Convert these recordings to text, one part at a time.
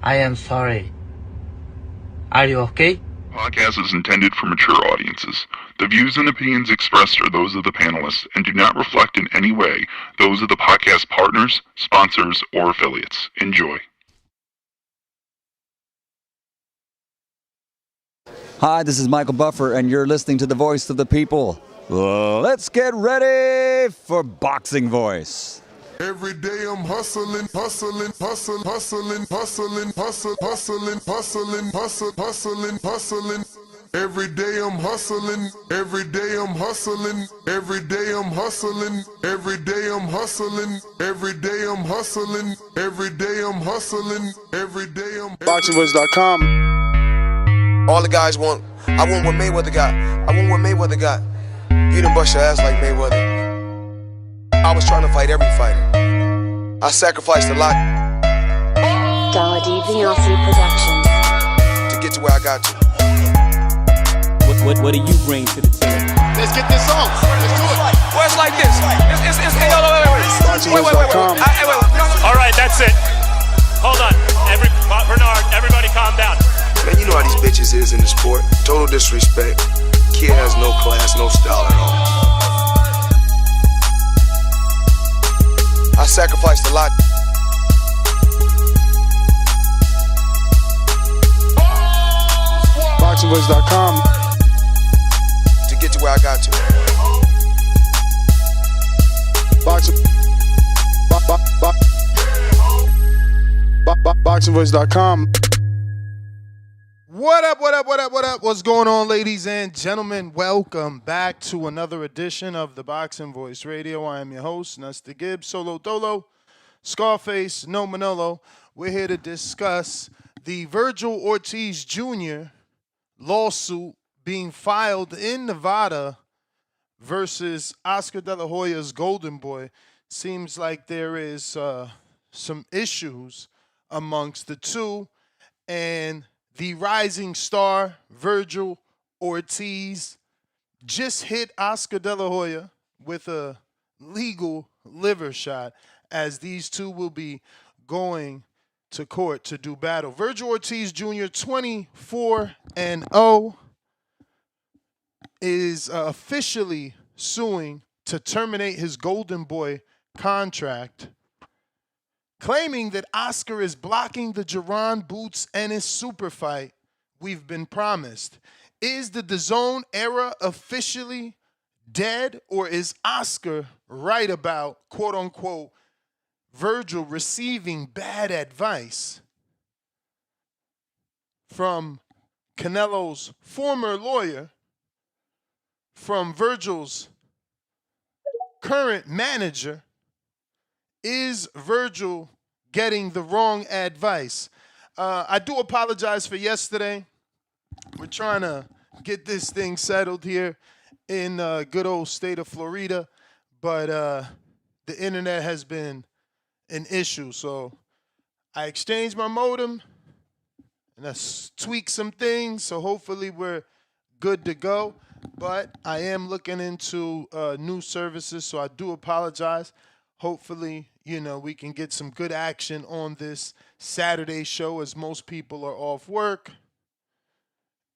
I am sorry. Are you okay? Podcast is intended for mature audiences. The views and opinions expressed are those of the panelists and do not reflect in any way those of the podcast partners, sponsors, or affiliates. Enjoy. Hi, this is Michael Buffer, and you're listening to the voice of the people. Let's get ready for Boxing Voice. Every day I'm hustling, hustling, hustling, hustling, hustling, hustling, hustling, hustling, hustling, hustling, hustling. Every day I'm hustling, every day I'm hustling, every day I'm hustling, every day I'm hustling, every day I'm hustling, every day I'm hustling, every day I'm BoxingVoice.com. All the guys want, I want what Mayweather got. I want what Mayweather got. You done bust your ass like Mayweather. I was trying to fight every fighter. I sacrificed a lot DAZN Productions to get to where I got to. What do you bring to the table? Let's get this on. Let's do it. Well, it's like this. Wait. All right, that's it. Hold on. Bernard, everybody calm down. Man, you know how these bitches is in the sport. Total disrespect. Kid has no class, no style at all. I sacrificed a lot. BoxingVoice.com to get to where I got to. BoxingVoice.com. What up? What's going on, ladies and gentlemen? Welcome back to another edition of the Boxing Voice Radio. I am your host, Nusta Gibbs, Solo Dolo, Scarface, No Manolo. We're here to discuss the Vergil Ortiz Jr. lawsuit being filed in Nevada versus Oscar De La Hoya's Golden Boy. Seems like there is some issues amongst the two, and the rising star, Vergil Ortiz, just hit Oscar De La Hoya with a legal liver shot, as these two will be going to court to do battle. Vergil Ortiz Jr., 24-0, is officially suing to terminate his Golden Boy contract, claiming that Oscar is blocking the Jaron Boots Ennis super fight we've been promised. Is the DAZN era officially dead, or is Oscar right about, quote-unquote, Virgil receiving bad advice from Canelo's former lawyer, from Virgil's current manager? Is Virgil getting the wrong advice? I do apologize for yesterday. We're trying to get this thing settled here in good old state of Florida, but the internet has been an issue. So I exchanged my modem and I tweaked some things, so hopefully we're good to go. But I am looking into new services, so I do apologize. Hopefully, we can get some good action on this Saturday show, as most people are off work.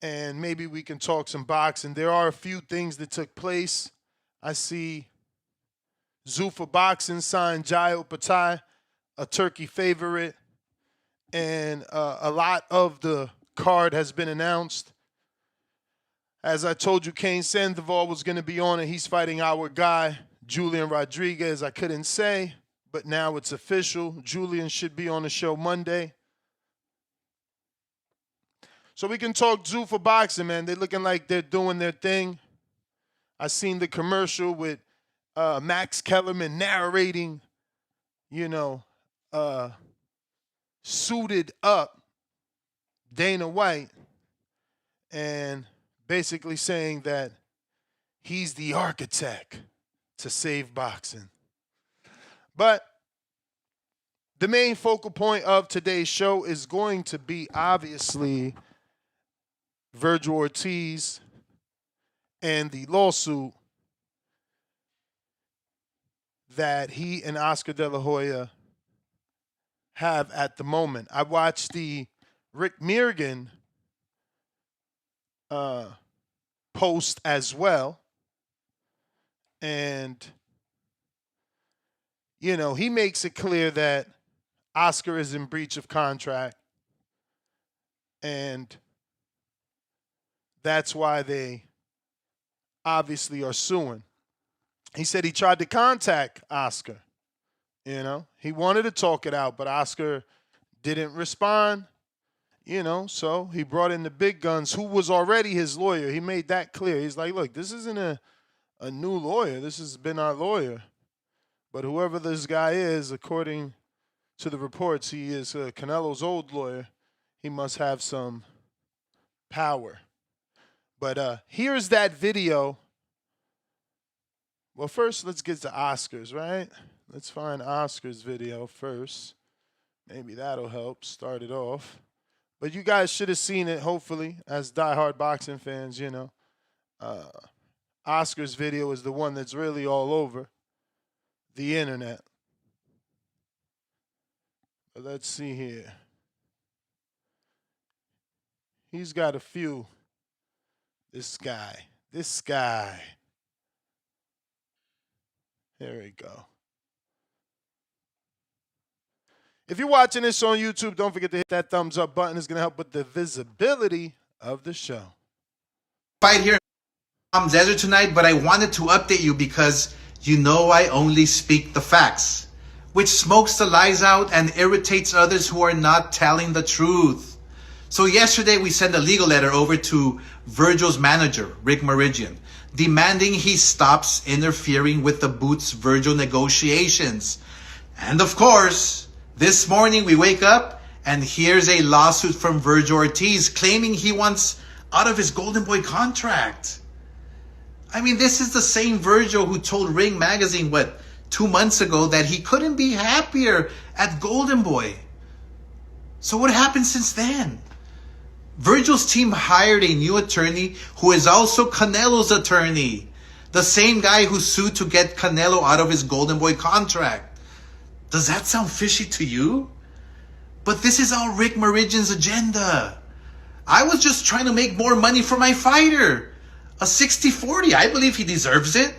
And maybe we can talk some boxing. There are a few things that took place. I see Zufa Boxing signed Jairo Patai, a Turkey favorite. And a lot of the card has been announced. As I told you, Kane Sandoval was going to be on it. He's fighting our guy, Julian Rodriguez. I couldn't say, but now it's official. Julian should be on the show Monday. So we can talk Zufa Boxing, man. They're looking like they're doing their thing. I seen the commercial with Max Kellerman narrating, suited up Dana White, and basically saying that he's the architect to save boxing. But the main focal point of today's show is going to be, obviously, Vergil Ortiz and the lawsuit that he and Oscar De La Hoya have at the moment. I watched the Rick Mirigian post as well. And, you know, he makes it clear that Oscar is in breach of contract. And that's why they obviously are suing. He said he tried to contact Oscar. You know, he wanted to talk it out, but Oscar didn't respond. You know, so he brought in the big guns, who was already his lawyer. He made that clear. He's like, look, this isn't a new lawyer. This has been our lawyer. But whoever this guy is, according to the reports, he is Canelo's old lawyer. He must have some power. But here's that video. Well, first, let's get to Oscar's, right? Let's find Oscar's video first. Maybe that'll help start it off. But you guys should have seen it, hopefully, as diehard boxing fans, you know. Oscar's video is the one that's really all over the internet. But let's see here. He's got a few. This guy. There we go. If you're watching this on YouTube, don't forget to hit that thumbs up button. It's going to help with the visibility of the show. Fight here in Desert tonight, but I wanted to update you because you know I only speak the facts, which smokes the lies out and irritates others who are not telling the truth. So yesterday we sent a legal letter over to Virgil's manager, Rick Mirigian, demanding he stops interfering with the Boots Virgil negotiations. And of course, this morning we wake up and here's a lawsuit from Vergil Ortiz claiming he wants out of his Golden Boy contract. I mean, this is the same Virgil who told Ring Magazine, 2 months ago that he couldn't be happier at Golden Boy. So what happened since then? Virgil's team hired a new attorney who is also Canelo's attorney. The same guy who sued to get Canelo out of his Golden Boy contract. Does that sound fishy to you? But this is all Rick Mirigian's agenda. I was just trying to make more money for my fighter. A 60-40, I believe he deserves it.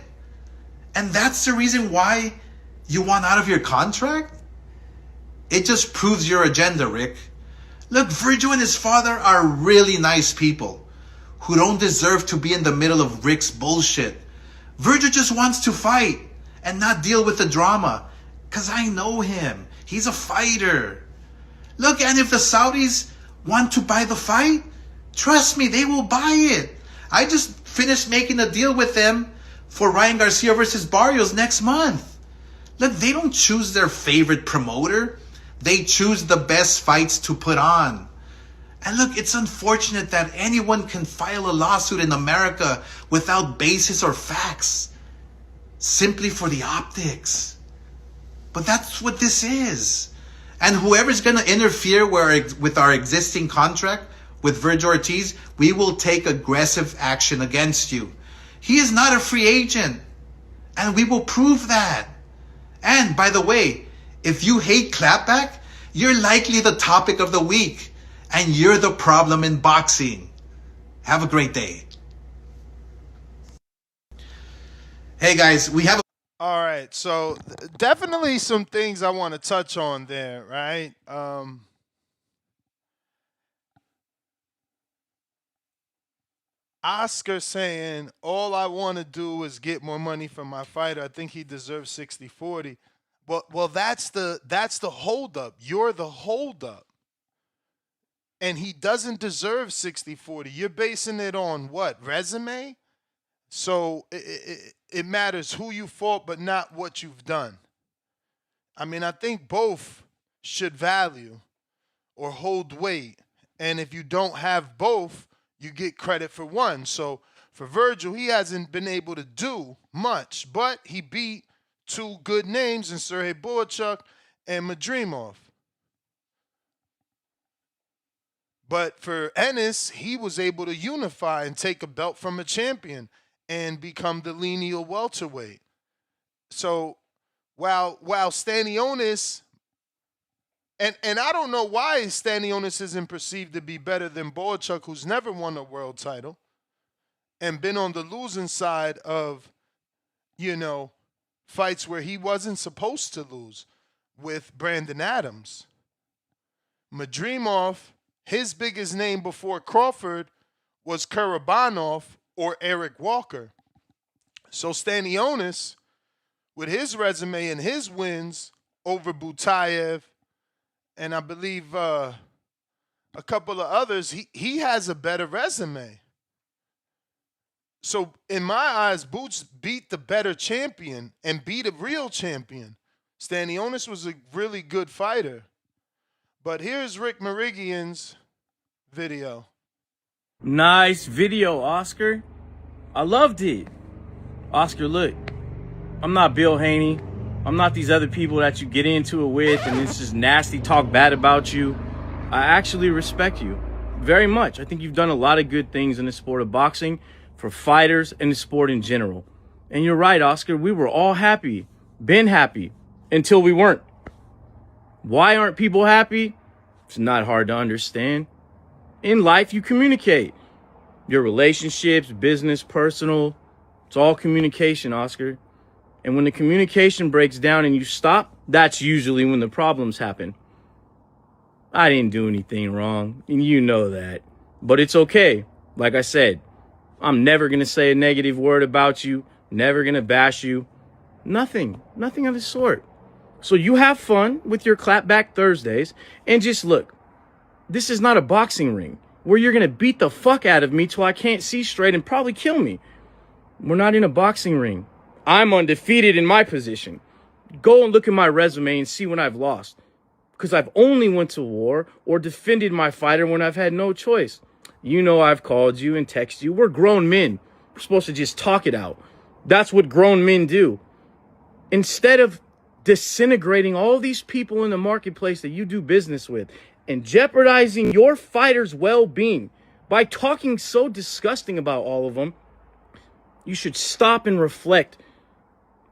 And that's the reason why you want out of your contract? It just proves your agenda, Rick. Look, Virgil and his father are really nice people who don't deserve to be in the middle of Rick's bullshit. Virgil just wants to fight and not deal with the drama. Because I know him. He's a fighter. Look, and if the Saudis want to buy the fight, trust me, they will buy it. I just finished making a deal with them for Ryan Garcia versus Barrios next month. Look, they don't choose their favorite promoter. They choose the best fights to put on. And look, it's unfortunate that anyone can file a lawsuit in America without basis or facts, simply for the optics. But that's what this is. And whoever's going to interfere with our existing contract with Vergil Ortiz, we will take aggressive action against you. He is not a free agent. And we will prove that. And by the way, if you hate clapback, you're likely the topic of the week. And you're the problem in boxing. Have a great day. Hey guys, we have All right, so definitely some things I want to touch on there, right? Oscar saying, all I want to do is get more money from my fighter. I think he deserves 60-40. Well, that's the holdup. You're the holdup. And he doesn't deserve 60-40. You're basing it on what? Resume? So it matters who you fought, but not what you've done. I mean, I think both should value or hold weight. And if you don't have both, you get credit for one. So for Virgil, he hasn't been able to do much, but he beat two good names in Sergey Boachuk and Madrimov. But for Ennis, he was able to unify and take a belt from a champion and become the lineal welterweight. So while Stanionis And I don't know why Stanionis isn't perceived to be better than Boachuk, who's never won a world title and been on the losing side of, you know, fights where he wasn't supposed to lose with Brandon Adams. Madrimov, his biggest name before Crawford was Karabanov or Eric Walker. So Stanionis, with his resume and his wins over Butayev, and I believe a couple of others, he has a better resume. So in my eyes, Boots beat the better champion and beat a real champion. Stanionis was a really good fighter. But here's Rick Mirigian's video. Nice video, Oscar. I loved it. Oscar, look, I'm not Bill Haney. I'm not these other people that you get into it with and it's just nasty talk bad about you. I actually respect you very much. I think you've done a lot of good things in the sport of boxing for fighters and the sport in general. And you're right, Oscar. We were all happy, been happy, until we weren't. Why aren't people happy? It's not hard to understand. In life, you communicate. Your relationships, business, personal, it's all communication, Oscar. And when the communication breaks down and you stop, that's usually when the problems happen. I didn't do anything wrong, and you know that. But it's okay. Like I said, I'm never going to say a negative word about you, never going to bash you. Nothing of the sort. So you have fun with your clapback Thursdays, and just look, this is not a boxing ring where you're going to beat the fuck out of me till I can't see straight and probably kill me. We're not in a boxing ring. I'm undefeated in my position. Go and look at my resume and see when I've lost. Because I've only went to war or defended my fighter when I've had no choice. You know I've called you and texted you. We're grown men. We're supposed to just talk it out. That's what grown men do. Instead of disintegrating all these people in the marketplace that you do business with and jeopardizing your fighter's well-being by talking so disgusting about all of them, you should stop and reflect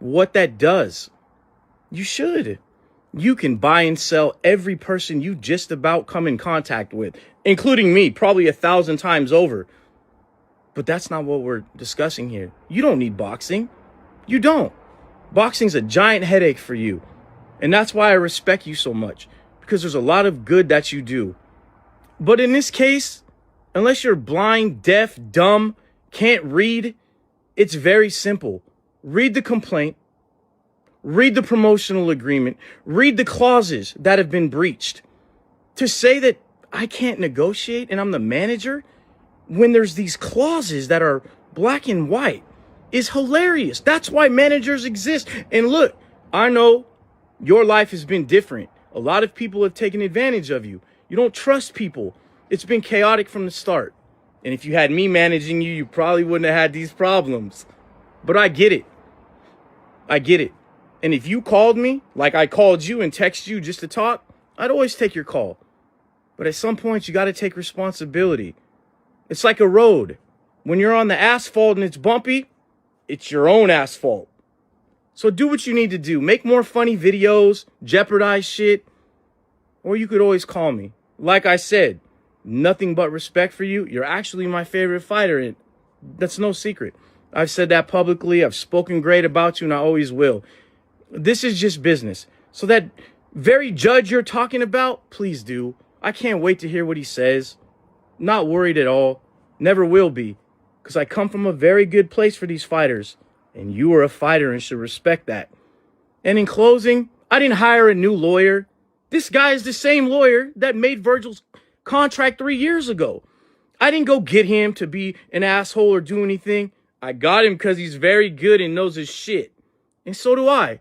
what that does. You should. You can buy and sell every person you just about come in contact with, including me, probably 1,000 times over. But that's not what we're discussing here. You don't need boxing. You don't. Boxing's a giant headache for you. And that's why I respect you so much, because there's a lot of good that you do. But in this case, unless you're blind, deaf, dumb, can't read, it's very simple. Read the complaint. Read the promotional agreement. Read the clauses that have been breached. To say that I can't negotiate and I'm the manager when there's these clauses that are black and white is hilarious. That's why managers exist. And look, I know your life has been different. A lot of people have taken advantage of you. You don't trust people. It's been chaotic from the start. And if you had me managing you, you probably wouldn't have had these problems. But I get it. I get it. And if you called me, like I called you and texted you just to talk, I'd always take your call. But at some point, you got to take responsibility. It's like a road. When you're on the asphalt and it's bumpy, it's your own asphalt. So do what you need to do. Make more funny videos, jeopardize shit. Or you could always call me. Like I said, nothing but respect for you. You're actually my favorite fighter, and that's no secret. I've said that publicly. I've spoken great about you, and I always will. This is just business. So that very judge you're talking about, please do. I can't wait to hear what he says. Not worried at all. Never will be. Because I come from a very good place for these fighters. And you are a fighter and should respect that. And in closing, I didn't hire a new lawyer. This guy is the same lawyer that made Virgil's contract 3 years ago. I didn't go get him to be an asshole or do anything. I got him because he's very good and knows his shit. And so do I.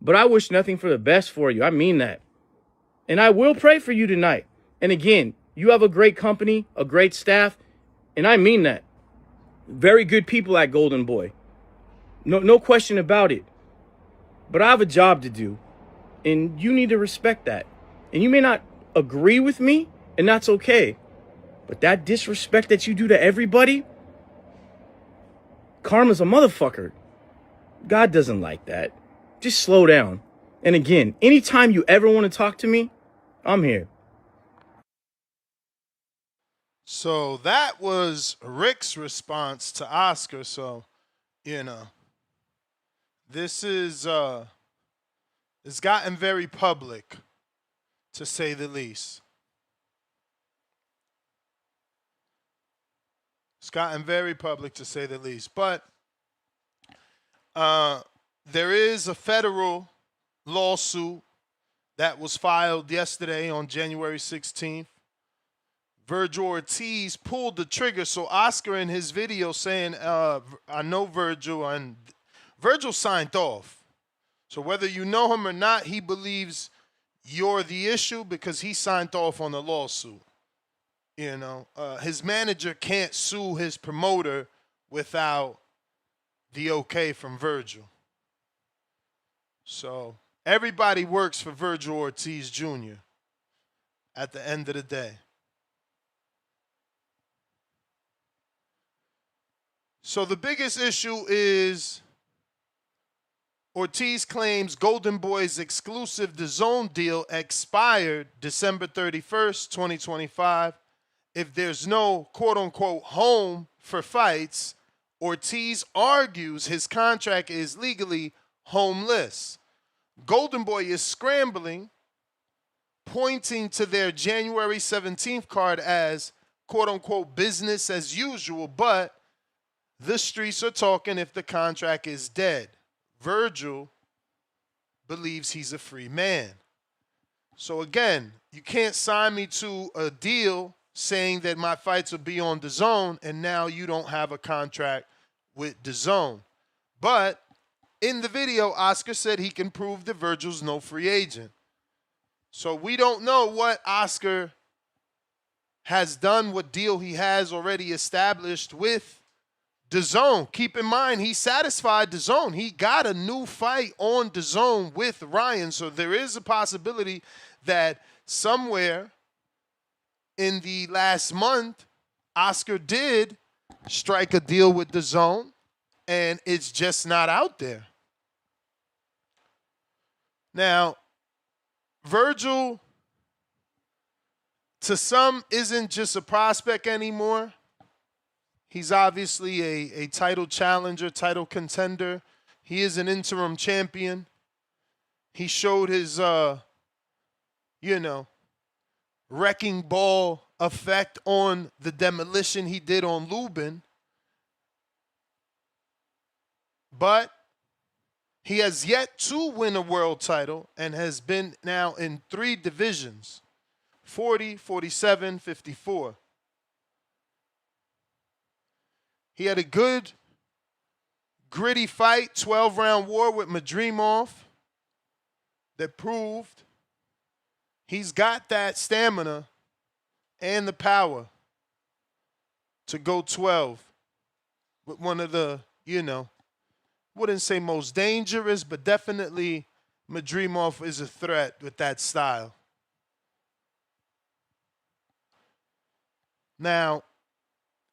But I wish nothing for the best for you. I mean that. And I will pray for you tonight. And again, you have a great company, a great staff, and I mean that. Very good people at Golden Boy. No question about it. But I have a job to do, and you need to respect that. And you may not agree with me, and that's okay. But that disrespect that you do to everybody, karma's a motherfucker. God doesn't like that. Just slow down. And again, anytime you ever want to talk to me, I'm here. So that was Rick's response to Oscar. So, you know, this is it's gotten very public, to say the least. It's gotten very public, to say the least. But there is a federal lawsuit that was filed yesterday on January 16th. Vergil Ortiz pulled the trigger. So Oscar in his video saying, I know Virgil, and Virgil signed off. So whether you know him or not, he believes you're the issue because he signed off on the lawsuit. You know, his manager can't sue his promoter without the okay from Virgil. So everybody works for Vergil Ortiz Jr. at the end of the day. So the biggest issue is Ortiz claims Golden Boy's exclusive DAZN deal expired December 31st, 2025. If there's no quote-unquote home for fights, Ortiz argues his contract is legally homeless. Golden Boy is scrambling, pointing to their January 17th card as quote-unquote business as usual, but the streets are talking if the contract is dead. Virgil believes he's a free man. So again, you can't sign me to a deal saying that my fights will be on DAZN, and now you don't have a contract with DAZN. But in the video, Oscar said he can prove that Virgil's no free agent. So we don't know what Oscar has done, what deal he has already established with DAZN. Keep in mind, he satisfied DAZN. He got a new fight on DAZN with Ryan. So there is a possibility that somewhere in the last month, Oscar did strike a deal with DAZN, and it's just not out there. Now, Virgil, to some, isn't just a prospect anymore. He's obviously a title challenger, title contender. He is an interim champion. He showed his, wrecking ball effect on the demolition he did on Lubin. But he has yet to win a world title and has been now in 3 divisions, 40, 47, 54. He had a good, gritty fight, 12-round war with Madrimov that proved he's got that stamina and the power to go 12 with one of the, wouldn't say most dangerous, but definitely Madrimov is a threat with that style. Now,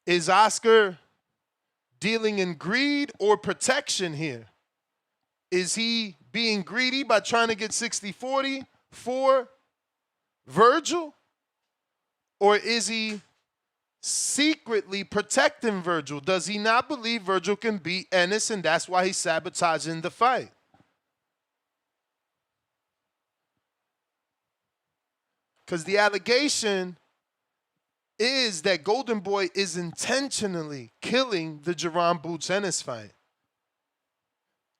is Oscar dealing in greed or protection here? Is he being greedy by trying to get 60-40 for Virgil? Or is he secretly protecting Virgil? Does he not believe Virgil can beat Ennis, and that's why he's sabotaging the fight? Because the allegation is that Golden Boy is intentionally killing the Jaron Boots Ennis fight.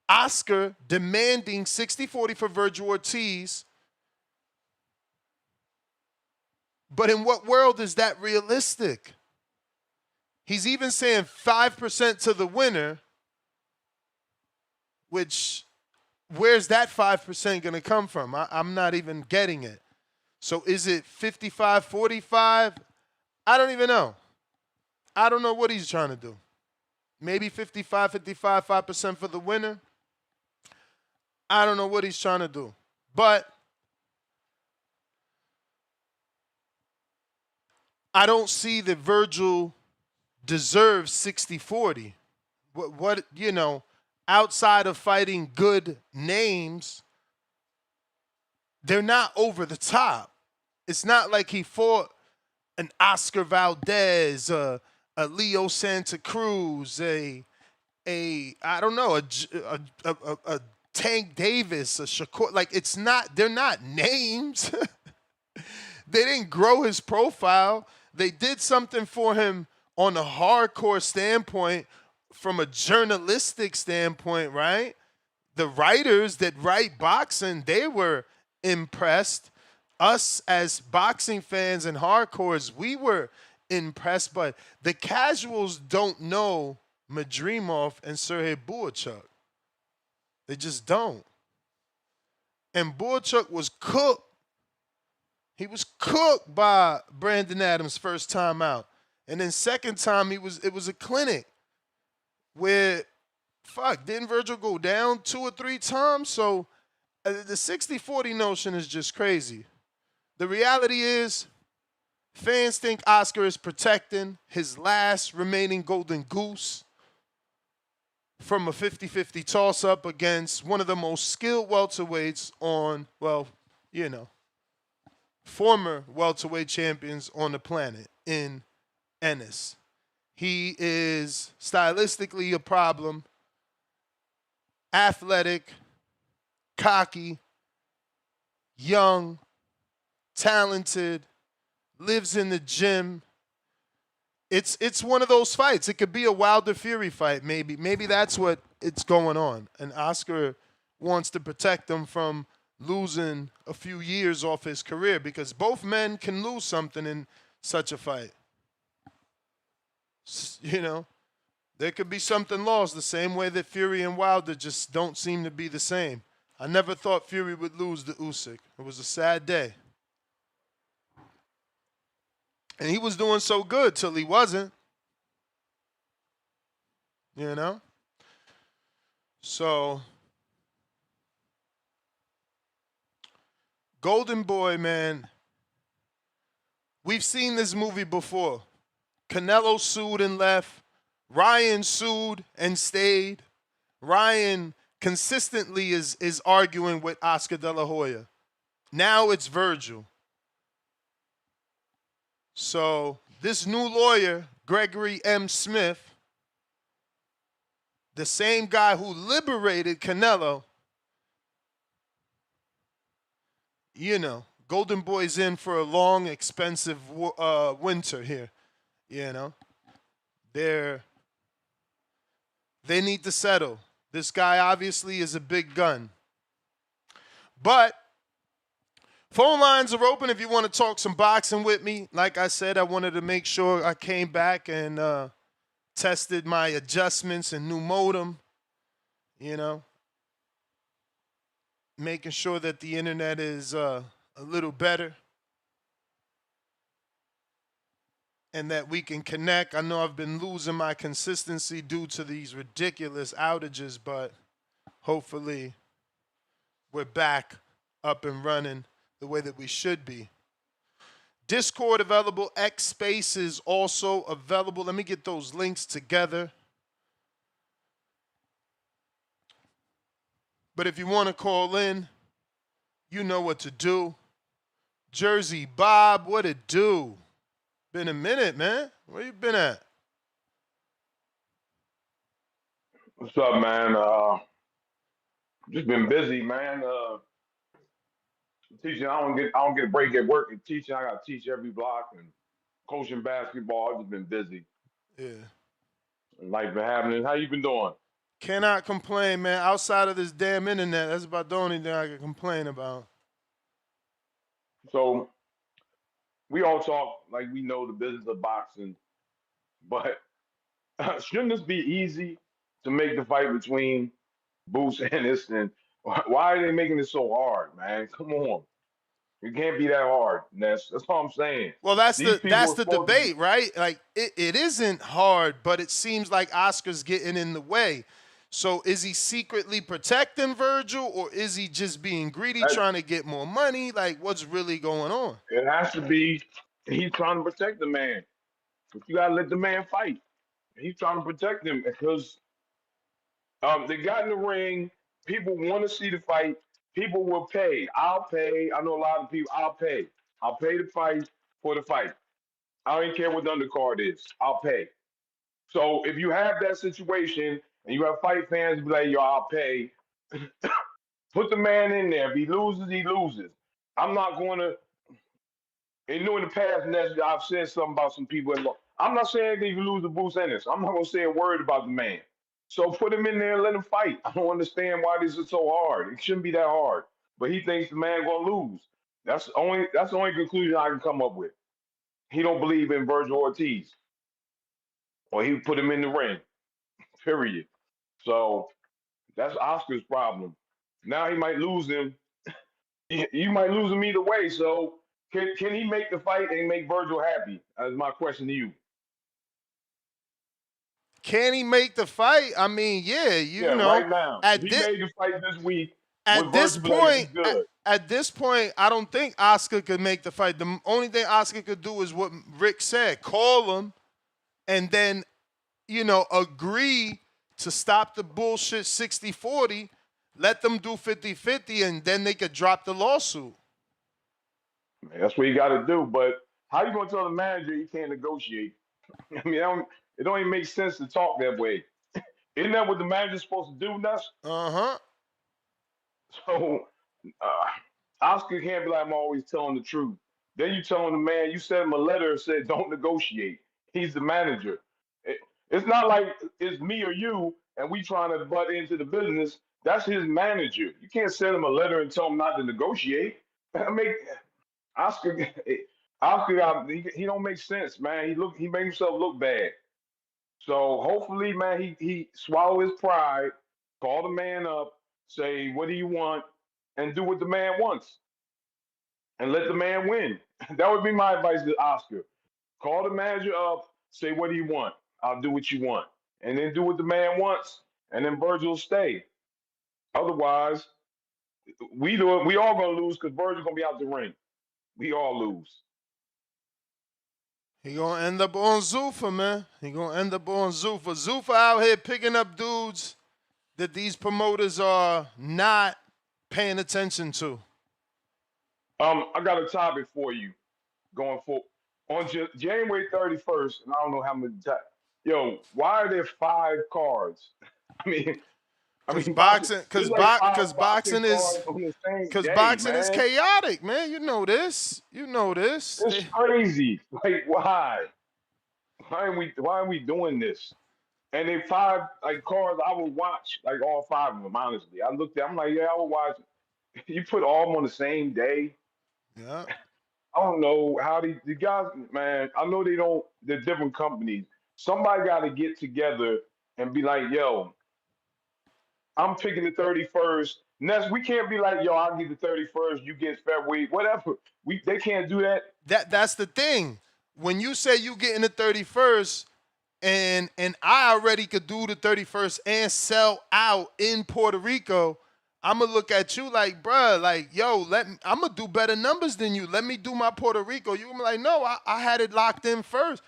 Oscar demanding 60-40 for Vergil Ortiz. But in what world is that realistic? He's even saying 5% to the winner, which, where's that 5% going to come from? I'm not even getting it. So is it 55-45? I don't even know. I don't know what he's trying to do. Maybe 55-55, 5% for the winner. I don't know what he's trying to do. But I don't see that Virgil deserves 60-40. What, outside of fighting good names, they're not over the top. It's not like he fought an Oscar Valdez, a Leo Santa Cruz, a I don't know, a Tank Davis, a Shakur. Like, it's not, they're not names. They didn't grow his profile. They did something for him on a hardcore standpoint, from a journalistic standpoint, right? The writers that write boxing, they were impressed. Us as boxing fans and hardcores, we were impressed, but the casuals don't know Madrimov and Sergey Boychuk. They just don't. And Boychuk was cooked. He was cooked by Brandon Adams first time out. And then second time, it was a clinic where, didn't Virgil go down 2 or 3 times? So the 60-40 notion is just crazy. The reality is, fans think Oscar is protecting his last remaining golden goose from a 50-50 toss-up against one of the most skilled welterweights on, former welterweight champions on the planet in Ennis. He is stylistically a problem, athletic, cocky, young, talented, lives in the gym. It's one of those fights. It could be a Wilder Fury fight, maybe. Maybe that's what it's going on. And Oscar wants to protect him from losing a few years off his career, because both men can lose something in such a fight. You know, there could be something lost, the same way that Fury and Wilder just don't seem to be the same. I never thought Fury would lose to Usyk. It was a sad day. And he was doing so good till he wasn't. You know? So, Golden Boy, man, we've seen this movie before. Canelo sued and left. Ryan sued and stayed. Ryan consistently is arguing with Oscar De La Hoya. Now it's Virgil. So this new lawyer, Gregory M. Smith, the same guy who liberated Canelo, you know, Golden Boy's in for a long, expensive winter here. You know, they need to settle. This guy obviously is a big gun. But phone lines are open if you want to talk some boxing with me. Like I said, I wanted to make sure I came back and tested my adjustments and new modem, you know, making sure that the internet is a little better and that we can connect. I know I've been losing my consistency due to these ridiculous outages, but hopefully we're back up and running the way that we should be. Discord available. X Spaces also available. Let me get those links together. But if you want to call in, you know what to do. Jersey Bob, what it do? Been a minute, man. Where you been at? What's up, man? Just been busy, man. Teaching, I don't get a break at work and teaching. I got to teach every block and coaching basketball. I've just been busy. Yeah. Life been happening. How you been doing? Cannot complain, man. Outside of this damn internet, that's about the only thing I can complain about. So we all talk like we know the business of boxing, but shouldn't this be easy to make the fight between Boots and Ennis? And why are they making it so hard, man? Come on. It can't be that hard. That's all I'm saying. Well, that's the debate, right? Like, it isn't hard, but it seems like Oscar's getting in the way. So is he secretly protecting Virgil, or is he just being greedy, trying to get more money? Like, what's really going on? It has to be he's trying to protect the man. But you got to let the man fight. He's trying to protect him because they got in the ring. People want to see the fight. People will pay. I'll pay. I know a lot of people. I'll pay. I'll pay the fight for the fight. I don't care what the undercard is. I'll pay. So if you have that situation and you have fight fans be like, yo, I'll pay, put the man in there. If he loses, he loses. I'm not going to, and in the past, I've said something about some people. I'm not saying that you lose to Bruce Ennis. I'm not going to say a word about the man. So put him in there and let him fight. I don't understand why this is so hard. It shouldn't be that hard. But he thinks the man going to lose. That's the only conclusion I can come up with. He don't believe in Vergil Ortiz, or he put him in the ring. Period. So that's Oscar's problem. Now he might lose him. You might lose him either way. So can he make the fight and make Virgil happy? That's my question to you. Can he make the fight? I mean, yeah, you know. Right now. If he made the fight this week. At this point, I don't think Oscar could make the fight. The only thing Oscar could do is what Rick said: call him, and then, you know, agree to stop the bullshit 60-40, let them do 50-50, and then they could drop the lawsuit. Man, that's what you got to do. But how you gonna tell the manager he can't negotiate? I mean, it don't even make sense to talk that way. Isn't that what the manager's supposed to do, Nuts? So Oscar can't be like, I'm always telling the truth. Then you telling the man, you sent him a letter and said, don't negotiate. He's the manager. It's not like it's me or you and we trying to butt into the business. That's his manager. You can't send him a letter and tell him not to negotiate. I mean, Oscar, he don't make sense, man. He made himself look bad. So hopefully, man, he swallow his pride, call the man up, say, what do you want? And do what the man wants. And let the man win. That would be my advice to Oscar. Call the manager up, say, what do you want? I'll do what you want. And then do what the man wants. And then Virgil will stay. Otherwise, we all gonna lose because Virgil's gonna be out the ring. We all lose. He gonna end up on Zufa, man. He gonna end up on Zufa. Zufa out here picking up dudes that these promoters are not paying attention to. I got a topic for you going for on January 31st, and I don't know how many times. Yo, why are there 5 cards? I mean, boxing is chaotic, man. You know this. It's crazy. Like, why? Why are we doing this? And they 5 cards I would watch, like all 5 of them. Honestly, I looked at. I'm like, yeah, I would watch. You put all of them on the same day. Yeah. I don't know how the guys, man. I know they don't. They're different companies. Somebody got to get together and be like, yo, I'm picking the 31st. Ness, we can't be like, yo, I'll get the 31st, you get February, whatever. They can't do that. That's the thing. When you say you getting the 31st, and I already could do the 31st and sell out in Puerto Rico, I'm gonna look at you like, bruh, like, yo, I'm gonna do better numbers than you. Let me do my Puerto Rico. You gonna be like, no, I had it locked in first.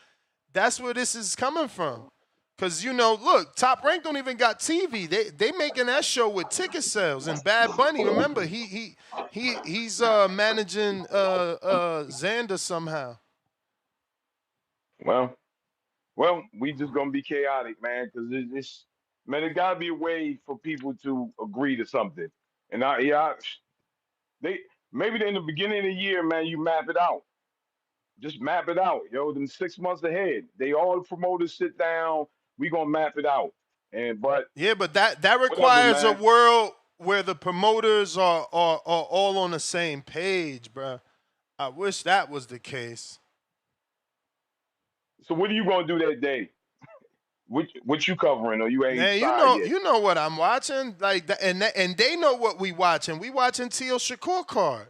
That's where this is coming from. Cause you know, look, Top Rank don't even got TV. They making that show with ticket sales. And Bad Bunny, remember, he's managing Xander somehow. Well, we just gonna be chaotic, man. Cause it's man, there gotta be a way for people to agree to something. And maybe in the beginning of the year, man, you map it out. Just map it out, yo. Then 6 months ahead, all the promoters sit down. We gonna map it out, but that requires a world where the promoters are all on the same page, bro. I wish that was the case. So what are you gonna do that day? What you covering? Or you ain't? Man, you know what I'm watching, like that, and they know what we watching. We watching Teal Shakur card.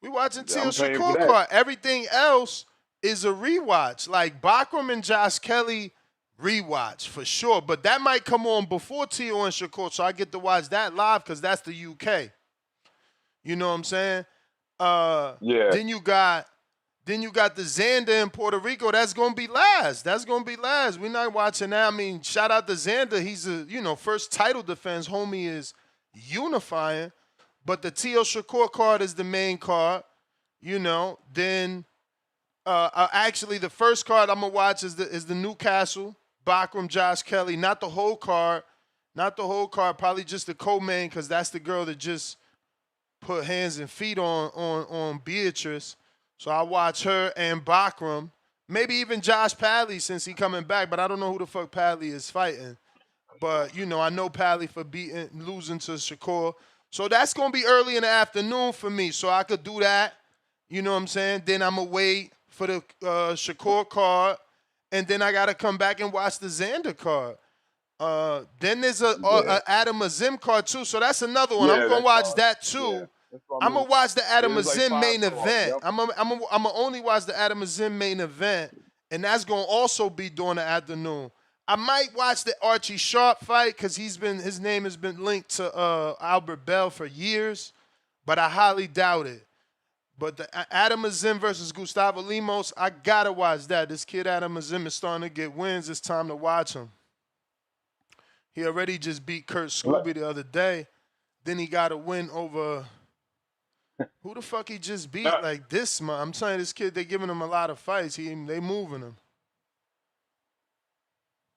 We watching Teal Shakur card. Everything else is a rewatch. Like Bakram and Josh Kelly. Rewatch for sure, but that might come on before Tio and Shakur, so I get to watch that live because that's the UK. You know what I'm saying? Yeah. Then you got the Xander in Puerto Rico. That's gonna be last. We're not watching that. I mean, shout out to Xander. He's first title defense. Homie is unifying, but the Tio Shakur card is the main card. you know, then actually the first card I'm gonna watch is the Newcastle Bakram Josh Kelly, not the whole card, probably just the co-main because that's the girl that just put hands and feet on Beatrice. So I watch her and Bakram. Maybe even Josh Padley since he coming back, but I don't know who the fuck Padley is fighting. But you know, I know Padley for losing to Shakur. So that's gonna be early in the afternoon for me. So I could do that. You know what I'm saying? Then I'm gonna wait for the Shakur card, and then I gotta come back and watch the Xander card. Then there's a Adam Azim card too, so that's another one. I'm gonna watch that too. I'm gonna watch the Adam Azim main event. I'm gonna only watch the Adam Azim main event, and that's gonna also be during the afternoon. I might watch the Archie Sharp fight because his name has been linked to Albert Bell for years, but I highly doubt it. But the Adam Azim versus Gustavo Lemos, I gotta watch that. This kid Adam Azim is starting to get wins. It's time to watch him. He already just beat Kurt Scooby the other day. Then he got a win over who the fuck he just beat like this month. I'm telling you, this kid, they giving him a lot of fights. They moving him.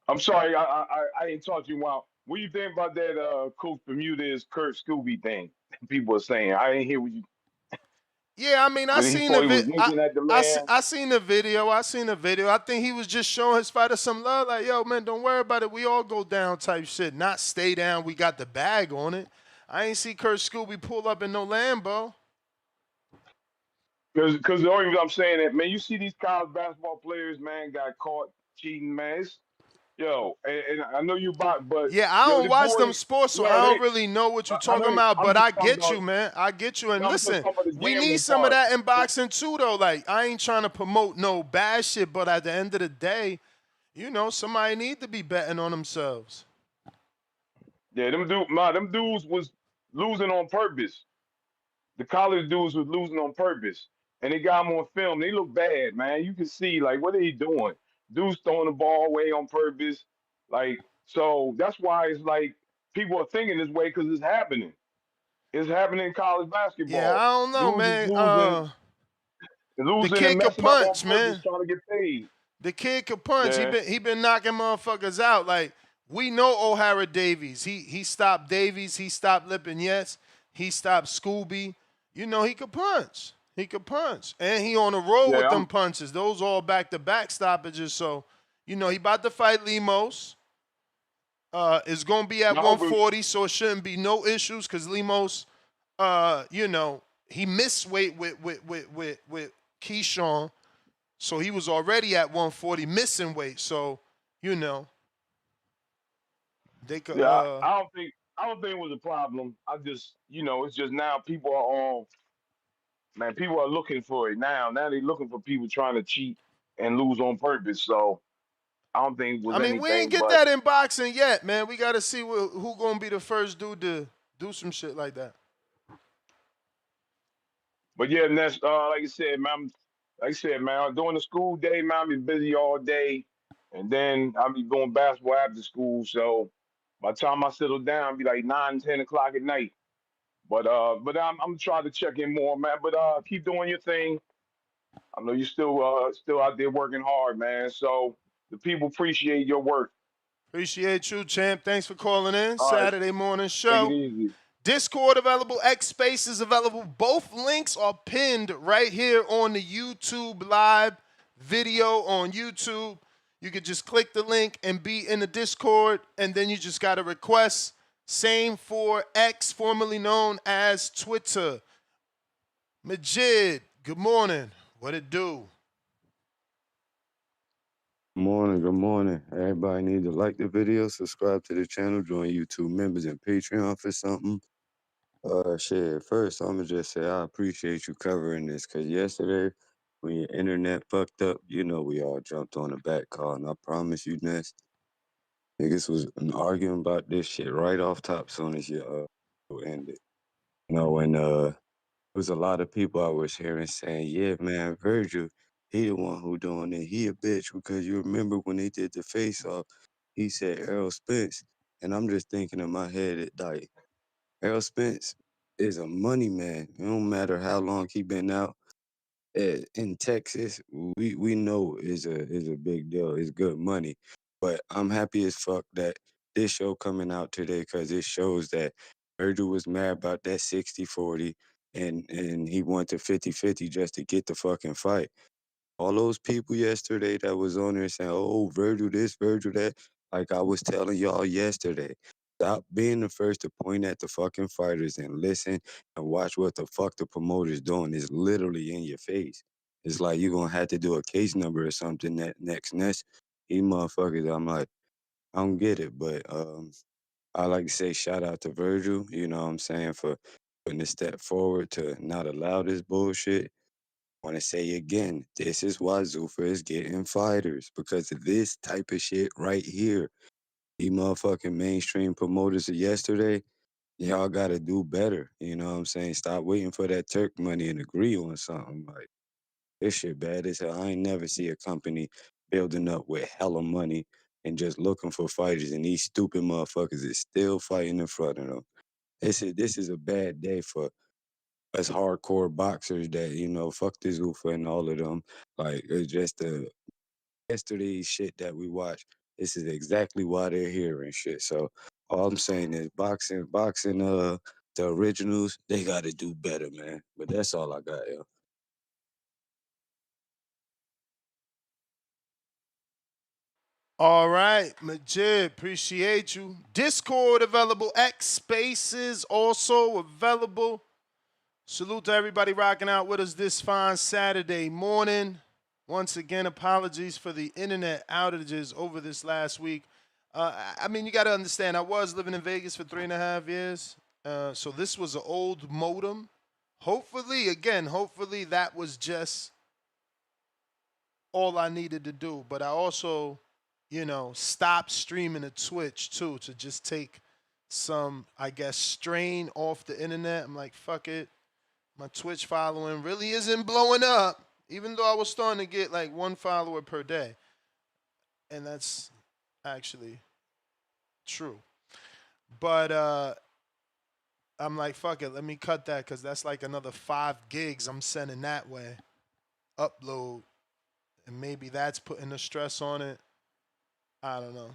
I'm sorry, I didn't talk to you while. What do you think about that Coach Bermuda's Kurt Scooby thing? People are saying. I didn't hear what you. Yeah, I mean, I seen the video. I think he was just showing his fighter some love. Like, yo, man, don't worry about it. We all go down type shit. Not stay down. We got the bag on it. I ain't see Kurt Scooby pull up in no Lambo. Because the only reason I'm saying that, man, you see these college basketball players, man, got caught cheating, man. Yo, and I know you bought, but yeah, I don't watch them sports, so I don't really know what you're talking about. But I get you, man. I get you. And listen, we need some of that in boxing too, though. Like, I ain't trying to promote no bad shit, but at the end of the day, you know, somebody need to be betting on themselves. Yeah, them dudes was losing on purpose. The college dudes was losing on purpose, and they got them on film. They look bad, man. You can see, like, what are they doing? Dudes throwing the ball away on purpose. Like, so that's why it's like people are thinking this way because it's happening. It's happening in college basketball. Yeah, I don't know, man. Losing the kid and could messing up on punch, man. Trying to get paid. The kid could punch. Yeah. He been knocking motherfuckers out. Like, we know O'Hara Davies. He stopped Davies. He stopped Lipinets. He stopped Scooby. You know, he could punch. He could punch. And he on the road with them punches. Those all back-to-back stoppages. So, you know, he about to fight Lemos. It's going to be at 140, so it shouldn't be no issues because Lemos, you know, he missed weight with Keyshawn. So he was already at 140 missing weight. So, you know, they could. Yeah, I don't think it was a problem. I just, you know, it's just now people are on. Man, people are looking for it now. Now they're looking for people trying to cheat and lose on purpose. So I don't think it was anything. We ain't get that in boxing yet, man. We got to see who gonna be the first dude to do some shit like that. But yeah, next, like I said, man, during the school day, man, I be busy all day, and then I'll be doing basketball after school. So by the time I settle down, it'll be like 9, 10 o'clock at night. But I'm trying to check in more, man. But keep doing your thing. I know you still out there working hard, man. So the people appreciate your work. Appreciate you, champ. Thanks for calling in. All Saturday morning show. Take it easy. Discord available, X Space is available. Both links are pinned right here on the YouTube live video on YouTube. You could just click the link and be in the Discord, and then you just got to request. Same for X, formerly known as Twitter. Majid, good morning. What it do? Good morning. Everybody need to like the video, subscribe to the channel, join YouTube members and Patreon for something. Shit, first, I'm going to just say I appreciate you covering this, because yesterday, when your internet fucked up, you know we all jumped on the back call, and I promise you, Ness, niggas was arguing about this shit right off top soon as you ended. You know, and there was a lot of people I was hearing saying, yeah, man, Virgil, he the one who doing it. He a bitch, because you remember when they did the face-off, he said Errol Spence, and I'm just thinking in my head, like, Errol Spence is a money man. It don't matter how long he been out. in Texas, we know is a big deal. It's good money. But I'm happy as fuck that this show coming out today because it shows that Virgil was mad about that 60-40 and he went to 50-50 just to get the fucking fight. All those people yesterday that was on there saying, oh, Virgil this, Virgil that, like I was telling y'all yesterday, stop being the first to point at the fucking fighters and listen and watch what the fuck the promoter's doing. It's literally in your face. It's like you're going to have to do a case number or something next. These motherfuckers, I'm like, I don't get it. But I like to say shout out to Virgil, you know what I'm saying, for putting a step forward to not allow this bullshit. Want to say again, this is why Zufa is getting fighters because of this type of shit right here. These motherfucking mainstream promoters of yesterday, y'all got to do better. You know what I'm saying? Stop waiting for that Turk money and agree on something. Like, this shit bad as hell. I ain't never see a company building up with hella money and just looking for fighters, and these stupid motherfuckers is still fighting in front of them. This is a bad day for us hardcore boxers that, you know, fuck the Zufa and all of them. Like, it's just the yesterday's shit that we watch. This is exactly why they're here and shit. So all I'm saying is boxing, the originals, they got to do better, man. But that's all I got, yo. All right, Majid, appreciate you. Discord available. X Spaces also available. Salute to everybody rocking out with us this fine Saturday morning. Once again, apologies for the internet outages over this last week. I mean, you got to understand, I was living in Vegas for 3.5 years. So this was an old modem. Hopefully that was just all I needed to do. But I also, you know, stopped streaming to Twitch too to just take some, I guess, strain off the internet. I'm like, fuck it. My Twitch following really isn't blowing up, even though I was starting to get like 1 follower per day. And that's actually true. But I'm like, fuck it, let me cut that because that's like another 5 gigs I'm sending that way. Upload. And maybe that's putting the stress on it. I don't know.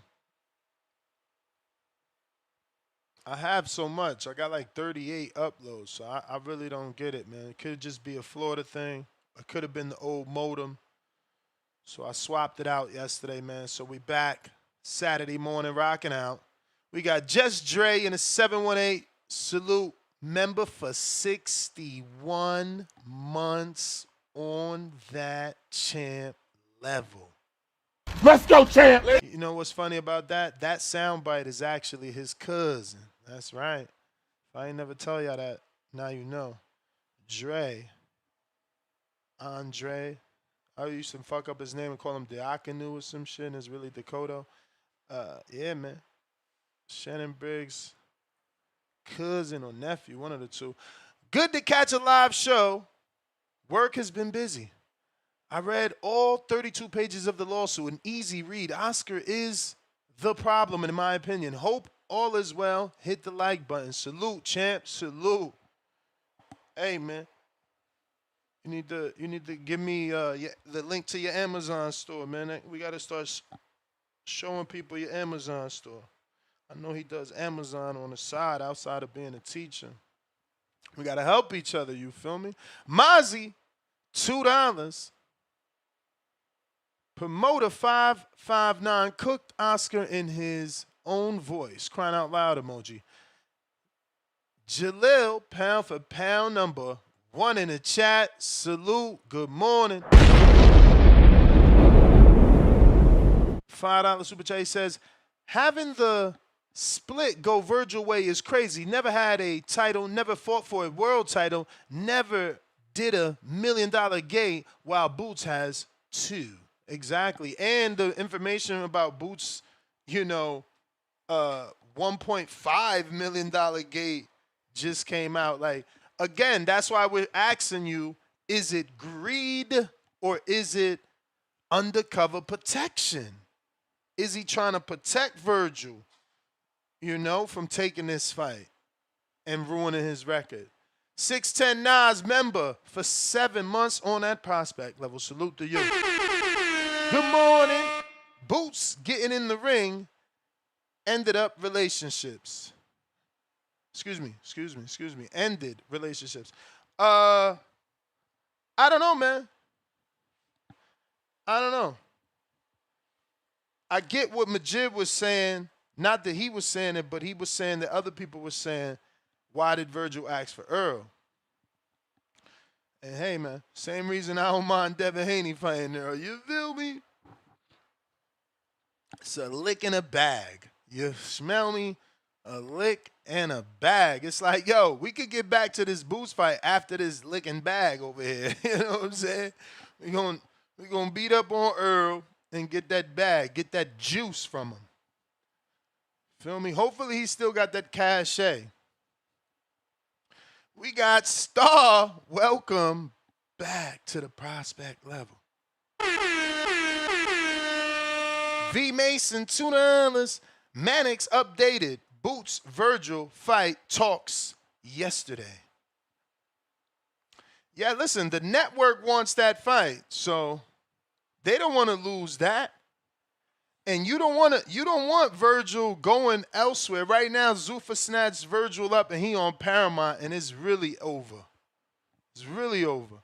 I have so much. I got like 38 uploads, so I really don't get it, man. It could just be a Florida thing. It could have been the old modem. So I swapped it out yesterday, man. So we back Saturday morning rocking out. We got Just Dre in a 718. Salute. Member for 61 months on that champ level. Let's go, champ. You know what's funny about that? That soundbite is actually his cousin. That's right. If I ain't never tell y'all that, now you know. Andre. I used to fuck up his name and call him Diakonu or some shit, and it's really Dakota. Yeah, man. Shannon Briggs' cousin or nephew, one of the two. Good to catch a live show. Work has been busy. I read all 32 pages of the lawsuit, an easy read. Oscar is the problem, in my opinion. Hope all is well. Hit the like button. Salute, champ. Salute. Hey, man. You need to give me the link to your Amazon store, man. We got to start showing people your Amazon store. I know he does Amazon on the side outside of being a teacher. We got to help each other, you feel me? Mozzie, $2. Promoter 559 cooked Oscar in his own voice. Crying out loud emoji. Jalil, pound for pound number 1 in the chat. Salute. Good morning. $5 super chat. He says, having the split go Virgil way is crazy. Never had a title, never fought for a world title, never did $1 million gate, while Boots has 2. Exactly. And the information about Boots, you know, $1.5 million gate just came out. Like, again, that's why we're asking you, is it greed or is it undercover protection? Is he trying to protect Virgil, you know, from taking this fight and ruining his record? 6'10" Nas member for 7 months on that prospect level. Salute to you. Good morning. Boots getting in the ring ended up relationships. Excuse me. Ended relationships. I don't know, man. I don't know. I get what Majid was saying. Not that he was saying it, but he was saying that other people were saying, why did Virgil ask for Earl? And hey, man, same reason I don't mind Devin Haney fighting Earl. You feel me? It's a lick in a bag. You smell me? A lick and a bag. It's like, yo, we could get back to this Boots fight after this lick and bag over here. You know what I'm saying? We're gonna beat up on Earl and get that bag, get that juice from him. Feel me? Hopefully he still got that cachet. We got Star. Welcome back to the prospect level. V Mason, $2. Mannix updated. Boots Virgil fight talks yesterday. Yeah, listen, the network wants that so they don't want to lose that. And you don't want Virgil going elsewhere. Right now, Zufa snatched Virgil up and he on Paramount, and it's really over. It's really over.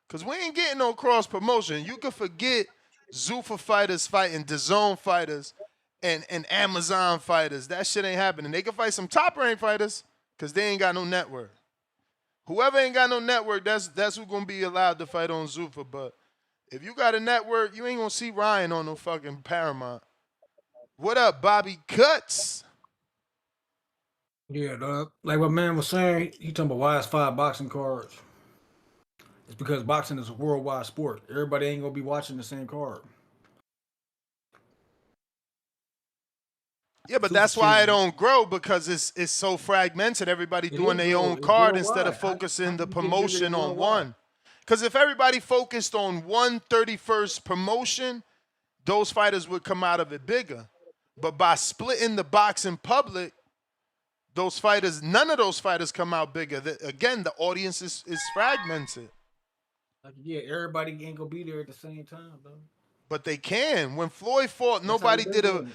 Because we ain't getting no cross promotion. You can forget Zufa fighters fighting DAZN fighters and Amazon fighters. That shit ain't happening. They can fight some top rank fighters because they ain't got no network. Whoever ain't got no network, that's who's gonna be allowed to fight on Zufa. But if you got a network, you ain't gonna see Ryan on no fucking Paramount. What up, Bobby Cuts? Yeah, dog. Like what man was saying, he talking about why it's 5 boxing cards. It's because boxing is a worldwide sport. Everybody ain't gonna be watching the same card. Yeah, but that's why it don't grow, because it's so fragmented. Everybody doing their own card instead of focusing the promotion on one. Because if everybody focused on one 31st promotion, those fighters would come out of it bigger. But by splitting the boxing public, those fighters, none of those fighters come out bigger. Again, the audience is fragmented. Like, yeah, everybody ain't gonna be there at the same time, though. But they can. When Floyd fought, nobody did a.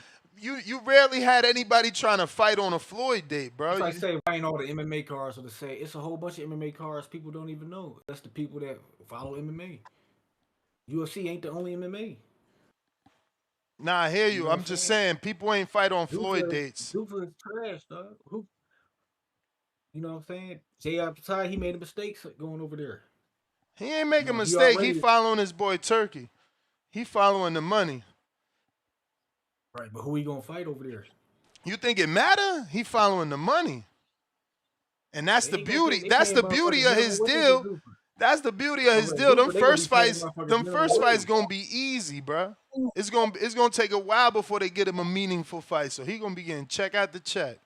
You rarely had anybody trying to fight on a Floyd date, bro. It's like say, why ain't all the MMA cards or to say it's a whole bunch of MMA cards people don't even know. That's the people that follow MMA. UFC ain't the only MMA. Nah, I hear you. You know I'm just saying, people ain't fight on Floyd dates. Zufa is trash, dog. Who? You know what I'm saying? Sabotaging, he made a mistake going over there. He ain't making a mistake. He following his boy Turkey. He following the money. Right, but who he gonna fight over there? You think it matter? He following the money. And that's the beauty. That's the beauty of his deal. That's the beauty of his deal. Them first fights gonna be easy, bro. It's gonna take a while before they get him a meaningful fight. So he gonna be getting check out the check.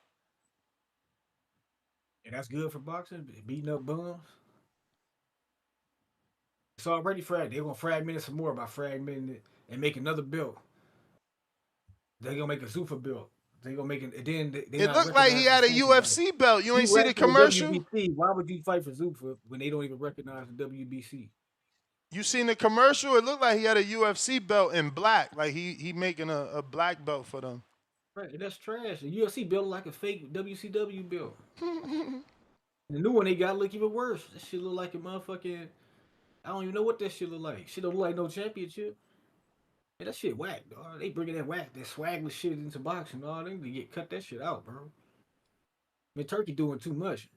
And that's good for boxing, beating up bums. It's already fragmented. They're gonna fragment it some more by fragmenting it and make another belt. They're gonna make a Zufa belt. They're gonna make it. And then it looked like he had a UFC belt. You ain't see the commercial? WBC. Why would you fight for Zufa when they don't even recognize the WBC? You seen the commercial? It looked like he had a UFC belt in black. Like he making a black belt for them. Right, that's trash. The UFC belt like a fake WCW belt. The new one they got look even worse. That shit look like a motherfucking. I don't even know what that shit look like. Shit don't look like no championship. Yeah, that shit whack, dog. They bringing that swagless shit into boxing, dog. They need to cut that shit out, bro. I mean, Turkey doing too much.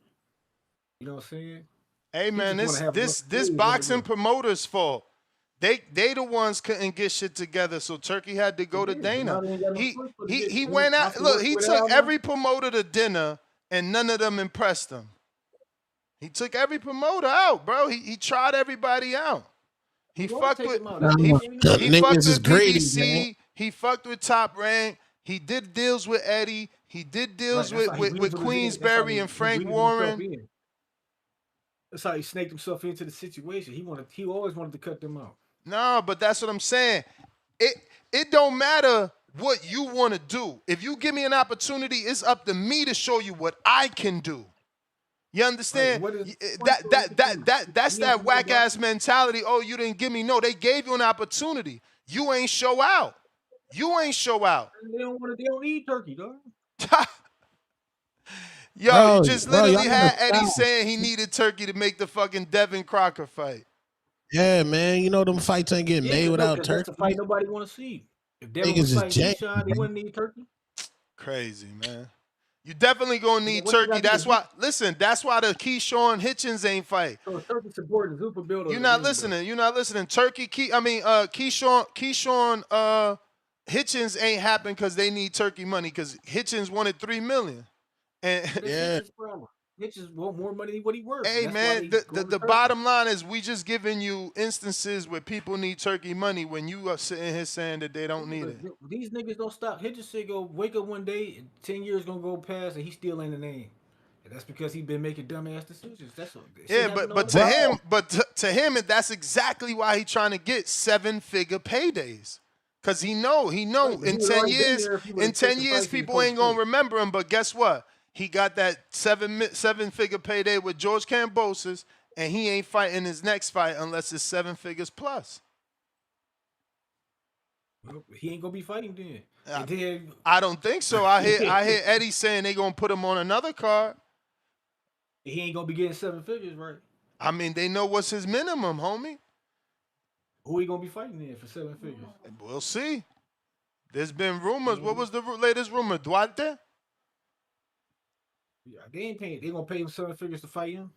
You know what I'm saying? Hey man, this boxing promoter's fault. They the ones couldn't get shit together, so Turkey had to go to Dana. He went out. Look, he took every promoter to dinner, and none of them impressed him. He took every promoter out, bro. He tried everybody out. He fucked with BBC. He fucked with Top Rank. He did deals with Eddie. He did deals with Queensberry and Frank Warren. That's how he snaked himself into the situation. He always wanted to cut them out. No, but that's what I'm saying. It don't matter what you want to do. If you give me an opportunity, it's up to me to show you what I can do. You understand? Like, what is That's that whack ass mentality. Oh, you didn't give me. No, they gave you an opportunity. You ain't show out. You ain't show out. They don't eat turkey, dog. Yo, Bro, you just bro, literally y'all had gotta Eddie stop. saying he needed turkey to make the fucking Devin Crocker fight. Yeah, man. You know them fights ain't getting made without That's turkey. the fight nobody want to see. If Devin Niggas was is fighting janky, Keyshawn, they wouldn't need turkey. Crazy, man. You definitely gonna need what you turkey. got to That's do? why. Listen, that's why the Keyshawn Hitchens ain't fight. So turkey supporting Zufa build. You're not listening. You're not listening. Keyshawn Hitchens ain't happen because they need turkey money because Hitchens wanted $3 million. And yeah, Hitchens want more money than what he worth. hey man, the bottom line is we just giving you instances where people need turkey money when you are sitting here saying that they don't need it. These niggas don't stop. Hitchens shit go wake up one day, and 10 years gonna go past, and he still ain't the name. And that's because he been making dumbass decisions. That's what. Yeah, but to him, that's exactly why he trying to get 7-figure paydays. Cause he know in 10 years people ain't gonna remember him. But guess what? He got that seven-figure payday with George Kambosos, and he ain't fighting his next fight unless it's 7 figures plus. Well, he ain't gonna be fighting then. I don't think so. I hear Eddie saying they gonna put him on another card. He ain't gonna be getting 7 figures, right? I mean, they know what's his minimum, homie. Who he gonna be fighting then for 7 figures? We'll see. There's been rumors. What was the latest rumor? Duarte? Yeah, they ain't paying. They gonna pay him 7 figures to fight him.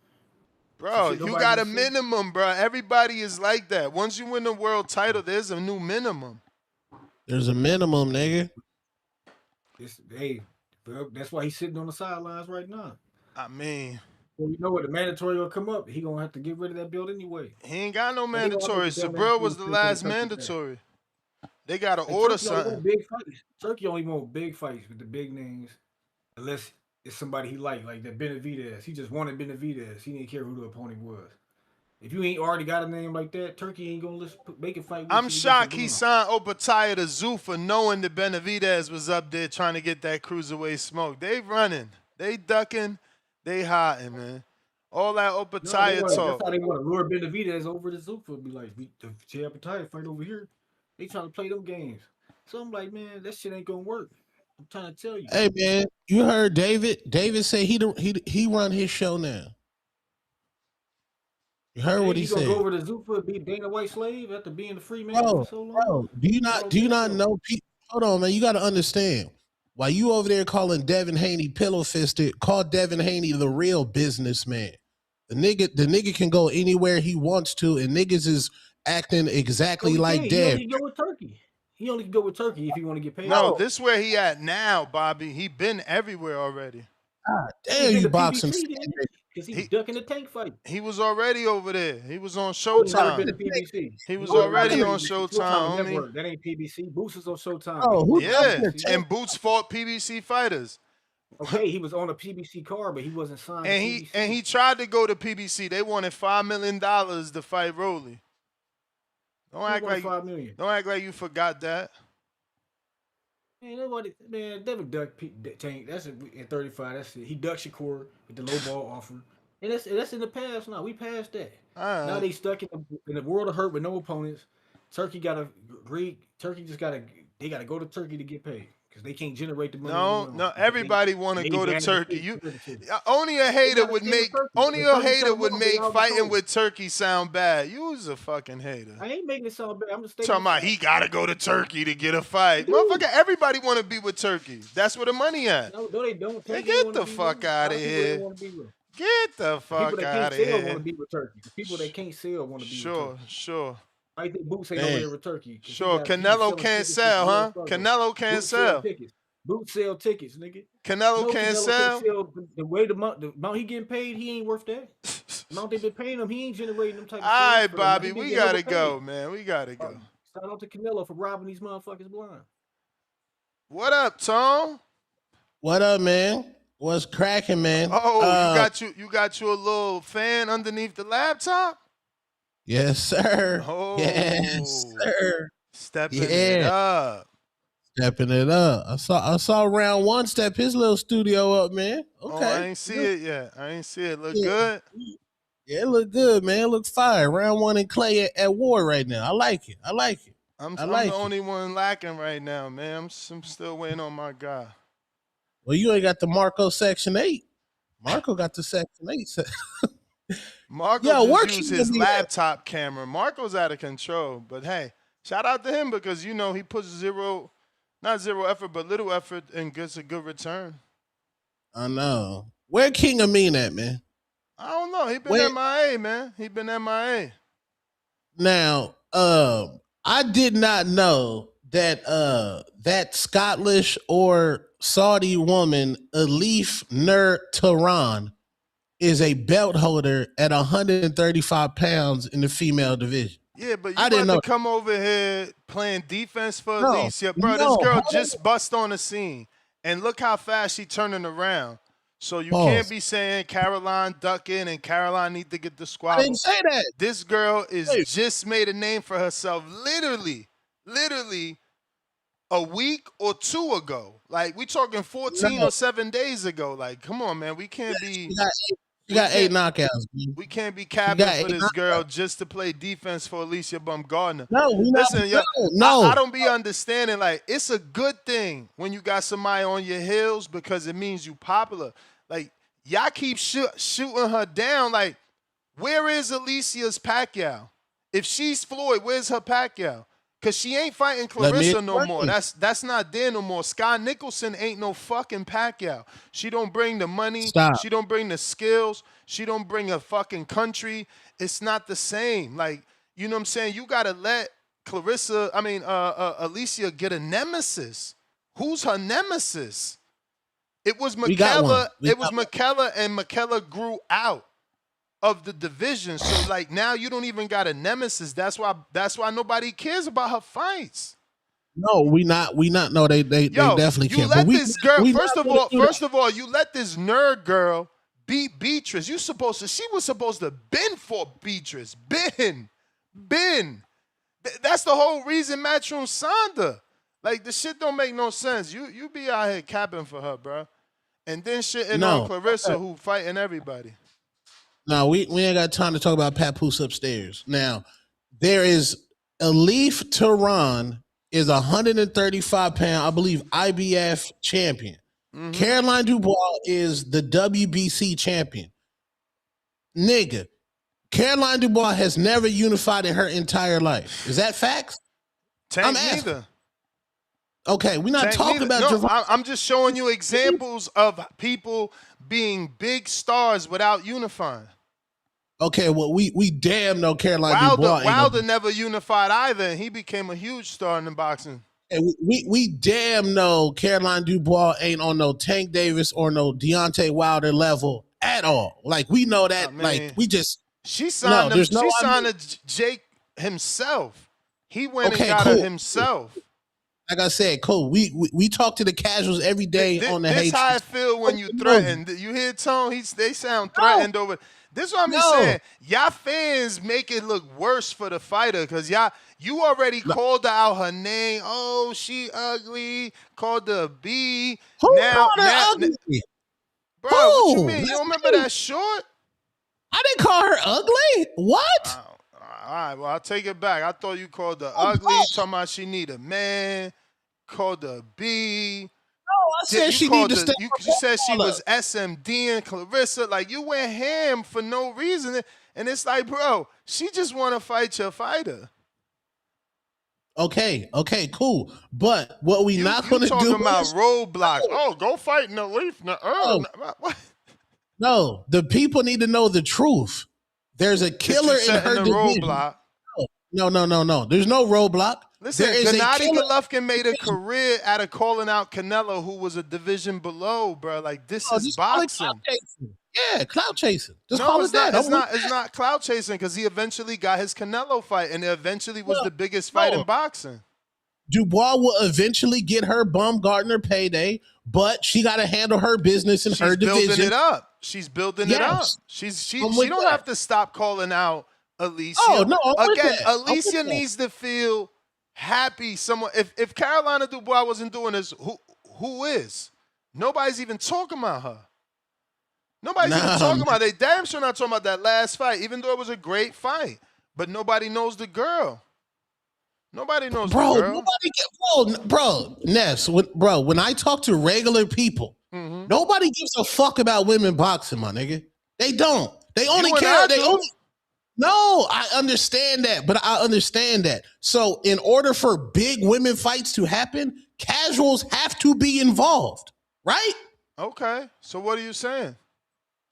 Bro, you got a minimum, bro. Everybody is like that. Once you win the world title, there's a new minimum. There's a minimum, nigga. Hey, that's why he's sitting on the sidelines right now. I mean, well, you know what? The mandatory will come up. He gonna have to get rid of that belt anyway. He ain't got no mandatory. Sabril was the last mandatory. They gotta order something. Big fights. Turkey only want big fights with the big names, unless it's somebody he like that Benavidez. He just wanted Benavidez. He didn't care who the opponent was. If you ain't already got a name like that, Turkey ain't gonna make a fight. I'm shocked he signed Opataya to Zufa knowing that Benavidez was up there trying to get that cruiserweight smoke. They running. They ducking. They hiding, man. All that Opataya talk. That's how they want to lure Benavidez over to Zufa. Be like, the Opataya fight over here. They trying to play them games. So I'm like, man, that shit ain't gonna work. I'm trying to tell you. Hey man, you heard David? David say he run his show now. You heard what he said? He gonna go over to Zufa, be Dana White slave after being the free man Bro, for so long. bro, do you not know? Hold on, man. You got to understand. While you over there calling Devin Haney pillow fisted, call Devin Haney the real businessman. The nigga can go anywhere he wants to, and niggas is acting exactly like Dev. He only go with Turkey. He only can go with Turkey if he want to get paid. No, this where he at now, Bobby. He been everywhere already. God damn, you boxing. Because he's ducking the tank fight. He was already over there. He was on Showtime. He was already on Showtime, homie. That ain't PBC. Boots is on Showtime. Oh, yeah, and Boots fought PBC fighters. Okay, he was on a PBC card, but he wasn't signed. And he tried to go to PBC. They wanted $5 million to fight Rolly. Don't act like you forgot that. Man, Devin ducked Tank. That's at 35. That's it. He ducked Shakur with the low ball offer. And that's in the past now. We passed that. Right. Now they stuck in the world of hurt with no opponents. Turkey gotta agree. Turkey they gotta go to Turkey to get paid. Because they can't generate the money. No, everybody want to go to Turkey. Only a hater would make fighting with Turkey sound bad. You was a fucking hater. I ain't making it sound bad. I'm just talking about he gotta go to Turkey to get a fight. Motherfucker, everybody want to be with Turkey. That's where the money at. No, they don't. Get the fuck out of here. Get the fuck out of here. People that can't sell want to be with Turkey. The people that can't sell want to be with Turkey. Sure. I think Boots ain't over there with Turkey. Sure, Canelo can't sell, huh? Canelo can't sell. Boots sell tickets, nigga. Canelo can't sell. The way the amount he getting paid, he ain't worth that. The amount they been paying him, he ain't generating them type of. All right, Bobby, we gotta go, man. We gotta go. Shout out to Canelo for robbing these motherfuckers blind. What up, Tom? What up, man? What's cracking, man? Oh, you got you a little fan underneath the laptop? Yes, sir. Oh, yes, sir. Stepping it up. Stepping it up. I saw round one step his little studio up, man. Okay. Oh, I ain't see it yet. I ain't see it. Look good? Yeah, it look good, man. It look fire. Round one and Clay at war right now. I like it. I'm the only one lacking right now, man. I'm still waiting on my guy. Well, you ain't got the Marco Section 8. Marco got the Section 8. Marco just used his laptop camera. Marco's out of control. But hey, shout out to him because, you know, he puts not zero effort, but little effort and gets a good return. I know. Where King Amin at, man? I don't know. He been MIA, man. He been MIA. Now, I did not know that that Scottish or Saudi woman, Elif Nur Tehran, is a belt holder at 135 pounds in the female division. Yeah, but you about to come over here playing defense for Alicia. Bro, this girl just bust on the scene. And look how fast she turning around. So you can't be saying Caroline ducking and Caroline need to get the squabble. I didn't say that. This girl just made a name for herself literally a week or two ago. Like, we talking 14 or 7 days ago. Like, come on, man. We can't be... She got 8 knockouts. Man. We can't be capping for this girl just to play defense for Alicia Baumgardner. No, listen, no. I don't be understanding. Like, it's a good thing when you got somebody on your heels because it means you popular. Like, y'all keep shooting her down. Like, where is Alicia's Pacquiao? If she's Floyd, where's her Pacquiao? Because she ain't fighting Clarissa no more. That's not there no more. Sky Nicholson ain't no fucking Pacquiao. She don't bring the money. Stop. She don't bring the skills. She don't bring a fucking country. It's not the same. Like, you know what I'm saying? You got to let Alicia get a nemesis. Who's her nemesis? It was McKellar. It was McKellar, and McKellar grew out of the division. So like now you don't even got a nemesis. That's why nobody cares about her fights. No, we not. No, they definitely can't. You let this girl. First of all, you let this nerd girl beat Beatrice. She was supposed to bend for Beatrice. Ben. That's the whole reason Matchroom signed her. Like, the shit don't make no sense. You be out here capping for her, bro. And then shitting on Clarissa, who fighting everybody. No, we ain't got time to talk about Papoose upstairs. Now, there is Elif Tehran is 135 pound, I believe, IBF champion. Mm-hmm. Caroline Dubois is the WBC champion. Nigga, Caroline Dubois has never unified in her entire life. Is that facts? Tank neither. Okay, we're not talking about... No, I'm just showing you examples of people being big stars without unifying. Okay, well, we damn know Caroline Dubois. Wilder never unified either, and he became a huge star in the boxing. Hey, we damn know Caroline Dubois ain't on no Tank Davis or no Deontay Wilder level at all. Like, we know that. I mean, like, we just... She signed to Jake himself. He went and got her himself. Like I said, cool. We talk to the casuals every day on the hate. This how I feel when you threaten. You hear Tone? They sound threatened over. This is what I'm saying. Y'all fans make it look worse for the fighter because you already called out her name. Oh, she ugly. Called her a B. Who called her ugly? Bro, what you mean? You don't remember that short? I didn't call her ugly. What? All right, well, I'll take it back. I thought you called her ugly. Talking about she need a man. Called her B. No, I said she need to step. You said she was SMD and Clarissa. Like, you went ham for no reason. And it's like, bro, she just want to fight your fighter. Okay, cool. But what we not going to do talking about roadblocks. Oh, go fight in the leaf. What? No, the people need to know the truth. There's a killer in her division. Roadblock. No. There's no roadblock. Listen, Gennady Golovkin made a career out of calling out Canelo, who was a division below, bro. Like, this is boxing. Clout chasing. Just call it that. It's not clout chasing because he eventually got his Canelo fight, and it eventually was the biggest fight in boxing. Dubois will eventually get her Baumgardner payday, but she got to handle her business in her division. She's building it up. She don't have to stop calling out Alicia. Oh, no, Again, Alicia needs to feel happy someone. If Carolina Dubois wasn't doing this, who is? Nobody's even talking about her. Nobody's even talking about it. They damn sure not talking about that last fight, even though it was a great fight. But nobody knows the girl. Nobody knows the girl. Bro, Ness, when I talk to regular people, nobody gives a fuck about women boxing, my nigga. They don't. They only care. No, I understand that, but I understand that. So in order for big women fights to happen, casuals have to be involved, right? Okay. So what are you saying?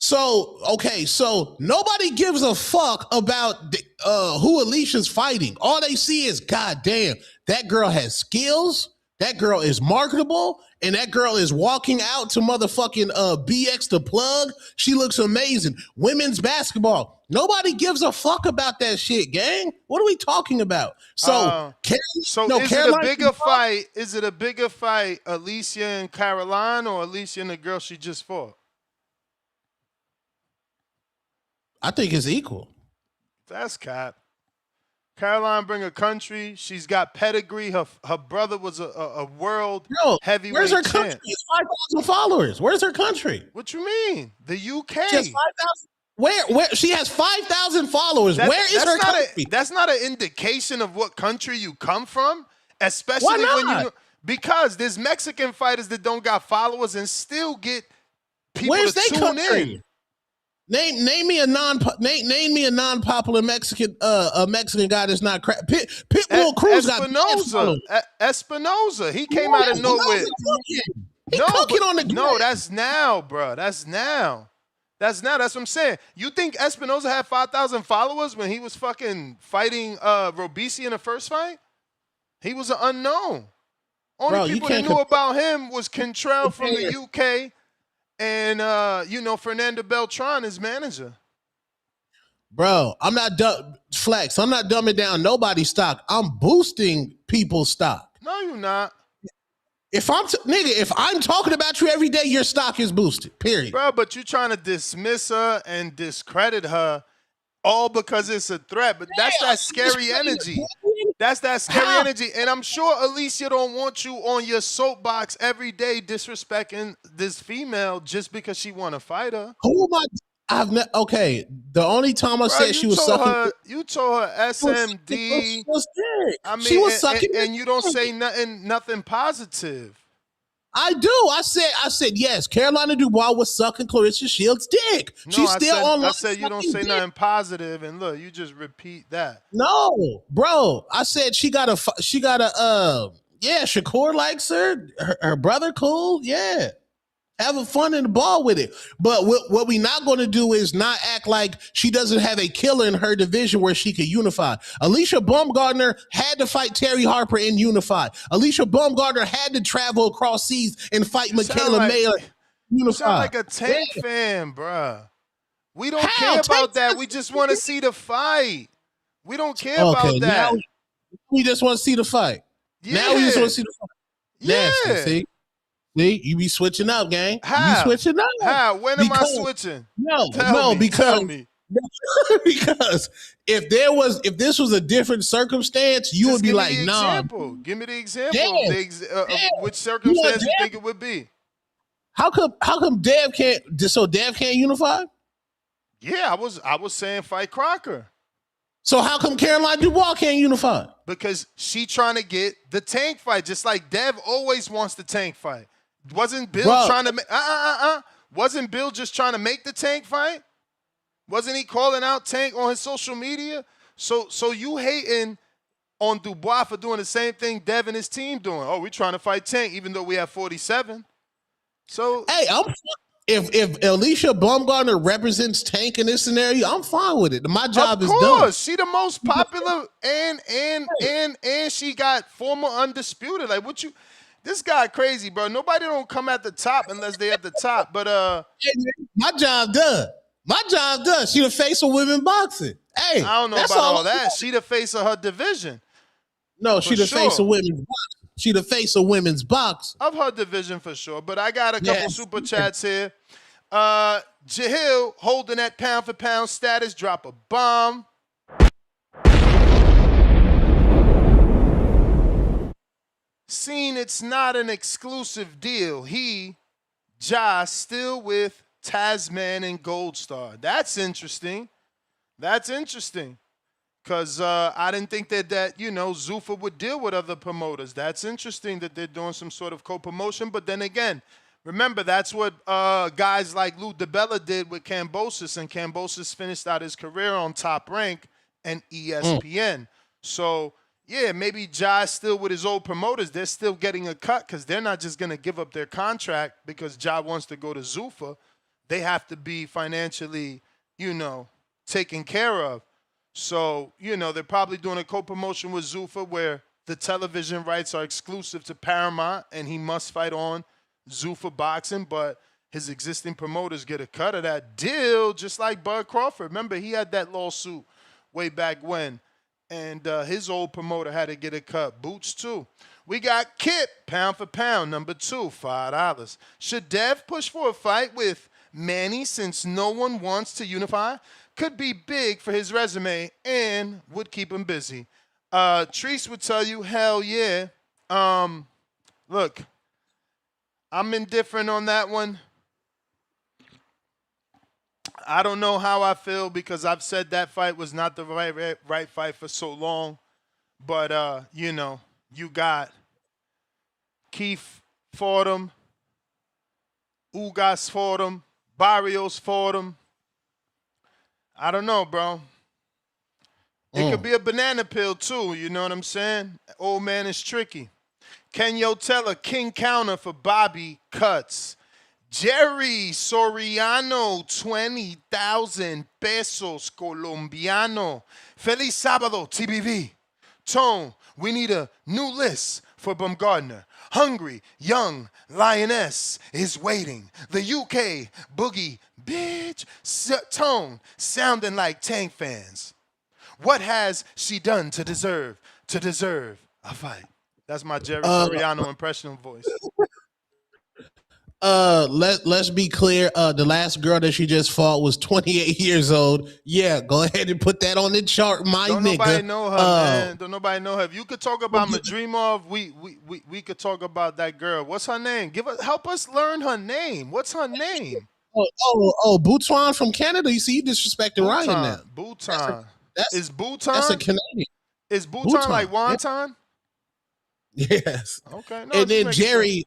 So nobody gives a fuck about who Alicia's fighting. All they see is, God damn, that girl has skills, that girl is marketable, and that girl is walking out to motherfucking BX the plug. She looks amazing. Women's basketball. Nobody gives a fuck about that shit, gang. What are we talking about? So, is it a bigger fight? Is it a bigger fight, Alicia and Caroline, or Alicia and the girl she just fought? I think it's equal. That's cap. Caroline bring a country. She's got pedigree. Her brother was a world heavyweight Where's her champ. country? It's 5,000 followers. Where's her country? What you mean? The UK. She has 5,000. Where she has 5,000 followers. Where is her country? That's not an indication of what country you come from, especially when you because there's Mexican fighters that don't got followers and still get people to tune in. Name me a non-popular Mexican guy that's not crap. Pitbull Cruz got Espinoza. He came out of nowhere. No, that's now, bro. That's now. That's what I'm saying. You think Espinoza had 5,000 followers when he was fucking fighting Robeisy in the first fight? He was an unknown. Only people that knew about him was Cantrell from the UK and, Fernando Beltran, his manager. Bro, I'm not Flex. I'm not dumbing down nobody's stock. I'm boosting people's stock. No, you're not. If I'm talking about you every day, your stock is boosted, period. Bro, but you're trying to dismiss her and discredit her all because it's a threat. But that's that scary energy. That's that scary energy. And I'm sure Alicia don't want you on your soapbox every day disrespecting this female just because she want to fight her. Who am I? Okay, the only time I said she was sucking. You told her SMD. She was sucking. And you don't say nothing positive. I do. I said yes. Carolina Dubois was sucking Clarissa Shields' dick. No, She's still on. I said you don't say nothing positive, and look, you just repeat that. No, bro. I said she got a. Yeah, Shakur likes her. Her brother, cool. Yeah. Having fun in the ball with it. But what we not going to do is not act like she doesn't have a killer in her division where she could unify. Alicia Baumgartner had to fight Terry Harper and unify. Alicia Baumgartner had to travel across seas and fight Michaela Mayer. You sound like a Tank fan, bruh. We don't care about that. We just want to see the fight. We don't care about that. Now we just want to see the fight. Yeah. Now we just want to see the fight. Yeah. Nasty, see, you be switching up, gang. How? You be switching up. How? When am I switching? Because if this was a different circumstance, you would be like, nah. Give me the example. Of which circumstance you think it would be? How come Dev can't? So Dev can't unify? Yeah, I was saying fight Crocker. So how come Caroline Dubois can't unify? Because she trying to get the Tank fight, just like Dev always wants the Tank fight. Wasn't Bill trying to make Wasn't Bill just trying to make the Tank fight? Wasn't he calling out Tank on his social media? So you hating on Dubois for doing the same thing Dev and his team doing. Oh, we trying to fight Tank even though we have 47. So hey, if Alicia Baumgartner represents Tank in this scenario, I'm fine with it. My job is done. Of course, she the most popular and she got former undisputed. Like what you this guy crazy, bro. Nobody don't come at the top unless they at the top. But my job done. My job done. She the face of women boxing. Hey, I don't know about all that. She the face of her division. No, she the face of women's boxing. She the face of women's boxing. Of her division for sure. But I got a couple super chats here. Jahil holding that pound for pound status, drop a bomb. seeing it's not an exclusive deal, Ja, still with Tasman and Gold Star. That's interesting. That's interesting. Because I didn't think that, Zufa would deal with other promoters. That's interesting that they're doing some sort of co-promotion. But then again, remember, that's what guys like Lou DiBella did with Kambosos. And Kambosos finished out his career on Top Rank and ESPN. So, yeah, maybe Ja's still with his old promoters. They're still getting a cut because they're not just going to give up their contract because Ja wants to go to Zufa. They have to be financially, taken care of. So, they're probably doing a co-promotion with Zufa where the television rights are exclusive to Paramount and he must fight on Zufa Boxing, but his existing promoters get a cut of that deal, just like Bud Crawford. Remember, he had that lawsuit way back when, and his old promoter had to get a cut. Boots, too. We got Kip, pound for pound, number 2, $5. Should Dev push for a fight with Manny since no one wants to unify? Could be big for his resume and would keep him busy. Treese would tell you, hell yeah. Look, I'm indifferent on that one. I don't know how I feel because I've said that fight was not the right fight for so long. But, you got Keith fought him. Ugas fought him. Barrios fought him. I don't know, bro. It could be a banana peel, too. You know what I'm saying? Old man is tricky. Kenyo Teller, King Counter for Bobby Cuts. Jerry Soriano, 20,000 pesos colombiano. Feliz Sábado, TBV. Tone, we need a new list for Bumgardner. Hungry, young lioness is waiting. The UK boogie bitch Tone, sounding like Tank fans. What has she done to deserve a fight? That's my Jerry Soriano impression voice. Let's be clear. The last girl that she just fought was 28 years old. Yeah, go ahead and put that on the chart, my Don't nigga. Nobody know her, man. Don't nobody know her. If you could talk about Madrimov, we could talk about that girl. What's her name? Help us learn her name. What's her name? Bhutan from Canada. You see, you disrespecting Ryan now. Bhutan. Is Bhutan? That's a Canadian. Is Bhutan like wonton? Yes. Okay. No, and then Jerry,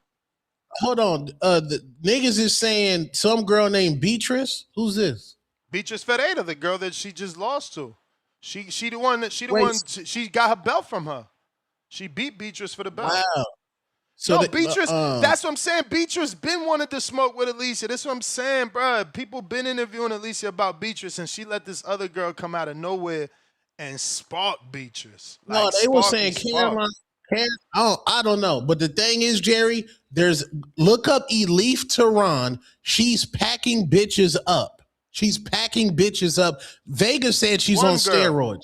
hold on. The niggas is saying some girl named Beatrice. Who's this? Beatrice Ferreira, the girl that she just lost to. She the one she got her belt from her. She beat Beatrice for the belt. Wow. So Beatrice, that's what I'm saying. Beatrice been wanted to smoke with Alicia. That's what I'm saying, bro. People been interviewing Alicia about Beatrice, and she let this other girl come out of nowhere and spark Beatrice. No, they were saying Caroline. I don't know. But the thing is, Jerry, look up Elif Tehran. She's packing bitches up. She's packing bitches up. Vegas said she's on steroids.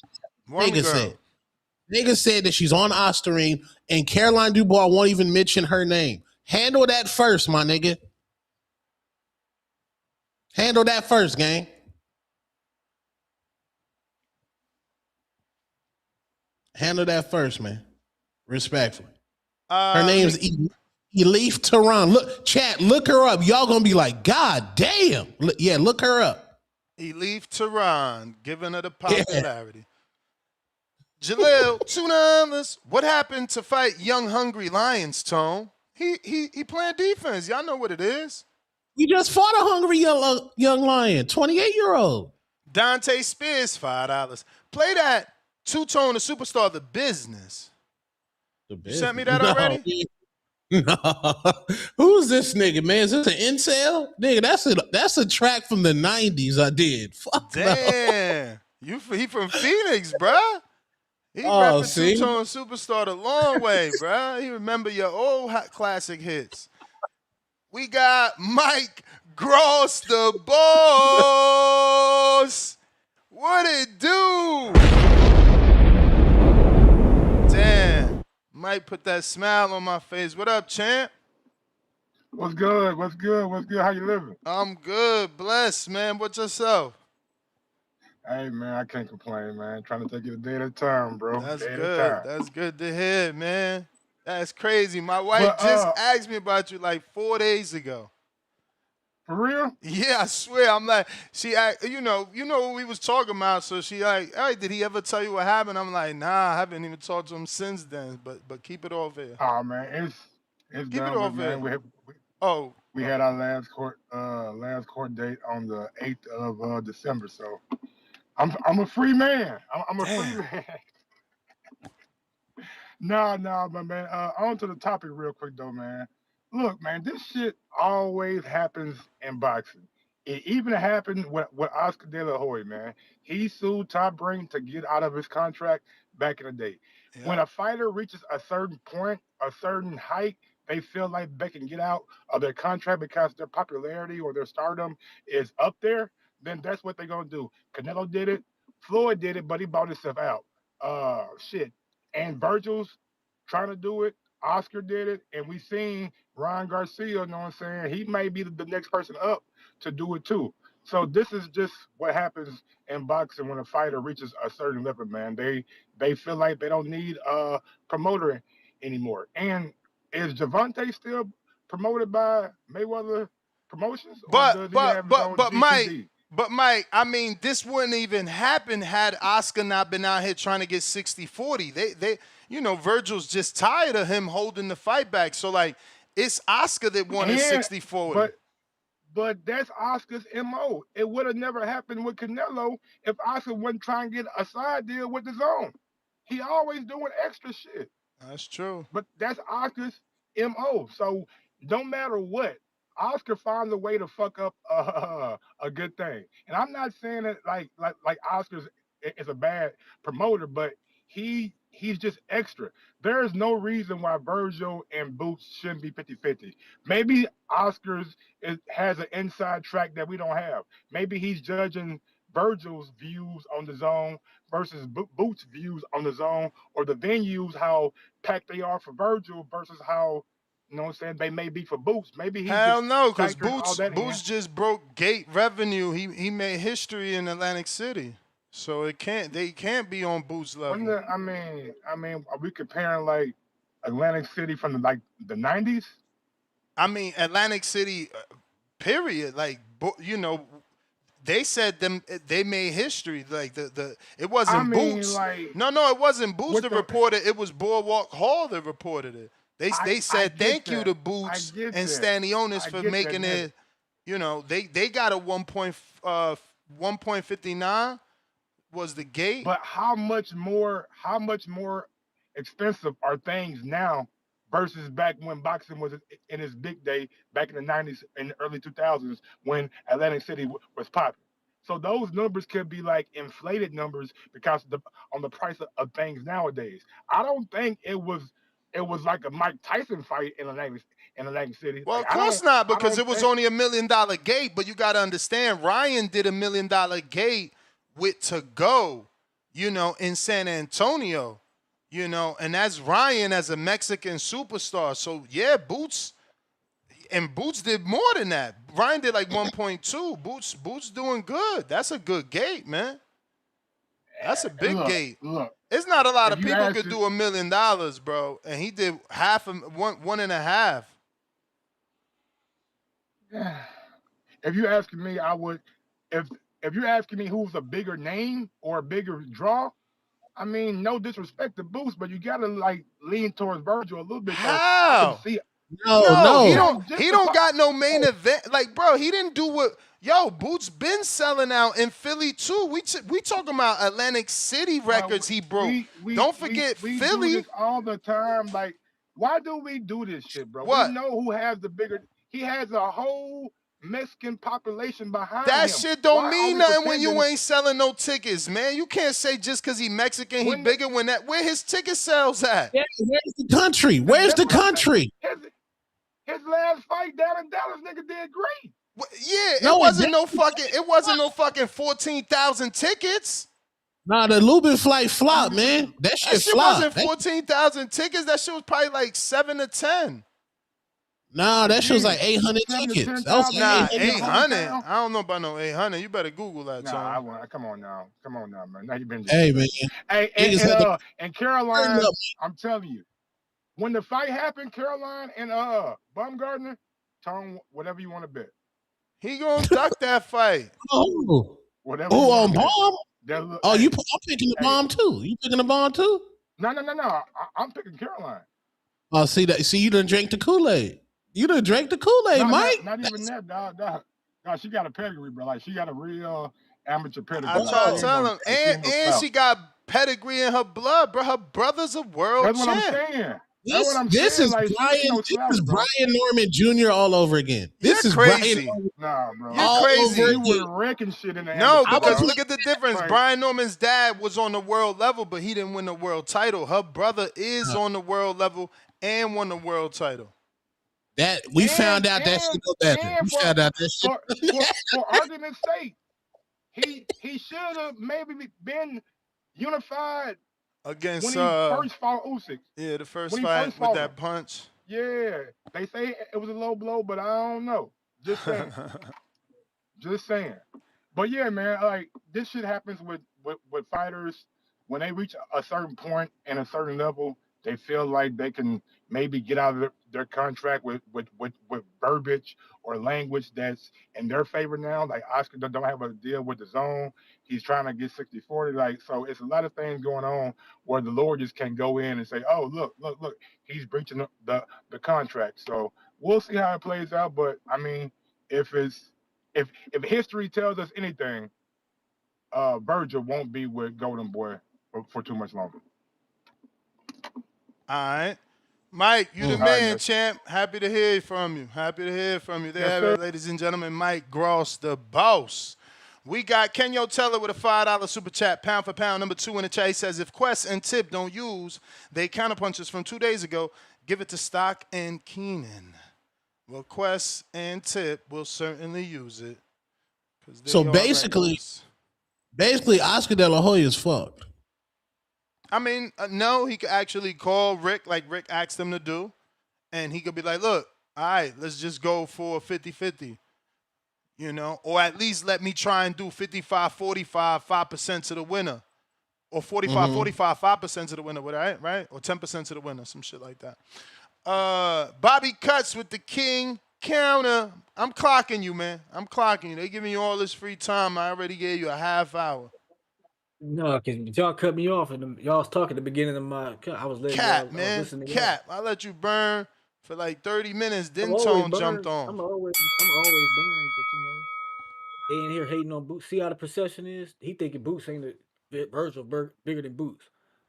Vegas said that she's on Ostarine, and Caroline Dubois won't even mention her name. Handle that first, my nigga. Handle that first, gang. Handle that first, man. Respectfully. Her name's Elif Tehran. Look, chat, look her up. Y'all gonna be like, God damn. Look her up. Elif Tehran, giving her the popularity. Jaleel, $2. What happened to fight Young Hungry Lions, Tone? He playing defense. Y'all know what it is. You just fought a hungry young lion, 28-year-old. Dante Spears, $5. Play that Two-Tone, the superstar, The Business. You sent me that already? No. Who's this nigga, man? Is this an incel? Nigga, that's a track from the 90s I did. Fuck. Damn. No. He from Phoenix, bruh. He repping Two-Tone superstar the long way, bruh. He remember your old hot classic hits. We got Mike Gross, the boss. What it do? Damn. Might put that smile on my face. What up, champ? What's good? What's good? What's good? How you living? I'm good. Blessed, man. What's yourself? Hey, man, I can't complain, man. Trying to take it a day at a time, bro. That's day good. At a time. That's good to hear, man. That's crazy. My wife just asked me about you like 4 days ago. For real? Yeah, I swear. I'm like, you know what we was talking about. So she like, hey, did he ever tell you what happened? I'm like, nah, I haven't even talked to him since then. But keep it all there. Oh man, it's Keep it done all with, man. there. We had our last court date on the 8th of December. So I'm a free man. I'm a free man. Nah, my man. On to the topic real quick though, man. Look, man, this shit always happens in boxing. It even happened with Oscar De La Hoya, man. He sued Top Rank to get out of his contract back in the day. Yeah. When a fighter reaches a certain point, a certain height, they feel like they can get out of their contract because their popularity or their stardom is up there, then that's what they're gonna do. Canelo did it, Floyd did it, but he bought himself out. Shit. And Virgil's trying to do it. Oscar did it, and we seen Ryan Garcia, you know what I'm saying? He may be the next person up to do it too. So this is just what happens in boxing when a fighter reaches a certain level, man. They feel like they don't need a promoter anymore. And is Javante still promoted by Mayweather Promotions? But Mike, I mean, this wouldn't even happen had Oscar not been out here trying to get 60-40. They Virgil's just tired of him holding the fight back. So like, it's Oscar that wanted 60-40. But that's Oscar's MO. It would have never happened with Canelo if Oscar wasn't trying to get a side deal with his own. He always doing extra shit. That's true. But that's Oscar's MO. So don't matter what, Oscar finds a way to fuck up a good thing. And I'm not saying that like Oscar is a bad promoter, but he's just extra. There is no reason why Virgil and Boots shouldn't be 50-50. Maybe Oscar's has an inside track that we don't have. Maybe he's judging Virgil's views on the zone versus Boots' views on the zone, or the venues, how packed they are for Virgil versus how, you know what I'm saying, they may be for Boots. Maybe he hell no, because Boots just broke gate revenue. He made history in Atlantic City. So they can't be on Boots level. I mean, are we comparing like Atlantic City from the 90s? I mean, Atlantic City, period. Like, they said they made history. Like it wasn't Boots. Like, no, it wasn't Boots that reported. It was Boardwalk Hall that reported it. They said thank you to Boots and Stanionis for making it. They got a 1.59 was the gate. But how much more expensive are things now versus back when boxing was in its big day back in the 90s and early 2000s when Atlantic City was popping? So those numbers could be like inflated numbers because on the price of things nowadays. I don't think it was like a Mike Tyson fight in Atlantic City. Well, of course not, because it was only $1 million gate. But you got to understand, Ryan did $1 million gate with To Go, in San Antonio, and that's Ryan as a Mexican superstar. So yeah, Boots did more than that. Ryan did like 1.2. Boots doing good. That's a good gate, man. That's a big gate. Look, it's not a lot of people could do $1 million, bro, and he did one and a half. If you're asking me, I would if you're asking me who's a bigger name or a bigger draw, I mean, no disrespect to Boots, but you gotta like lean towards Virgil a little bit. How? No. He don't got no main event. Like, bro, he didn't do what. Yo, Boots been selling out in Philly too. We talking about Atlantic City records he broke. Don't forget we Philly. do this all the time. Like, why do we do this shit, bro? What? We know who has the bigger. He has a whole Mexican population behind him. That shit don't mean nothing when you ain't selling no tickets, man. You can't say just because he Mexican, he bigger when that. Where his ticket sales at? Yeah, where's the country? Where's the country? His last fight down in Dallas, nigga did great. Yeah, it wasn't no fucking 14,000 tickets. Nah, the Lubin flight flopped, man. That shit flopped. Wasn't 14,000 tickets. That shit was probably like 7 to 10. Nah, that shit was like 800 tickets. Nah, 800. I don't know about no 800. You better Google that, Tom. Nah, I want. Come on now, man. Now you been. Hey, man. Hey, and Caroline, I'm telling you, when the fight happened, Caroline and Baumgartner, Tone, whatever you want to bet. He gonna duck that fight. Oh, Whatever you on want to bet. Bomb? Oh, I'm picking the Bomb too. You picking the Bomb too? No. I'm picking Caroline. Oh, see that? See, you done drank the Kool-Aid. You done drank the Kool-Aid, Mike. Not even that, dog. God, she got a pedigree, bro. Like she got a real amateur pedigree. I try to tell him, and she got pedigree in her blood, bro. Her brother's a world That's what champ. I'm saying. This is Brian Norman Jr. all over again. This is crazy. Brian. Nah, bro. You're crazy. You were wrecking shit in the No, amateur, because bro. look at the difference. Brian Norman's dad was on the world level, but he didn't win the world title. Her brother is on the world level and won the world title. That we found out that shit go better. We found out that shit. For argument's sake, he should have maybe been unified against when he first fought Usyk. Yeah, the first fight with that punch. Yeah, they say it was a low blow, but I don't know. Just saying. Just saying. But yeah, man, like this shit happens with fighters when they reach a certain point and a certain level. They feel like they can maybe get out of their contract with verbiage or language that's in their favor now. Like Oscar don't have a deal with the DAZN. He's trying to get 60-40. Like, so it's a lot of things going on where the Lord just can go in and say, oh, look, he's breaching the contract. So we'll see how it plays out. But I mean, if history tells us anything, Virgil won't be with Golden Boy for too much longer. All right. Mike, you the man, champ. Happy to hear from you. Happy to hear from you. There you have it, ladies and gentlemen. Mike Gross, the boss. We got Kenyo Teller with a $5 super chat, pound for pound, number 2 in the chat. He says, if Quest and Tip don't use they counterpunches from 2 days ago, give it to Stock and Keenan. Well, Quest and Tip will certainly use it. So basically, Oscar De La Hoya is fucked. I mean, no, he could actually call Rick like Rick asked him to do, and he could be like, look, all right, let's just go for 50-50, you know, or at least let me try and do 55-45, 5% to the winner, or 45-45, 5% to the winner, right? Or 10% to the winner, some shit like that. Bobby Cuts with the King counter. I'm clocking you, man. I'm clocking you. They giving you all this free time. I already gave you a half hour. No, because y'all cut me off and y'all was talking at the beginning of my cut. I was letting Cap, y'all, man. I was listening to Cap. I let you burn for like 30 minutes. Then I'm Tone always jumped burned. on. I'm always burned, but you know, they in here hating on Boots. See how the perception is? He thinking Boots ain't Virgil bigger than Boots.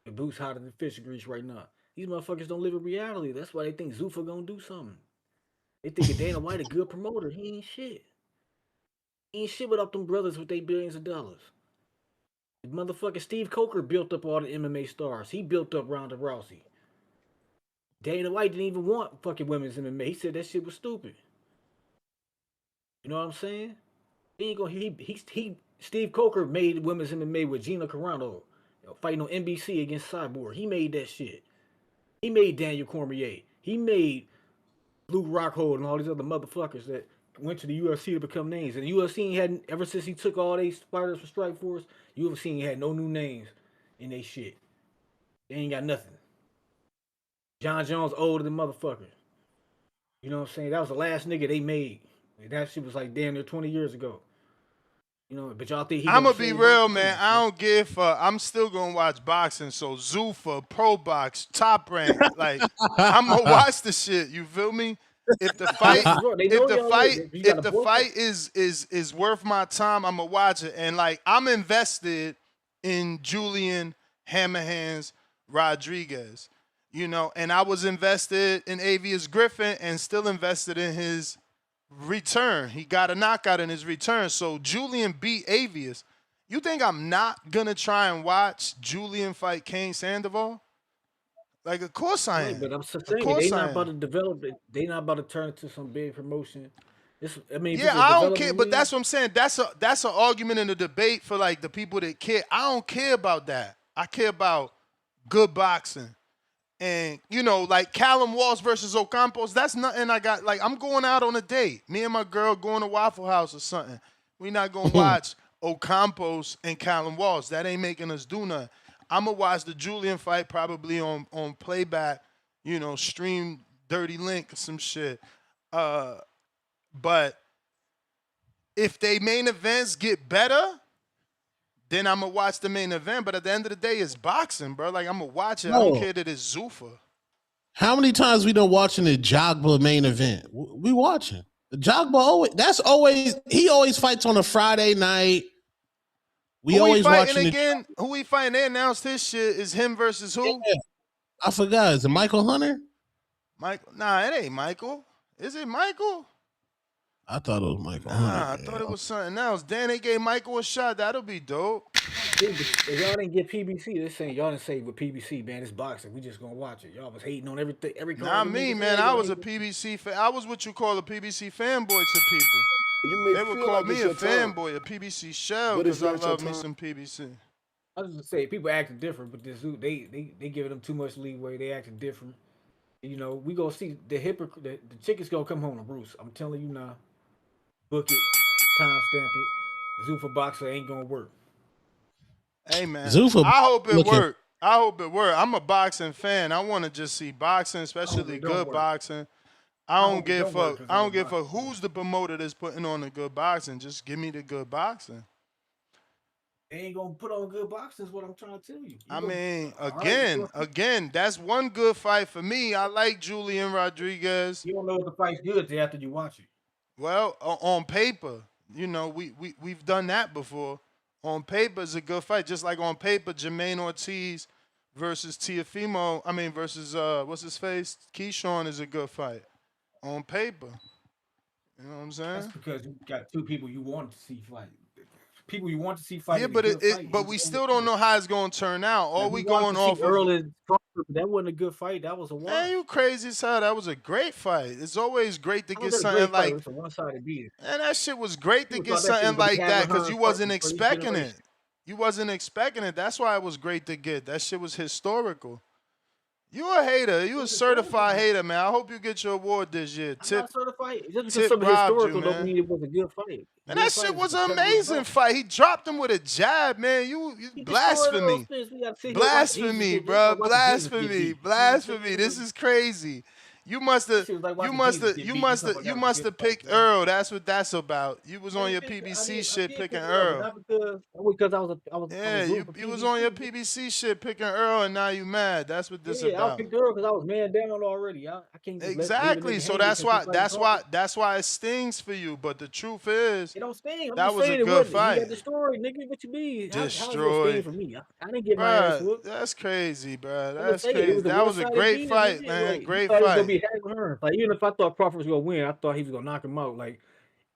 And Boots hotter than fish grease right now. These motherfuckers don't live in reality. That's why they think Zufa gonna do something. They think Dana White a good promoter. He ain't shit. He ain't shit without them brothers with their billions of dollars. The motherfucking Steve Coker built up all the MMA stars. He built up Ronda Rousey. Dana White didn't even want fucking women's MMA. He said that shit was stupid. You know what I'm saying? He ain't gonna. Steve Coker made women's MMA with Gina Carano, fighting on NBC against Cyborg. He made that shit. He made Daniel Cormier. He made Luke Rockhold and all these other motherfuckers that went to the UFC to become names. And the UFC hadn't, ever since he took all these fighters from Strikeforce, UFC had no new names in they shit. They ain't got nothing. John Jones older than motherfucker. You know what I'm saying? That was the last nigga they made. And that shit was like damn near 20 years ago. You know, but y'all think I'm gonna be real, man. I don't give I'm still gonna watch boxing. So Zufa, Pro Box, Top Rank, like I'm gonna watch the shit. You feel me? If the fight is worth my time, I'm gonna watch it. And like I'm invested in Julian Hammerhands Rodriguez, you know, and I was invested in Avius Griffin and still invested in his return. He got a knockout in his return. So Julian beat Avius. You think I'm not gonna try and watch Julian fight Kane Sandoval? Like, of course I am. But I'm saying they not about to develop it. They not about to turn into some big promotion. Yeah, I don't care, but that's what I'm saying. That's an argument in the debate for like the people that care. I don't care about that. I care about good boxing. And, you know, like Callum Walsh versus Ocampos, that's nothing I got. Like, I'm going out on a date. Me and my girl going to Waffle House or something. We not going to watch Ocampos and Callum Walsh. That ain't making us do nothing. I'm going to watch the Julian fight probably on playback, stream dirty link or some shit. But if they main events get better, then I'm going to watch the main event. But at the end of the day, it's boxing, bro. Like, I'm going to watch it. I don't care that it's Zufa. How many times we done watching the Jogba main event? We watching. The Jogba he always fights on a Friday night. We always watching again. Who he fighting? They announced his shit is him versus who? Yeah. I forgot. Is it Michael Hunter? Michael? Nah, it ain't Michael. Is it Michael? I thought it was Michael Hunter. I thought it was something else. Then they gave Michael a shot. That'll be dope. If y'all didn't get PBC, they're saying y'all didn't say with PBC, man, it's boxing. We just gonna watch it. Y'all was hating on everything. Not me, man. I was a PBC fan. I was what you call a PBC fanboy to people. They would call me a fanboy, a PBC shell, because I love me some PBC. I was just say people acting different, but they giving them too much leeway. They acting different. We gonna see the hypocrite. The chicken's gonna come home to Bruce. I'm telling you now. Book it, timestamp it. Zufa boxer ain't gonna work. Hey man, Zufa, I hope it work. I hope it work. I'm a boxing fan. I want to just see boxing, especially good boxing. I don't give a fuck who's the promoter that's putting on the good boxing. Just give me the good boxing. They ain't gonna put on good boxing is what I'm trying to tell you. I mean, again, that's one good fight for me. I like Julian Rodriguez. You don't know if the fight's good till after you watch it. Well, on paper, we've done that before. On paper, it's a good fight. Just like on paper, Jermaine Ortiz versus Teofimo. Versus what's his face? Keyshawn is a good fight. On paper, you know what I'm saying? That's because you got two people you want to see fight. People you want to see fight. Yeah, but we still don't know how it's going to turn out. All we going off Earl and Crawford, that wasn't a good fight. That was a one. Man, you crazy as hell. That was a great fight. It's always great to get something like. It's a one-sided beat. And that shit was great to get something like that because you wasn't expecting it. You wasn't expecting it. That's why it was great to get. That shit was historical. You a hater. You a certified hater, man. I hope you get your award this year. I'm not certified. Just because something historical don't mean it was a good fight. And that shit was an amazing fight. He dropped him with a jab, man. You blasphemy. Blasphemy, bro. Blasphemy. Blasphemy. This is crazy. You must have picked Earl. That's what that's about. You was on your PBC shit picking Earl. Because I was you was on your PBC shit picking Earl, and now you mad. That's what this about. I picked Earl because I was man down already. I can't exactly. So that's why it stings for you. But the truth is, it don't sting. That was a good fight. You got destroyed, nigga. What you mean? Destroyed. For me? I didn't get my ass whooped. That's crazy, bro. That's crazy. That was a great fight, man. Great fight. Like, even if I thought Crawford was gonna win, I thought he was gonna knock him out. Like,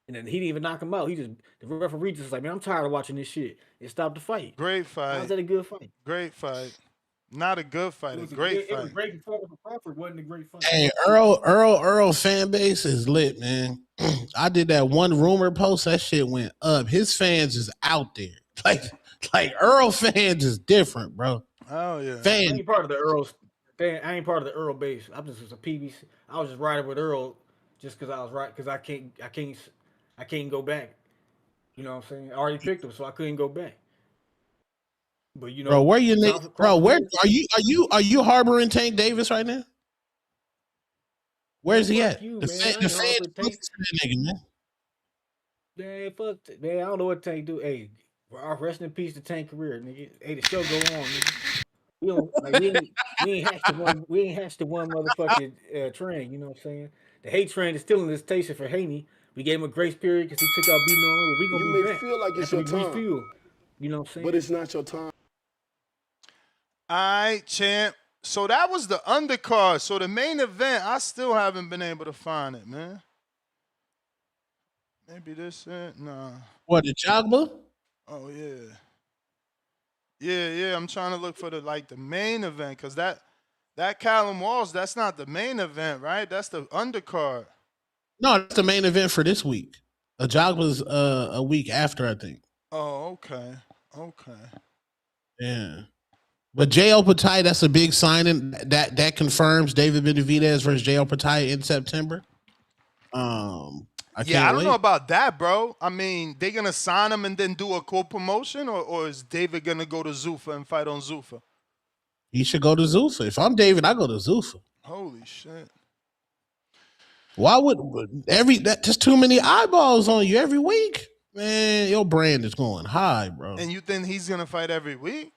and then he didn't even knock him out. The referee just was like, man, I'm tired of watching this shit. It stopped the fight. Great fight. How's that a good fight? Great fight. Not a good fight. A great fight. It was great performance for Crawford. Wasn't a great fight. Hey, Earl fan base is lit, man. I did that one rumor post. That shit went up. His fans is out there. Like Earl fans is different, bro. Oh yeah. I ain't part of the Earl. I ain't part of the Earl base. I'm just a PBC. I was just riding with Earl just because I was right because I can't go back. You know what I'm saying? I already picked him, so I couldn't go back. But bro, where you bro? Where are you harboring Tank Davis right now? Where's he at? The fans nigga, man. Man, fuck, man. I don't know what Tank do. Hey, rest in peace to Tank career, nigga. Hey, the show go on, nigga. We ain't hatched the one motherfucking train. You know what I'm saying? The hate train is still in this station for Haney. We gave him a grace period because he took out beating on him. We gonna be back. Feel like it's your time. Refuel. You know what I'm saying? But it's not your time. All right, champ. So that was the undercard. So the main event, I still haven't been able to find it, man. Maybe this it? Nah. What, the Jogba? Oh yeah. Yeah. I'm trying to look for the main event because that Callum Walsh, that's not the main event, right? That's the undercard. No, that's the main event for this week. The Jogba's a week after, I think. Oh, okay. Yeah. But J.O. Patai, that's a big signing. That confirms David Benavidez versus J.O. Patai in September. I don't know about that, bro. I mean, they gonna sign him and then do a co-promotion, or is David gonna go to Zufa and fight on Zufa? He should go to Zufa. If I'm David, I go to Zufa. Holy shit. Why would just too many eyeballs on you every week? Man, your brand is going high, bro. And you think he's gonna fight every week?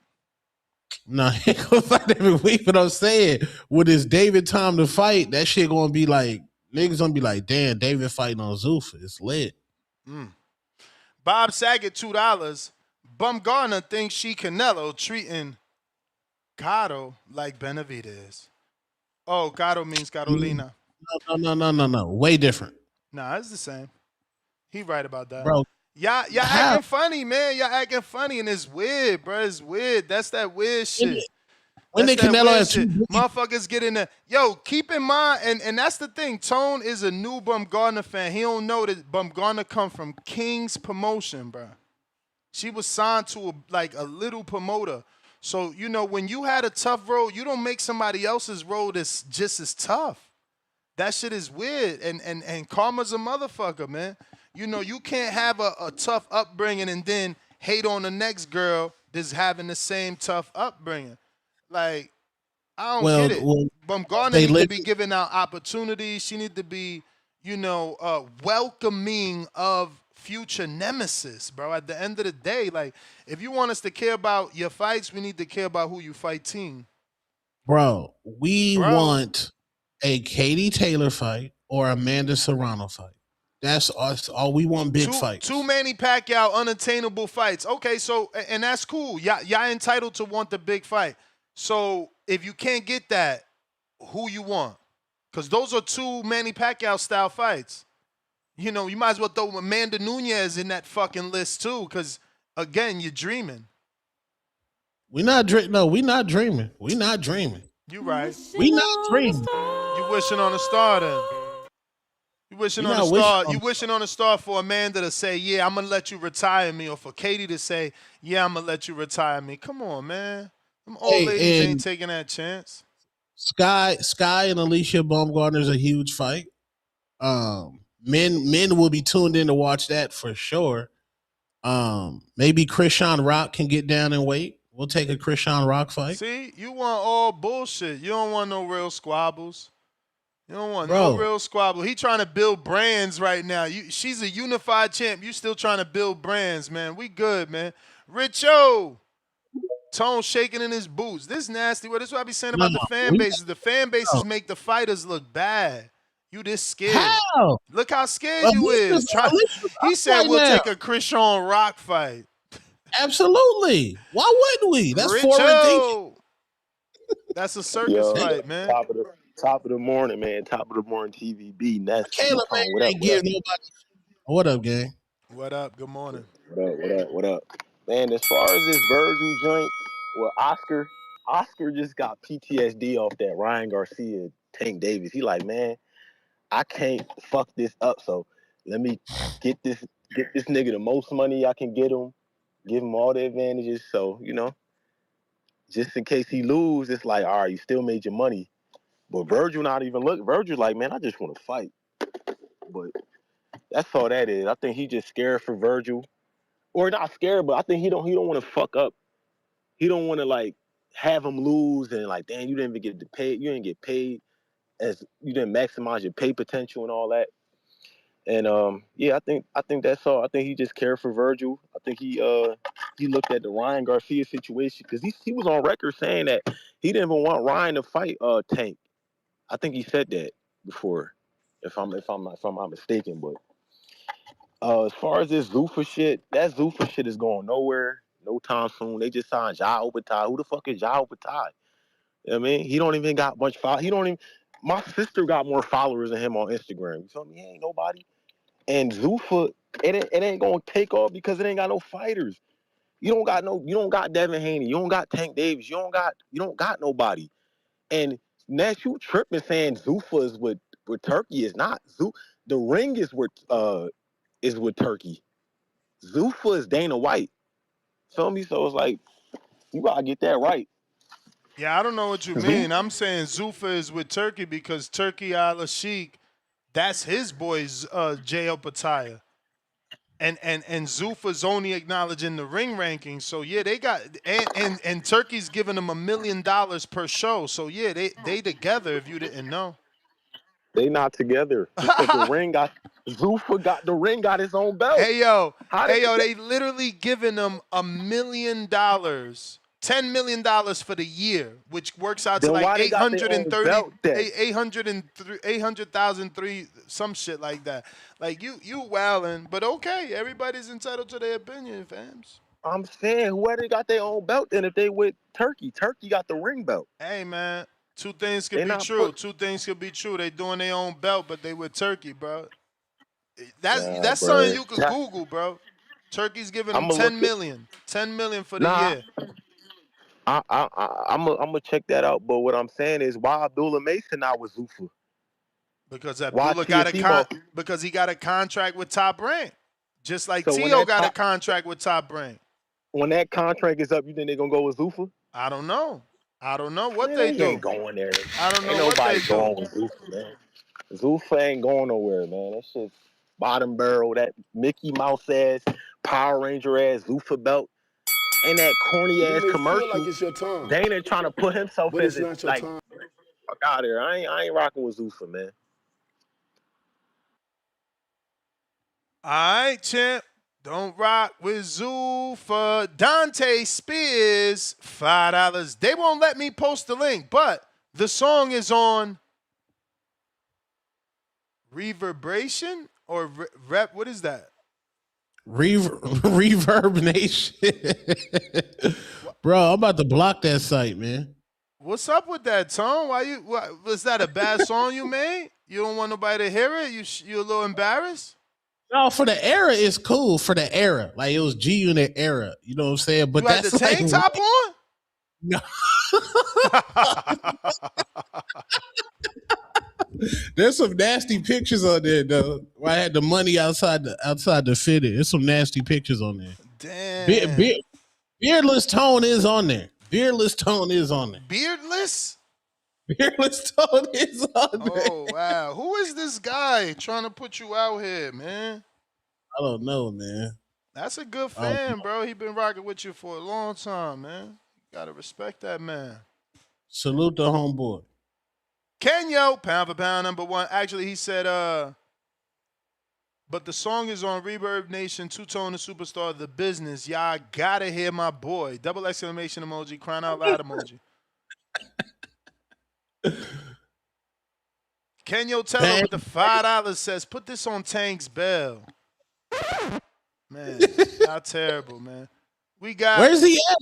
No, he ain't gonna fight every week, but I'm saying with his David time to fight, that shit gonna be like, niggas gonna be like, damn, David fighting on Zufa. It's lit. Bob Saget, $2. Bumgarner thinks she Canelo treating Caro like Benavidez. Oh, Caro means Carolina. No. Way different. Nah, it's the same. He right about that. Bro. Y'all acting funny, man. Y'all acting funny, and it's weird, bro. It's weird. That's that weird shit. When did Canelo have two? Motherfuckers get in there. Yo, keep in mind, and that's the thing. Tone is a new Bumgarner fan. He don't know that Bumgarner come from King's promotion, bro. She was signed to a little promoter. So, you know, when you had a tough road, you don't make somebody else's road that's just as tough. That shit is weird. And karma's a motherfucker, man. You know, you can't have a tough upbringing and then hate on the next girl that's having the same tough upbringing. Like, I don't get it. Bumgarner needs to be giving out opportunities. She need to be, welcoming of future nemesis, bro. At the end of the day, like, if you want us to care about your fights, we need to care about who you fight team. Bro, we want a Katie Taylor fight or Amanda Serrano fight. That's us. All we want big fights. Two Manny Pacquiao unattainable fights. Okay, so, and that's cool. Y'all entitled to want the big fight. So if you can't get that, who you want? Because those are two Manny Pacquiao style fights. You know, you might as well throw Amanda Nunes in that fucking list too, because again, you're dreaming. We're not dreaming. No, we're not dreaming. We're not dreaming. You right. We not dreaming. You wishing on a star then. You wishing on a star. You wishing on a star for Amanda to say, yeah, I'm gonna let you retire me, or for Katie to say, yeah, I'm gonna let you retire me. Come on, man. Them old ladies ain't taking that chance. Sky and Alicia Baumgartner's a huge fight. Men will be tuned in to watch that for sure. Maybe Krishan Rock can get down and wait. We'll take a Krishan Rock fight. See, you want all bullshit. You don't want no real squabbles. You don't want no real squabble. He trying to build brands right now. She's a unified champ. You still trying to build brands, man. We good, man. Richo. Tone shaking in his boots. This nasty. Well, this is what I be saying about the fan bases. The fan bases make the fighters look bad. You this scared. How? Look how scared you is. He said we'll take a Krishan Rock fight. Absolutely. Why wouldn't we? That's foreign. That's a circus fight, man. Top of the morning, man. Top of the morning TVB. That's Caleb, man, what up, gang? What up? Good morning. What up? Man, as far as this Virgil joint, well, Oscar just got PTSD off that Ryan Garcia, Tank Davis. He like, man, I can't fuck this up. So let me get this nigga the most money I can get him, give him all the advantages. So, just in case he lose, it's like, all right, you still made your money. But Virgil not even look. Virgil's like, man, I just want to fight. But that's all that is. I think he just scared for Virgil. Or not scared, but I think he don't want to fuck up. He don't want to like have him lose and like, damn, you didn't even get paid. You didn't get paid as you didn't maximize your pay potential and all that. And I think that's all. I think he just cared for Virgil. I think he looked at the Ryan Garcia situation because he was on record saying that he didn't even want Ryan to fight Tank. I think he said that before, if I'm not mistaken. But as far as this Zufa shit, that Zufa shit is going nowhere, no time soon. They just signed Jai Opatai. Who the fuck is Jai Opatai? You know what I mean? He don't even got much followers. My sister got more followers than him on Instagram. You feel me? He ain't nobody. And Zufa, it ain't gonna take off because it ain't got no fighters. You don't got Devin Haney. You don't got Tank Davis. You don't got nobody. And Nash, you tripping saying Zufa is with Turkey. Is not. The ring is with Turkey. Zufa is Dana White. Feel me? So it's like, you gotta get that right. Yeah, I don't know what you mean. I'm saying Zufa is with Turkey because Turkey Al Sheikh, that's his boy's Jay Opataya. And Zufa's only acknowledging the ring rankings. So yeah, they got and Turkey's giving them $1 million per show. So yeah, they together if you didn't know. They not together because the ring got Zufa got his own belt. Hey yo, they literally giving them $1 million, $10 million for the year, which works out to Then why like they got their own belt then? 800,003 some shit like that. Like you wildin', but okay, everybody's entitled to their opinion, fams. I'm saying whoever got their own belt, then if they with Turkey got the ring belt. Hey man, two things could be true. Two things could be true. They doing their own belt, but they with Turkey, bro. That's something you could Google, bro. Turkey's giving them $10 million for the year. I'm gonna check that out. But what I'm saying is, why Abdullah Mason not with Zufa? Because Abdullah because he got a contract with Top Rank, just like Tio got a contract with Top Rank. When that contract is up, you think they're gonna go with Zufa? I don't know what they do. Ain't going there. I don't know ain't what nobody they going do. with Zufa, man. Zufa ain't going nowhere, man. That shit's bottom barrel. That Mickey Mouse ass, Power Ranger ass Zufa belt, and that corny ass commercial. Feel like it's your time. Dana trying to put himself But as it's not your like, time. fuck out here. I ain't rocking with Zufa, man. All right, champ. Don't rock with Zufa. Dante Spears, $5. They won't let me post the link, but the song is on Reverberation or Rep. What is that? Reverb Nation. Bro, I'm about to block that site, man. What's up with that, Tom? Was that a bad song you made? You don't want nobody to hear it? You a little embarrassed? No, for the era, it's cool. For the era, like it was G-Unit era. You know what I'm saying? But you had the tank top on? No. There's some nasty pictures on there, though. I had the money outside the fitted. There's some nasty pictures on there. Damn. Beardless Tone is on there. Beardless Tone is on there. Beardless? Beardless Tone is on there. Oh, wow. Who is this guy trying to put you out here, man? I don't know, man. That's a good fan, bro. He been rocking with you for a long time, man. You gotta respect that man. Salute the homeboy. Kenyo, pound for pound, #1. Actually, he said, but the song is on Reverb Nation, Two-Tone the Superstar, The Business. Y'all gotta hear my boy. Double exclamation emoji, crying out loud emoji. Kenyo Teller with the $5 says, put this on Tank's bell. Man, not terrible, man. We got. Where's he at?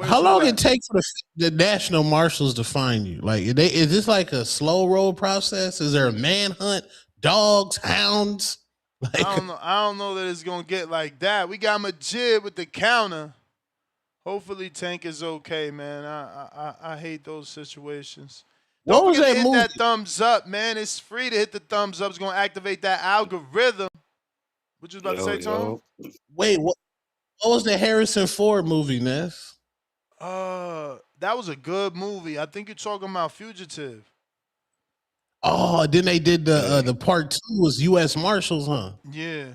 How long it it take for the national marshals to find you? Like, is this like a slow roll process? Is there a manhunt? Dogs, hounds? Like, I don't know that it's gonna get like that. We got Majid with the counter. Hopefully, Tank is okay, man. I hate those situations. What was that hit movie? that thumbs up, man. It's free to hit the thumbs up. It's gonna activate that algorithm. What you about to say, Tom? Wait, what was the Harrison Ford movie, Ness? That was a good movie. I think you're talking about Fugitive. Oh, then they did the part 2 was U.S. Marshals, huh? Yeah.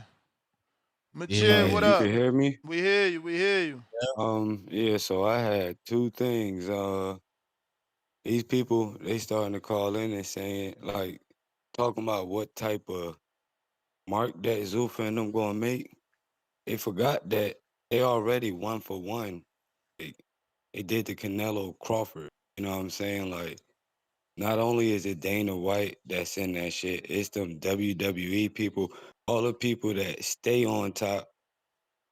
Majid, what up? You can hear me? We hear you. Yeah, so I had two things. These people, they starting to call in and saying, like, talking about what type of mark that Zufa and them gonna make. They forgot that they already 1 for 1. They did the Canelo Crawford. You know what I'm saying? Like, not only is it Dana White that's in that shit, it's them WWE people, all the people that stay on top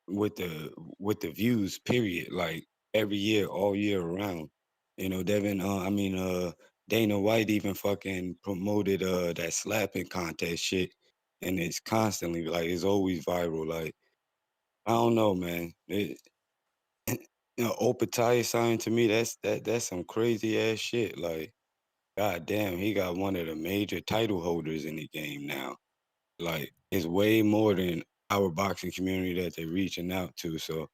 with the views, period. Like every year, all year around. You know, Dana White even fucking promoted that slapping contest shit, and it's constantly like it's always viral. Like, I don't know, man. Opetaya sign to me, that's some crazy ass shit. Like, god damn, he got one of the major title holders in the game now. Like, it's way more than our boxing community that they're reaching out to. So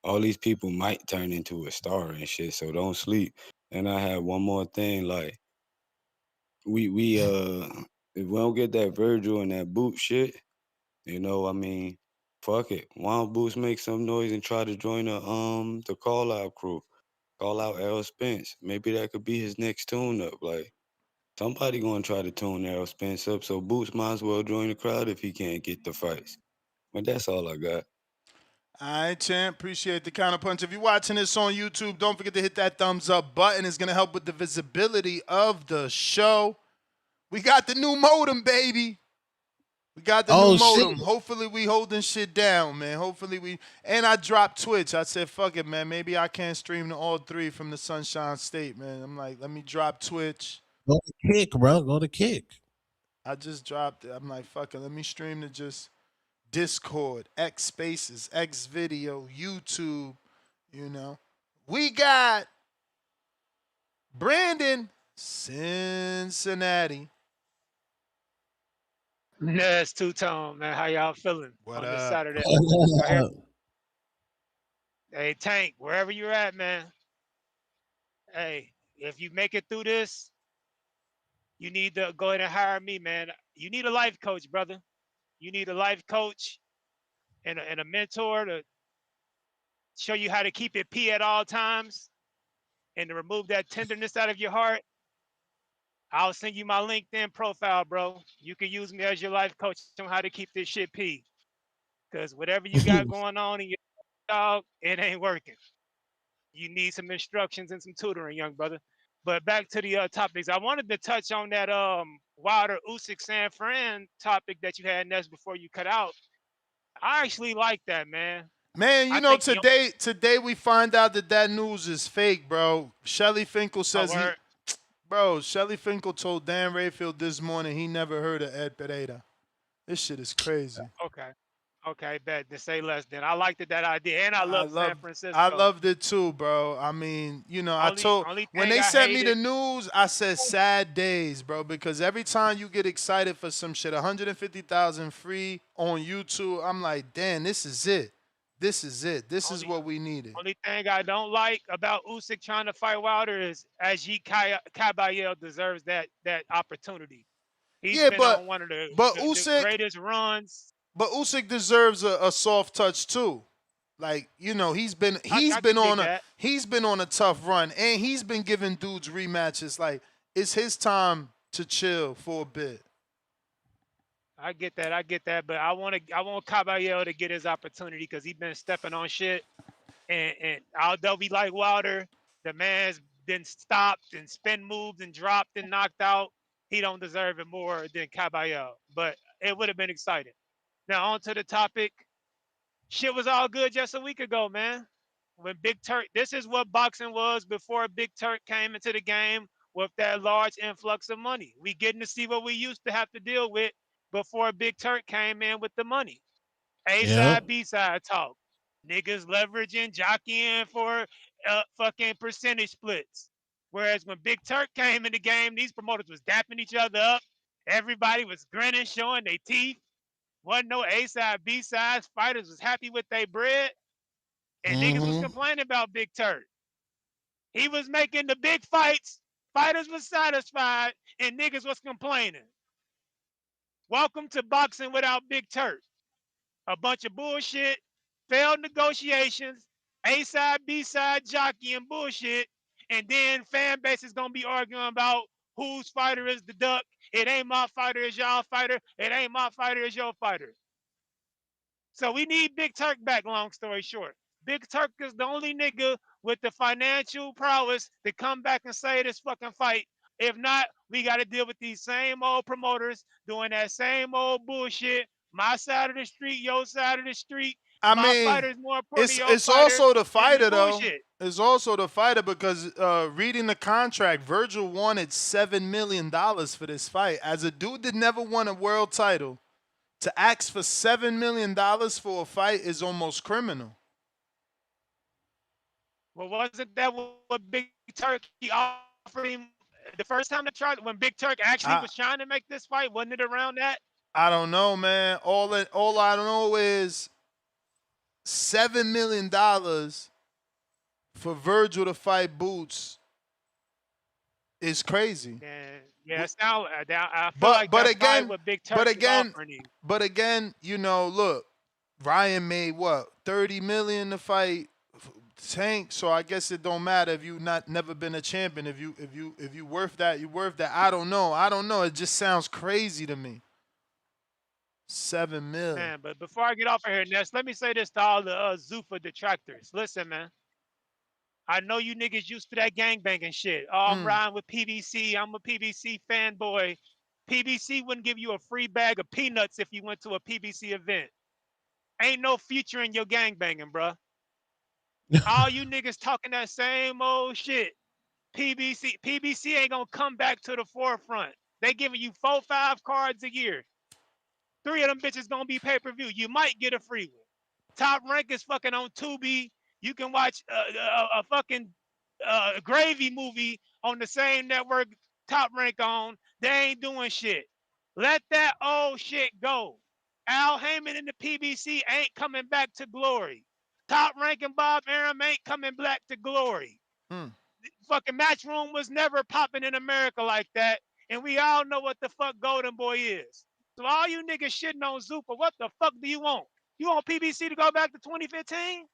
all these people might turn into a star and shit. So don't sleep. And I had one more thing, like, we if we don't get that Virgil and that boot shit, You know, I mean, fuck it. Why don't Boots make some noise and try to join the call out crew? Call out Errol Spence. Maybe that could be his next tune up. Like somebody gonna try to tune Errol Spence up, so Boots might as well join the crowd if he can't get the fights. But that's all I got. All right, champ. Appreciate the counterpunch. If you're watching this on YouTube, don't forget to hit that thumbs up button. It's going to help with the visibility of the show. We got the new modem, baby. We got the new modem. Shit. Hopefully we holding shit down, man. Hopefully we... And I dropped Twitch. I said, fuck it, man. Maybe I can't stream to all three from the Sunshine State, man. I'm like, let me drop Twitch. Go to Kick, bro. Go to Kick. I just dropped it. I'm like, fuck it. Let me stream to just... Discord, X Spaces, X Video, YouTube, you know. We got Brandon, Cincinnati. Yes, two-tone, man. How y'all feeling What on this up? Saturday? Hey, Tank, wherever you're at, man. Hey, if you make it through this, you need to go ahead and hire me, man. You need a life coach, brother. You need a life coach and a mentor to show you how to keep it P at all times and to remove that tenderness out of your heart. I'll send you my LinkedIn profile, bro. You can use me as your life coach on how to keep this shit P. Because whatever you got going on in your dog, it ain't working. You need some instructions and some tutoring, young brother. But back to the topics. I wanted to touch on that Wilder Usyk San Fran topic that you had, Ness, before you cut out. I actually like that, man. Man, you know, today we find out that news is fake, bro. Shelly Finkel says Shelly Finkel told Dan Rayfield this morning he never heard of Ed Pereira. This shit is crazy. Okay, bet. To say less then. I liked that idea, and I love San Francisco. I loved it too, bro. I mean, you know, when they sent me the news, I said sad days, bro, because every time you get excited for some shit, 150,000 free on YouTube, I'm like, damn, this is it. This is it. This is what we needed. Only thing I don't like about Usyk trying to fight Wilder is Ajit Kabayel deserves that opportunity. He's been on one of the greatest runs. But Usyk deserves a soft touch too. Like, you know, he's been on a tough run, and he's been giving dudes rematches. Like, it's his time to chill for a bit. I get that, but I want Caballero to get his opportunity because he's been stepping on shit. And although we like Wilder, the man's been stopped and spin moves and dropped and knocked out. He don't deserve it more than Caballero, but it would have been exciting. Now on to the topic. Shit was all good just a week ago, man. When Big Turk, this is what boxing was before Big Turk came into the game with that large influx of money. We getting to see what we used to have to deal with before Big Turk came in with the money. A-side, B-side talk. Niggas leveraging, jockeying for fucking percentage splits. Whereas when Big Turk came in the game, these promoters was dapping each other up. Everybody was grinning, showing their teeth. Wasn't no A-side, B-sides. Fighters was happy with their bread. And niggas was complaining about Big Turk. He was making the big fights. Fighters was satisfied. And niggas was complaining. Welcome to boxing without Big Turk. A bunch of bullshit, failed negotiations, A-side, B-side jockeying bullshit. And then fan base is going to be arguing about whose fighter is the duck. It ain't my fighter, it's y'all fighter. It ain't my fighter, it's your fighter. So we need Big Turk back, long story short. Big Turk is the only nigga with the financial prowess to come back and say this fucking fight. If not, we got to deal with these same old promoters doing that same old bullshit. My side of the street, your side of the street. My fighter's more important than your it's fighter. also the fighter, though. Bullshit. It's also the fighter because reading the contract, Virgil wanted $7 million for this fight. As a dude that never won a world title, to ask for $7 million for a fight is almost criminal. Well, wasn't that what Big Turk offered him the first time they tried? When Big Turk actually was trying to make this fight, wasn't it around that? I don't know, man. All I know is $7 million for Virgil to fight Boots is crazy. Yeah, it's now. I feel like that's probably what Big Turk is offering him. But again, you know, look, Ryan made what, 30 million to fight Tank, so I guess it don't matter if you never been a champion. If you worth that, you worth that. I don't know. It just sounds crazy to me. 7 mil. Man, but before I get off of here, Ness, let me say this to all the Zufa detractors. Listen, man. I know you niggas used to that gangbanging shit. Oh, I'm riding with PBC. I'm a PBC fanboy. PBC wouldn't give you a free bag of peanuts if you went to a PBC event. Ain't no future in your gangbanging, bruh. All you niggas talking that same old shit. PBC ain't gonna come back to the forefront. They giving you 4-5 cards a year. 3 of them bitches gonna be pay-per-view. You might get a free one. Top Rank is fucking on Tubi. You can watch a fucking gravy movie on the same network Top Rank on. They ain't doing shit. Let that old shit go. Al Heyman and the PBC ain't coming back to glory. Top Rank and Bob Arum ain't coming back to glory. Fucking Matchroom was never popping in America like that. And we all know what the fuck Golden Boy is. So all you niggas shitting on Zufa, what the fuck do you want? You want PBC to go back to 2015?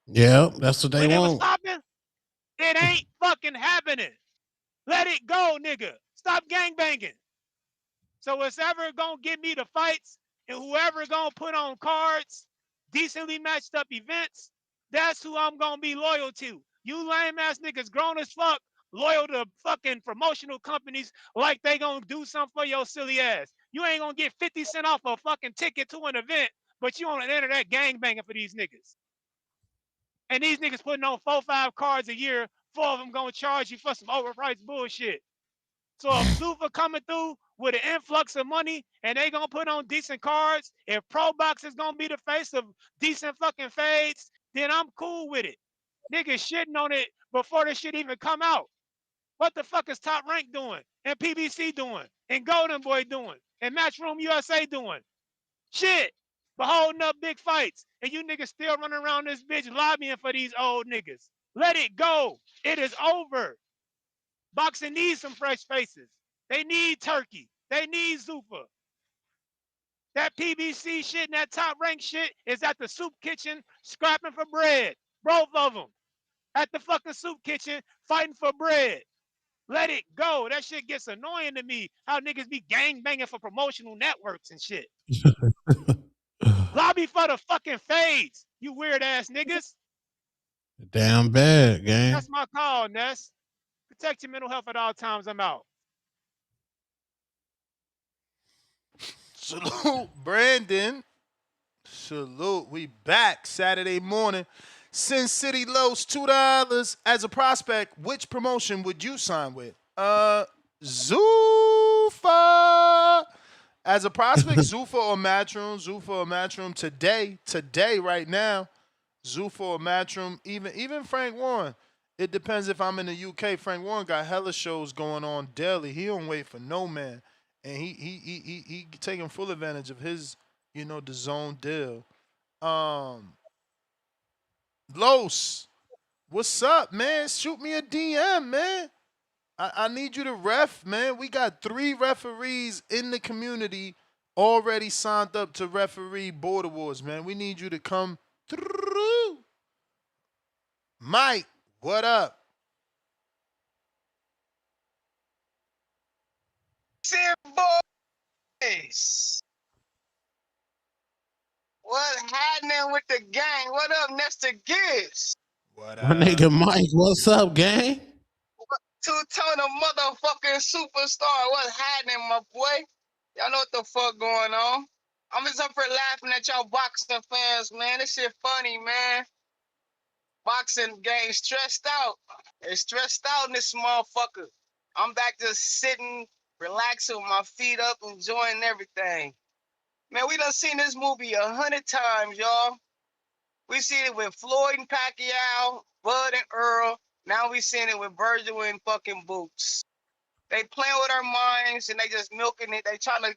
Yeah, that's what they when want. It was popping? It ain't fucking happening. Let it go, nigga. Stop gangbanging. So it's ever gonna give me the fights and whoever gonna put on cards, decently matched up events, that's who I'm gonna be loyal to. You lame ass niggas grown as fuck, loyal to fucking promotional companies like they gonna do something for your silly ass. You ain't gonna get 50 cents off a fucking ticket to an event, but you on the internet gangbanging for these niggas. And these niggas putting on 4-5 cards a year, 4 of them gonna charge you for some overpriced bullshit. So if Zufa coming through with an influx of money and they gonna put on decent cards, if Pro Box is gonna be the face of decent fucking fades, then I'm cool with it. Niggas shitting on it before this shit even come out. What the fuck is Top Rank doing? And PBC doing? And Golden Boy doing? And Matchroom USA doing? Shit. But holding up big fights. And you niggas still running around this bitch lobbying for these old niggas. Let it go. It is over. Boxing needs some fresh faces. They need Turkey. They need Zufa. That PBC shit and that Top Rank shit is at the soup kitchen scrapping for bread. Both of them. At the fucking soup kitchen fighting for bread. Let it go. That shit gets annoying to me. How niggas be gangbanging for promotional networks and shit. Lobby for the fucking fades, you weird ass niggas. Damn bad, gang. That's my call, Ness. Protect your mental health at all times. I'm out. Salute, Brandon. Salute. We back Saturday morning. Sin City Lows, $2 as a prospect. Which promotion would you sign with? Zufa. As a prospect, Zufa or Matchroom? Zufa or Matchroom today, right now. Zufa or Matchroom, even Frank Warren. It depends if I'm in the UK. Frank Warren got hella shows going on daily. He don't wait for no man. And he taking full advantage of his, the DAZN deal. Los, what's up, man? Shoot me a DM, man. I need you to ref, man. We got 3 referees in the community already signed up to referee Board Awards, man. We need you to come through. Mike, what up? Boys. What happening with the gang? What up, Nestor Gibbs? What up? My nigga Mike, what's up, gang? Two-tone motherfucking superstar. What's happening, my boy? Y'all know what the fuck going on. I'm just up for laughing at y'all boxing fans, man. This shit funny, man. Boxing game stressed out. They're stressed out in this motherfucker. I'm back just sitting, relaxing with my feet up, enjoying everything. Man, we done seen this movie 100 times, y'all. We seen it with Floyd and Pacquiao, Bud and Earl. Now we seeing it with Virgil and fucking Boots. They playing with our minds and they just milking it. They trying to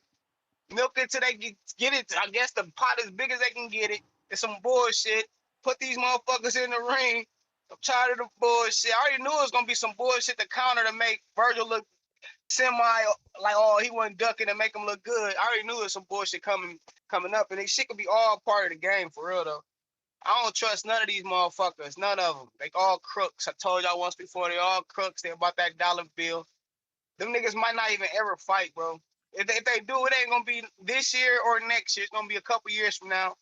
milk it till they get it. I guess the pot as big as they can get it. It's some bullshit. Put these motherfuckers in the ring I'm tired of the bullshit. I already knew it was gonna be some bullshit to counter to make Virgil look semi like, oh, he wasn't ducking and make him look good. I already knew there was some bullshit coming up, and this shit could be all part of the game for real though. I don't trust none of these motherfuckers. None of them. They all crooks. I told y'all once before, they all crooks. They about that dollar bill. Them niggas might not even ever fight, bro. If they do, it ain't gonna be this year or next year. It's gonna be a couple years from now.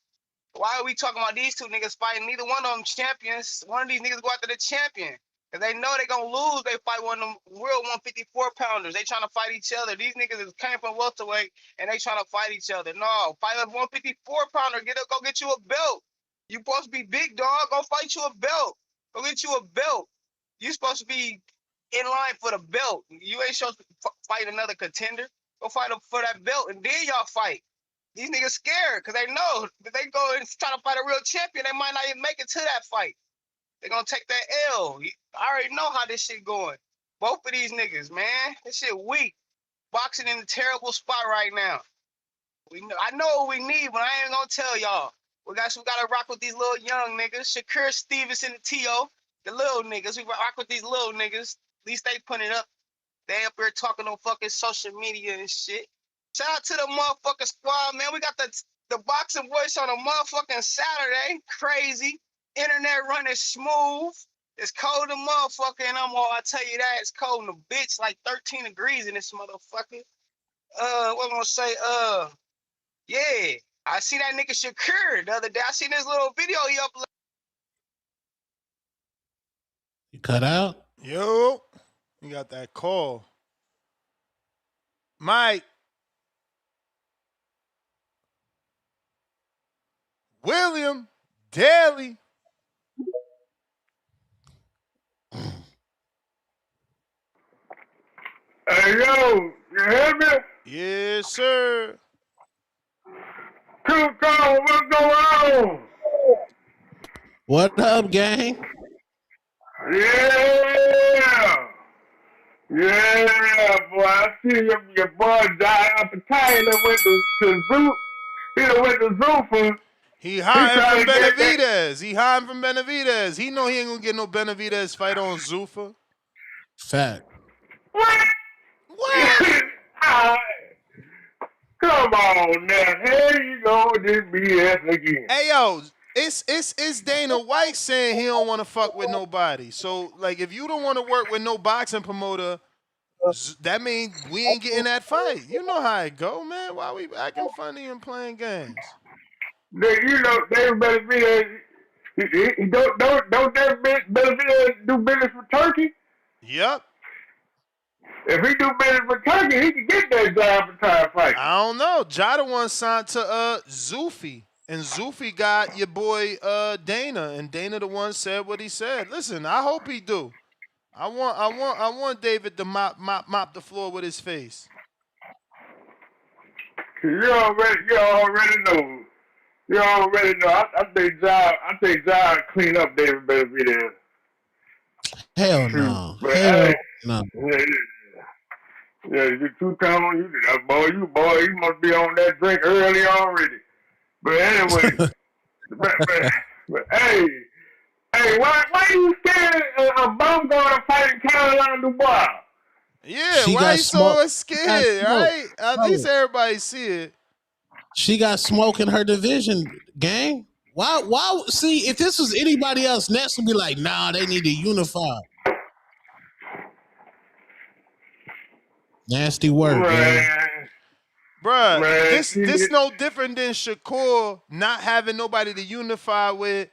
Why are we talking about these two niggas fighting? Neither one of them champions. One of these niggas go after the champion. If they know they gonna lose, they fight one of them real 154 pounders. They trying to fight each other. These niggas is came from welterweight and they trying to fight each other. No, fight a 154 pounder. Go get you a belt. You supposed to be big dog. Go fight you a belt. Go get you a belt. You supposed to be in line for the belt. You ain't supposed to fight another contender. Go fight for that belt and then y'all fight. These niggas scared because they know that they go and try to fight a real champion, they might not even make it to that fight. They're going to take that L. I already know how this shit going. Both of these niggas, man. This shit weak. Boxing in a terrible spot right now. I know what we need, but I ain't going to tell y'all. We got to rock with these little young niggas. Shakur, Stevenson, and T.O. The little niggas. We rock with these little niggas. At least they put it up. They up here talking on fucking social media and shit. Shout out to the motherfucking squad, man. We got the boxing voice on a motherfucking Saturday. Crazy. Internet running smooth. It's cold as motherfucker, and I tell you that. It's cold in the bitch, like 13 degrees in this motherfucker. What am I gonna say? Yeah. I see that nigga Shakur the other day. I seen this little video he uploaded. You cut out? Yo, you got that call. Mike. William Daly. Hey, yo, you hear me? Yes, sir. What's going on? What up, gang? Yeah. Yeah, boy. I see your boy died up a time that went to Zufa. He went to Zufa. He hiding from Benavidez. He hiding from Benavidez. He know he ain't gonna get no Benavidez fight on Zufa. Fact. What? Come on now. Here you go with this BS again. Hey yo, it's Dana White saying he don't want to fuck with nobody. So like, if you don't want to work with no boxing promoter, that means we ain't getting that fight. You know how it go, man. Why we acting funny and playing games? You know, they better be don't better do business with Turkey? Yep. If he do business with Turkey, he can get that job for time fight. I don't know. Jada one signed to Zufi, and Zufi got your boy Dana, and Dana the one said what he said. Listen, I hope he do. I want David to mop the floor with his face. You already know. I think Jada clean up David better be there. Hell no. But Hell no. Yeah, you two-tone, you must be on that drink early already. But anyway, but hey, why you scared of Baumgartner fighting Caroline Dubois? Yeah, why you so scared, right? At least everybody see it. She got smoke in her division, gang. Why? See, if this was anybody else, Ness would be like, nah, they need to unify. Nasty work, man. Bruh, this no different than Shakur not having nobody to unify with,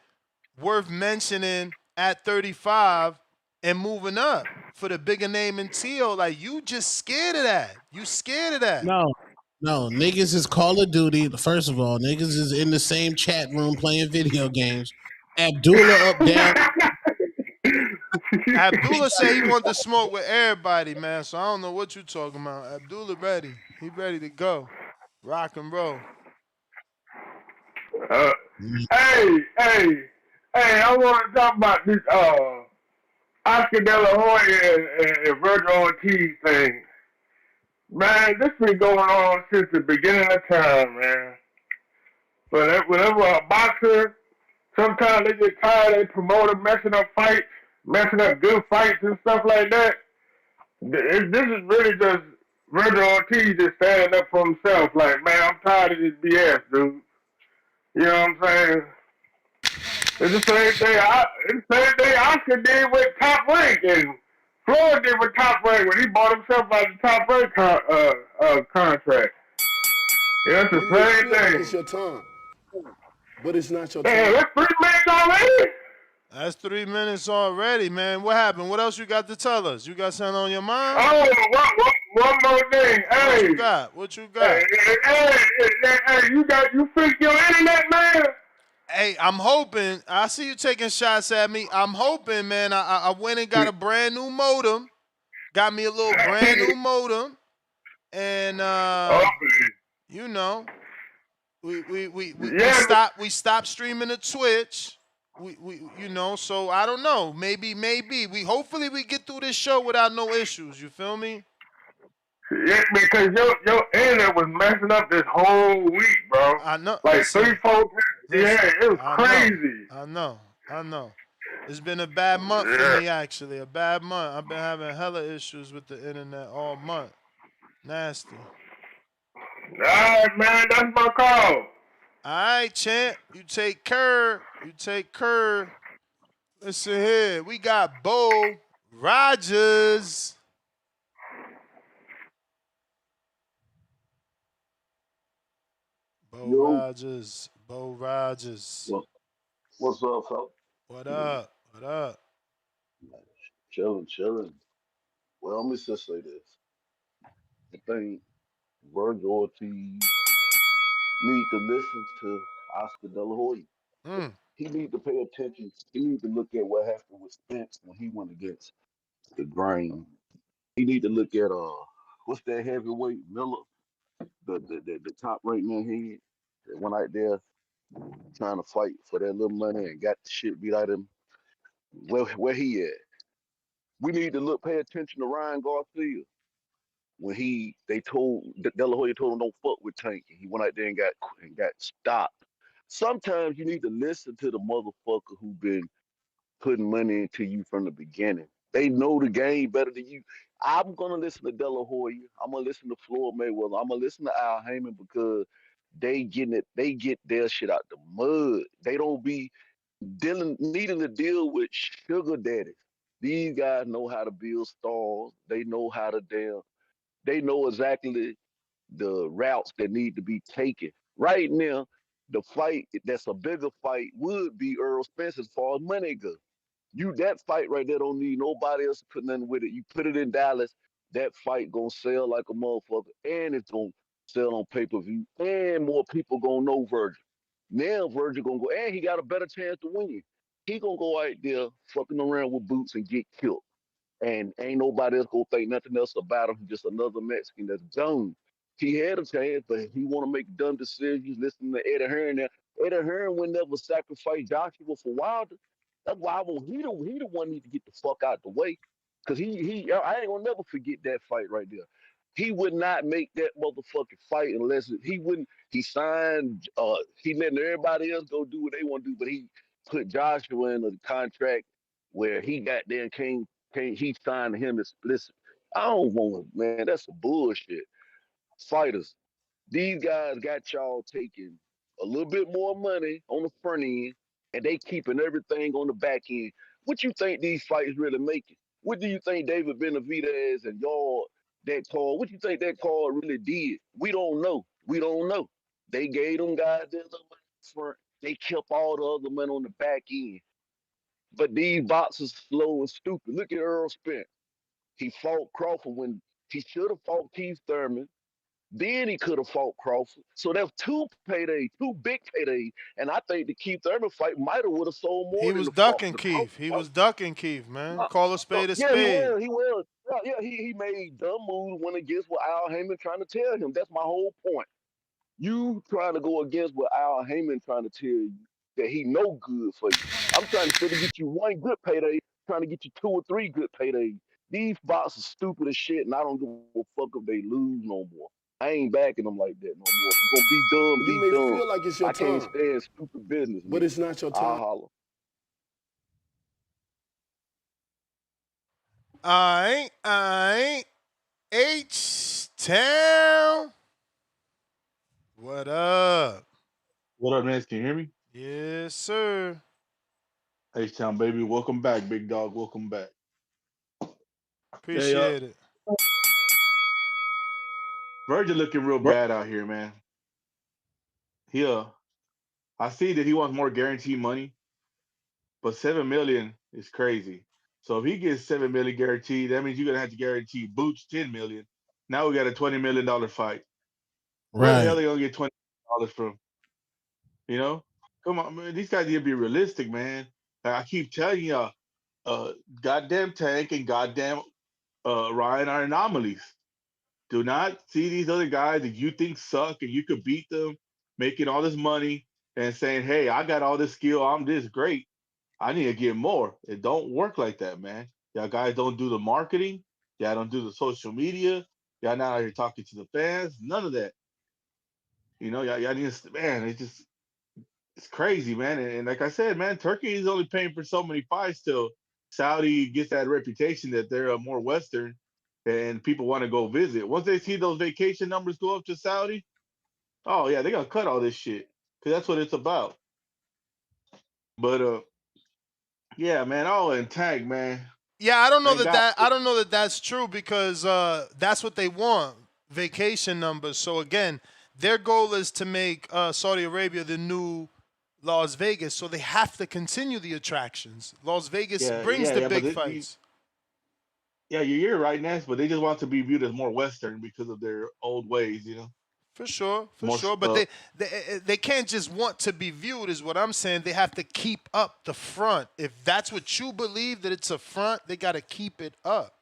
worth mentioning at 35 and moving up for the bigger name in Teal. Like, you just scared of that. You scared of that. No, niggas is Call of Duty. First of all, niggas is in the same chat room playing video games. Abdullah up down. Abdullah said he wanted to smoke with everybody, man. So I don't know what you talking about. Abdullah ready. He ready to go. Rock and roll. Hey, I want to talk about this Oscar De La Hoya and Vergil Ortiz thing. Man, this been going on since the beginning of time, man. Whenever a boxer Sometimes they get tired of promoting messing up fights, messing up good fights and stuff like that. This is really just Vergil Ortiz just standing up for himself. Like, man, I'm tired of this BS, dude. You know what I'm saying? It's the same thing Oscar did with Top Rank and Floyd did with Top Rank when he bought himself out of the Top Rank contract. Yeah, it's the same thing. It's your time, but it's not your Damn, time. that's 3 minutes already? That's 3 minutes already, man. What happened? What else you got to tell us? You got something on your mind? Oh, one more thing. Hey. What you got? What you got? Hey, you fixed your internet, man? Hey, I'm hoping. I see you taking shots at me. I'm hoping, man. I went and got a brand new modem. Got me a little brand new modem, and you know, we stopped streaming to Twitch. We you know, so I don't know. Maybe hopefully we get through this show without no issues. You feel me? Yeah, because your internet was messing up this whole week, bro. I know. Like listen, 3, 4 times. Yeah, it was crazy. I know. It's been a bad month for me, actually. A bad month. I've been having hella issues with the internet all month. Nasty. All right, man. That's my call. All right, champ. You take care. Listen here. We got Bo Rogers. Bo Rogers. What's up, fella? What up? Chilling. Well, let me just say this. I think Vergil Ortiz need to listen to Oscar De La Hoya. He need to pay attention. He need to look at what happened with Spence when he went against the Grain. He need to look at what's that heavyweight Miller, the top ranked man he that went out there trying to fight for that little money and got the shit beat out of him. Where he at? We need to pay attention to Ryan Garcia. When De La Hoya told him don't fuck with Tank, and he went out there and got stopped. Sometimes you need to listen to the motherfucker who been putting money into you from the beginning. They know the game better than you. I'm gonna listen to De La Hoya. I'm gonna listen to Floyd Mayweather. I'm gonna listen to Al Heyman because they get their shit out the mud. They don't be needing to deal with sugar daddies. These guys know how to build stars. They know how to they know exactly the routes that need to be taken. Right now, the fight that's a bigger fight would be Earl Spence as far as money goes. That fight right there don't need nobody else to put nothing with it. You put it in Dallas, that fight gonna sell like a motherfucker, and it's gonna sell on pay-per-view, and more people gonna know Virgil. Now Virgil gonna go, and he got a better chance to win. He gonna go out there fucking around with boots and get killed. And ain't nobody else gonna think nothing else about him. Just another Mexican that's dumb. He had a chance, but he want to make dumb decisions. Listen to Eddie Hearn now. Eddie Hearn would never sacrifice Joshua for Wilder. That's why he the one need to get the fuck out the way. Cause I ain't gonna never forget that fight right there. He would not make that motherfucking fight unless he signed he letting everybody else go do what they want to do, but he put Joshua in a contract where he got there and he signed him explicit. I don't want it, man. That's some bullshit. Fighters. These guys got y'all taking a little bit more money on the front end and they keeping everything on the back end. What you think these fights really making? What do you think David Benavidez and y'all that call? What you think that call really did? We don't know. They gave them guys their little money front. They kept all the other money on the back end. But these boxers slow and stupid. Look at Earl Spence. He fought Crawford when he should have fought Keith Thurman. Then he could have fought Crawford. So there's two big paydays. And I think the Keith Thurman fight might have would have sold more. He was ducking Keith, man. Call a spade a spade. He was. Yeah, he made dumb moves, went against what Al Heyman trying to tell him. That's my whole point. You trying to go against what Al Heyman trying to tell you that he no good for you. I'm trying to get you one good payday, trying to get you 2 or 3 good paydays. These boxers stupid as shit, and I don't give a fuck if they lose no more. I ain't backing them like that no more. If you're gonna be dumb, You be may dumb. feel like it's your I can't turn, stand stupid business, but nigga. it's not your I'll turn. holler. I ain't. H-Town. What up? What up, Nance? Can you hear me? Yes, sir. H-Town, baby. Welcome back, big dog. Welcome back. Hey, Appreciate it. Virgil looking real bad out here, man. I see that he wants more guaranteed money, but $7 million is crazy. So if he gets $7 million guaranteed, that means you're gonna have to guarantee Boots $10 million. Now we got a $20 million fight. Where the hell Right. are they gonna get $20 million from? You know? Come on, man. These guys need to be realistic, man. I keep telling y'all, goddamn Tank and goddamn Ryan are anomalies. Do not see these other guys that you think suck and you could beat them, making all this money and saying, "Hey, I got all this skill. I'm this great. I need to get more." It don't work like that, man. Y'all guys don't do the marketing. Y'all don't do the social media. Y'all not out here talking to the fans. None of that. You know, y'all need to, man. It's crazy, man. And like I said, man, Turkey is only paying for so many fights till Saudi gets that reputation that they're more Western and people want to go visit. Once they see those vacation numbers go up to Saudi, oh yeah, they're gonna cut all this shit because that's what it's about. But yeah, man, all in Tank, man. Yeah, I don't know Thank that God. I don't know that that's true because that's what they want, vacation numbers. So again, their goal is to make Saudi Arabia the new Las Vegas, so they have to continue the attractions. Las Vegas brings the Yeah, but big fights. yeah, you're right, Nance, but they just want to be viewed as more Western because of their old ways, you know. For sure. More But they can't just want to be viewed, is what I'm saying. They have to keep up the front. If that's what you believe that it's a front, they got to keep it up.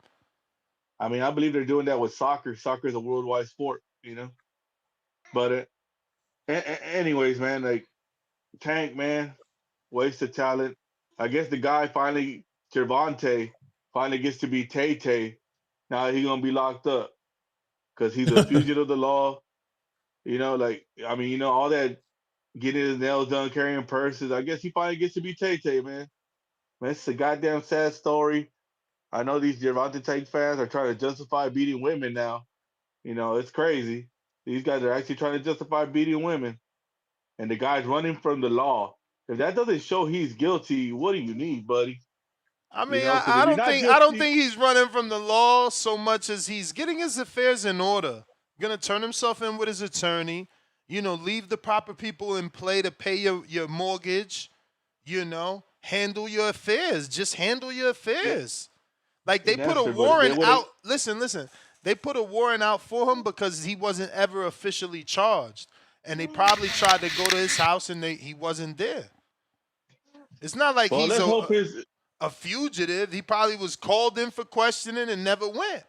I mean, I believe they're doing that with soccer. Soccer is a worldwide sport, you know. But anyways, man, like Tank, man, waste of talent. I guess the guy finally, Gervonta, finally gets to be Tay Tay. Now he's gonna be locked up because he's a fugitive of the law. You know, like I mean, you know, all that getting his nails done, carrying purses. I guess he finally gets to be Tay Tay, man. Man, it's a goddamn sad story. I know these Gervonta Tank fans are trying to justify beating women now. You know, it's crazy. These guys are actually trying to justify beating women. And the guy's running from the law. If that doesn't show he's guilty, what do you need, buddy? I You mean, know, because I if you're don't not think I don't guilty, think he's running from the law so much as he's getting his affairs in order. Gonna turn himself in with his attorney. You know, leave the proper people in play to pay your mortgage. You know, handle your affairs. Just handle your affairs. Like they put a warrant out. Listen. They put a warrant out for him because he wasn't ever officially charged, and they probably tried to go to his house and he wasn't there. It's not like well, he's let's hope a fugitive. He probably was called in for questioning and never went.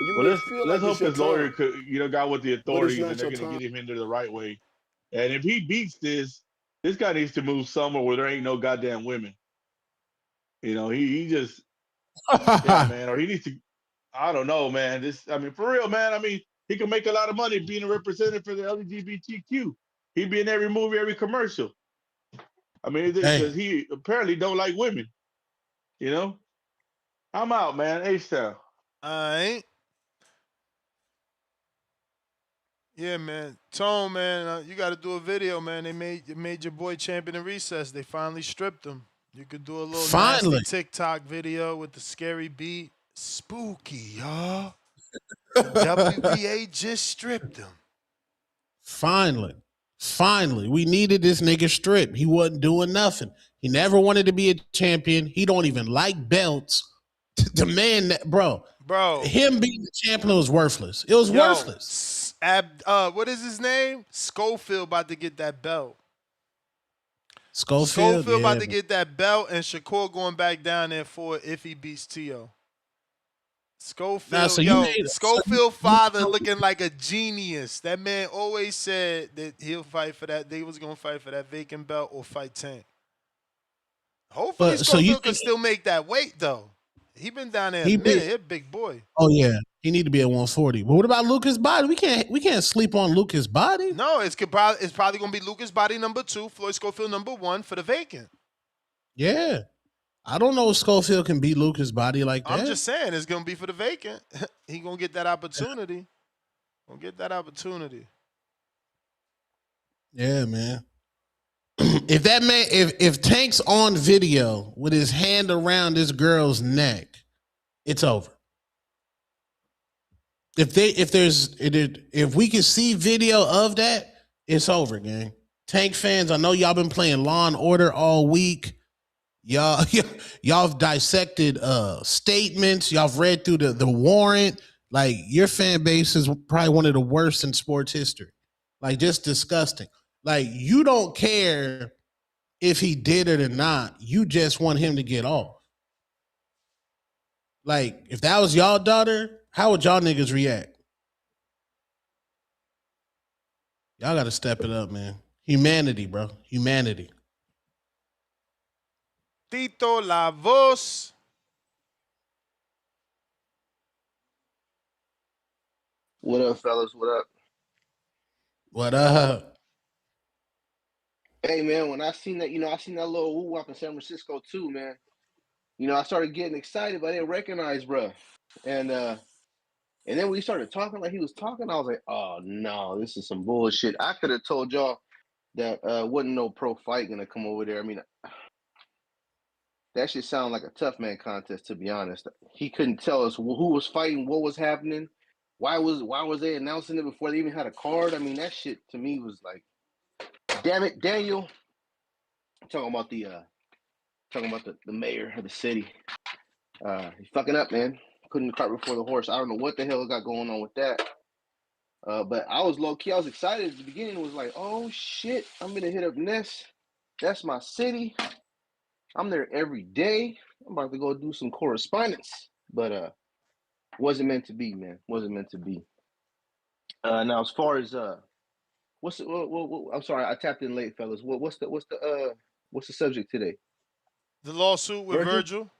You well, may feel let's like it's hope your his lawyer turn, could, got with the but it's authorities and not they're your gonna turn. get him into the right way. And if he beats this guy needs to move somewhere where there ain't no goddamn women. You know, he just yeah, man, or he needs to. I don't know, man. I mean, for real, man. I mean, he can make a lot of money being a representative for the LGBTQ. He'd be in every movie, every commercial. I mean, because he apparently don't like women. You know, I'm out, man. H-Town. All right. Yeah, man. Tone, man, you got to do a video, man. They made your boy champion in recess. They finally stripped him. You could do a little nasty TikTok video with the scary beat. Spooky, y'all. The WBA just stripped him. Finally, we needed this nigga stripped. He wasn't doing nothing. He never wanted to be a champion. He don't even like belts. The man, bro, him being the champion was worthless. It was worthless. What is his name? Schofield about to get that belt. Schofield about to get that belt, and Shakur going back down there for if he beats Tio. Schofield, Schofield father looking like a genius. That man always said that he'll fight for that. They was gonna fight for that vacant belt or fight Tank. Hopefully Schofield can still make that weight though. He been down there a He minute. big. He a big boy. Oh yeah, he need to be at 140. But what about Lucas Body? We can't sleep on Lucas Body. No, it's probably gonna be Lucas Body number 2, Floyd Schofield number 1 for the vacant. Yeah, I don't know if Schofield can beat Lucas Body like that. I'm just saying it's gonna be for the vacant. He gonna get that opportunity. Gonna get that opportunity. Yeah, man. If that man, if Tank's on video with his hand around this girl's neck, it's over. If we can see video of that, it's over, gang. Tank fans, I know y'all been playing Law and Order all week. Y'all have dissected statements. Y'all have read through the warrant. Like, your fan base is probably one of the worst in sports history. Like, just disgusting. Like, you don't care if he did it or not. You just want him to get off. Like, if that was y'all daughter, how would y'all niggas react? Y'all got to step it up, man. Humanity, bro. Humanity. Tito La Voz. What up, fellas? What up? What up? Hey, man, when I seen that, I seen that little woo-wop in San Francisco, too, man. I started getting excited, but I didn't recognize, bro. And then when he started talking like he was talking, I was like, oh, no, this is some bullshit. I could have told y'all that wasn't no pro fight going to come over there. I mean, that shit sounded like a tough man contest, to be honest. He couldn't tell us who was fighting, what was happening, why was they announcing it before they even had a card. I mean, that shit to me was like, damn it, Daniel. I'm talking about the mayor of the city. He's fucking up, man. Putting the cart before the horse. I don't know what the hell got going on with that. But I was low key. I was excited at the beginning. It was like, oh shit, I'm gonna hit up Ness. That's my city. I'm there every day. I'm about to go do some correspondence. But wasn't meant to be, man. Wasn't meant to be. Now as far as I'm sorry, I tapped in late, fellas. What's the subject today? The lawsuit with Virgil.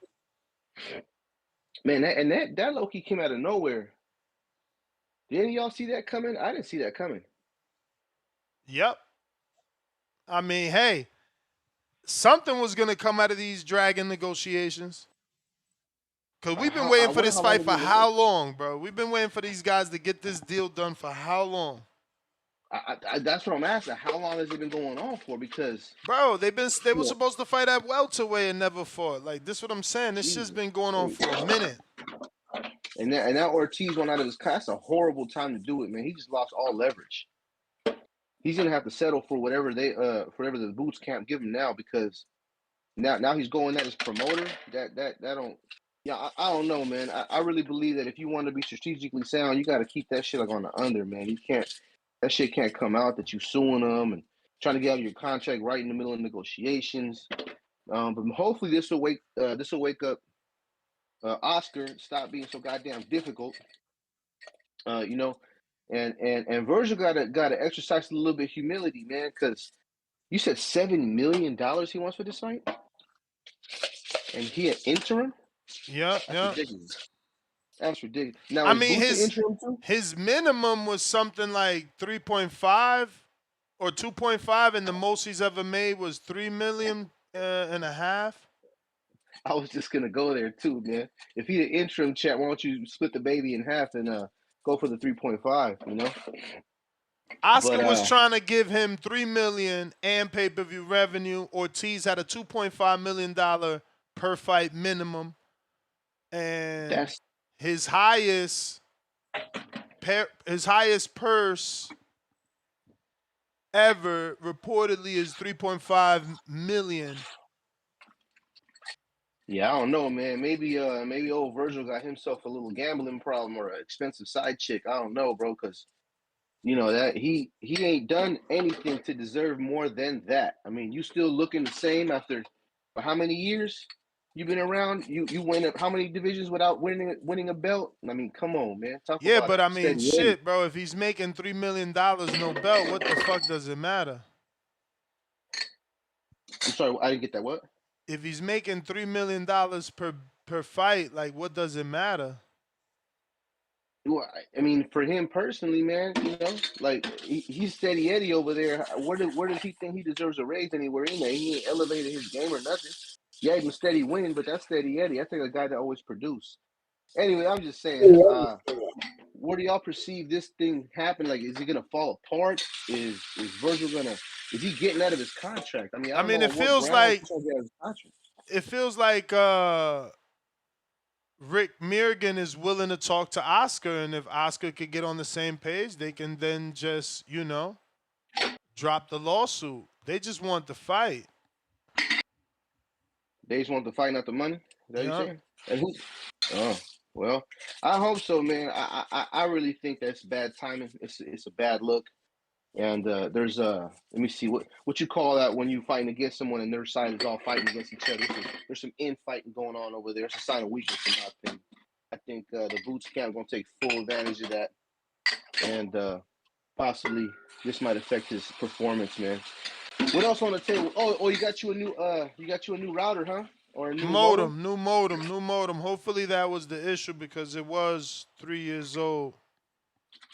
Man, that low key came out of nowhere. Did any of y'all see that coming? I didn't see that coming. Yep. I mean, hey, something was gonna come out of these dragon negotiations. Because we've been waiting for this fight for how long, bro? We've been waiting for these guys to get this deal done for how long? That's what I'm asking. How long has it been going on for? Because bro, they were supposed to fight at welterweight and never fought. Like, this what I'm saying. This shit's been going on for a minute. And that Ortiz went out of his class. That's a horrible time to do it, man. He just lost all leverage. He's gonna have to settle for whatever the boots camp give him now, because now he's going at his promoter. That don't. Yeah, I don't know, man. I really believe that if you want to be strategically sound, you got to keep that shit like on the under, man. You can't. That shit can't come out that you suing them and trying to get out of your contract right in the middle of negotiations. But hopefully this will wake up Oscar, stop being so goddamn difficult. And Virgil gotta exercise a little bit of humility, man, because you said $7 million he wants for this fight, and he an interim. Yeah, That's ridiculous. That's ridiculous. Now, I mean, his minimum was something like 3.5 or 2.5, and the most he's ever made was 3 million and a half. I was just gonna go there too, man. If he an interim chat, why don't you split the baby in half and go for the 3.5? You know. Oscar was trying to give him 3 million and pay-per-view revenue. Ortiz had a $2.5 million per fight minimum, and his highest purse ever reportedly is 3.5 million. Yeah, I don't know, man. Maybe old Virgil got himself a little gambling problem or an expensive side chick. I don't know, bro, because that he ain't done anything to deserve more than that. I mean, you still looking the same after how many years you've been around? You win up how many divisions without winning a belt? I mean, come on, man. But I mean, shit, bro. If he's making $3 million, no belt, what the fuck does it matter? I'm sorry, I didn't get that. What? If he's making $3 million per fight, like what does it matter? Well, I mean, for him personally, man, you know, like he's steady Eddie over there. Where does he think he deserves a raise anywhere in there? He ain't elevated his game or nothing. Yeah, he's a steady win, but that's steady Eddie. I think a guy that always produce. Anyway, I'm just saying. Where do y'all perceive this thing happen? Like, is he gonna fall apart? Is Virgil gonna? Is he getting out of his contract? I mean, I I don't mean, know it on what feels grounds like he's gonna get out of his contract. Rick Mirigian is willing to talk to Oscar, and if Oscar could get on the same page, they can then just, you know, drop the lawsuit. They just want the fight. They just want the fight, not the money. Is that what Yeah. you're saying? And who? Oh, well, I hope so, man. I really think that's bad timing. It's a bad look. And there's let me see what you call that when you fighting against someone and their side is all fighting against each other. There's some infighting going on over there. It's a sign of weakness in my opinion. I think the boots camp gonna take full advantage of that, and possibly this might affect his performance, man. What else on the table? Oh, you got you a new router, huh? Or a new modem? New modem. Hopefully that was the issue because it was 3 years old.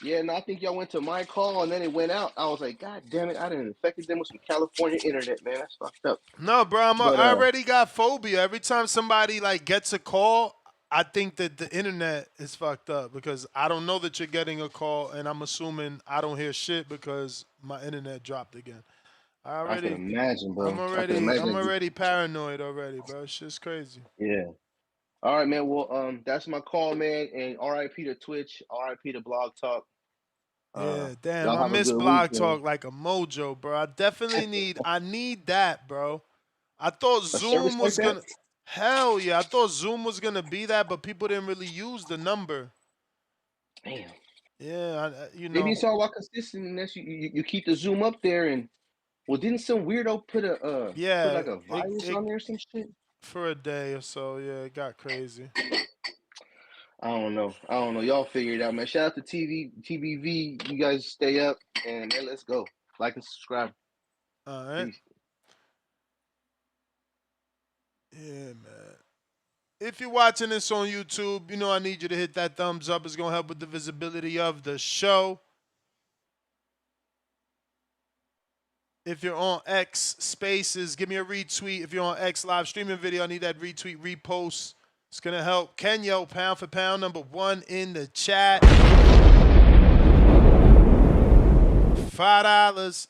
Yeah, and I think y'all went to my call and then it went out. I was like, God damn it, I done infected them with some California internet, man. That's fucked up. No, bro, I already got phobia. Every time somebody like gets a call, I think that the internet is fucked up because I don't know that you're getting a call, and I'm assuming I don't hear shit because my internet dropped again. I can imagine, bro. I'm already paranoid already, bro. Shit's crazy. Yeah. All right, man. Well, that's my call, man. And RIP to Twitch, RIP to Blog Talk. Yeah, damn. Y'all I have a miss good Blog weekend. Talk like a mojo, bro. I definitely need that, bro. I thought Zoom was gonna. Hell yeah, I thought Zoom was gonna be that, but people didn't really use the number. Damn. Yeah, you know. Maybe it's all about consistency. Unless you keep the Zoom up there, and well, didn't some weirdo put put like a virus on there or some shit? For a day or so, yeah, it got crazy. I don't know. Y'all figure it out, man. Shout out to TBV. You guys stay up, and man, let's go. Like and subscribe. All right. Peace. Yeah, man. If you're watching this on YouTube, you know I need you to hit that thumbs up. It's going to help with the visibility of the show. If you're on X Spaces, give me a retweet. If you're on X live streaming video, I need that retweet, repost. It's going to help. Kenyo, pound for pound, #1 in the chat. $5.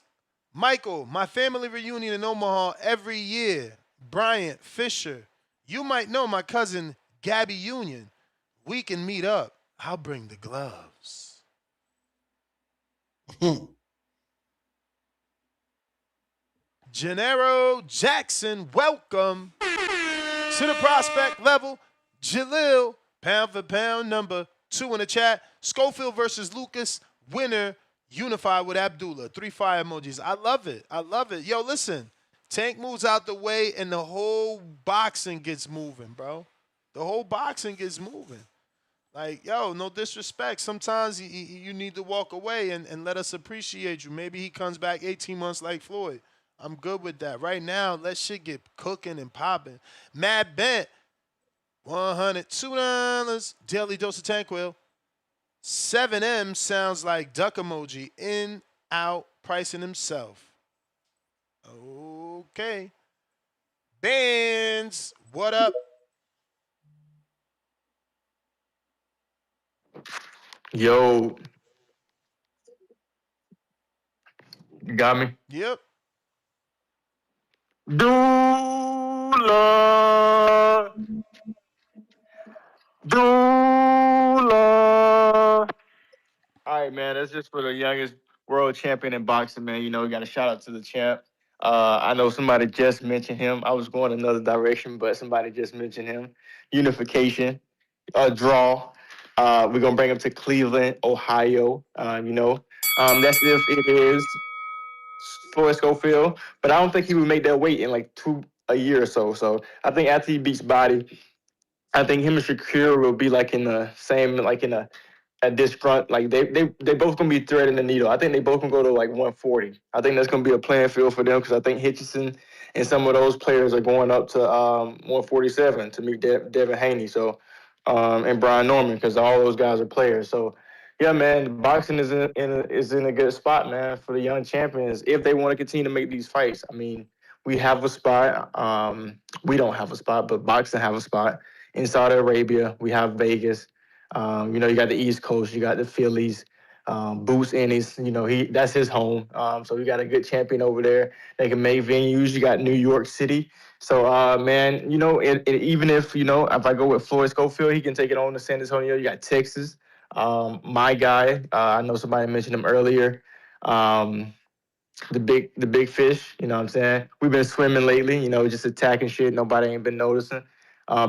Michael, my family reunion in Omaha every year. Bryant, Fisher. You might know my cousin, Gabby Union. We can meet up. I'll bring the gloves. Gennaro Jackson, welcome to the prospect level. Jalil, pound for pound, #2 in the chat. Schofield versus Lucas, winner, unified with Abdullah. 3 fire emojis. I love it. Yo, listen, Tank moves out the way and the whole boxing gets moving, bro. The whole boxing gets moving. Like, yo, no disrespect. Sometimes you need to walk away and let us appreciate you. Maybe he comes back 18 months like Floyd. I'm good with that. Right now, let shit get cooking and popping. Mad Bent, $102. Daily Dose of Tanquil. 7M sounds like duck emoji. In, out, pricing himself. Okay. Bands, what up? Yo. You got me? Yep. Dula. Dula. All right, man. That's just for the youngest world champion in boxing, man. You know, we got a shout out to the champ. I know somebody just mentioned him. I was going another direction, but somebody just mentioned him. Unification, draw. We're going to bring him to Cleveland, Ohio. That's if it is Floyd Schofield. But I don't think he would make that weight in like a year or so. So I think after he beats Body, I think him and Shakur will be like in the same, like in a at this front, like they both gonna be threading the needle. I think they both can go to like 140. I think that's gonna be a playing field for them because I think Hitchison and some of those players are going up to 147 to meet Devin Haney. So and Brian Norman because all those guys are players. So yeah, man, boxing is in a good spot, man, for the young champions if they want to continue to make these fights. I mean, we have a spot. We don't have a spot, but boxing have a spot in Saudi Arabia. We have Vegas. You got the East Coast, you got the Phillies, Boots Ennis, that's his home. So we got a good champion over there. They can make venues. You got New York City. So, man, and even if I go with Floyd Schofield, he can take it on to San Antonio. You got Texas. My guy, I know somebody mentioned him earlier. The big fish, you know what I'm saying? We've been swimming lately, just attacking shit. Nobody ain't been noticing.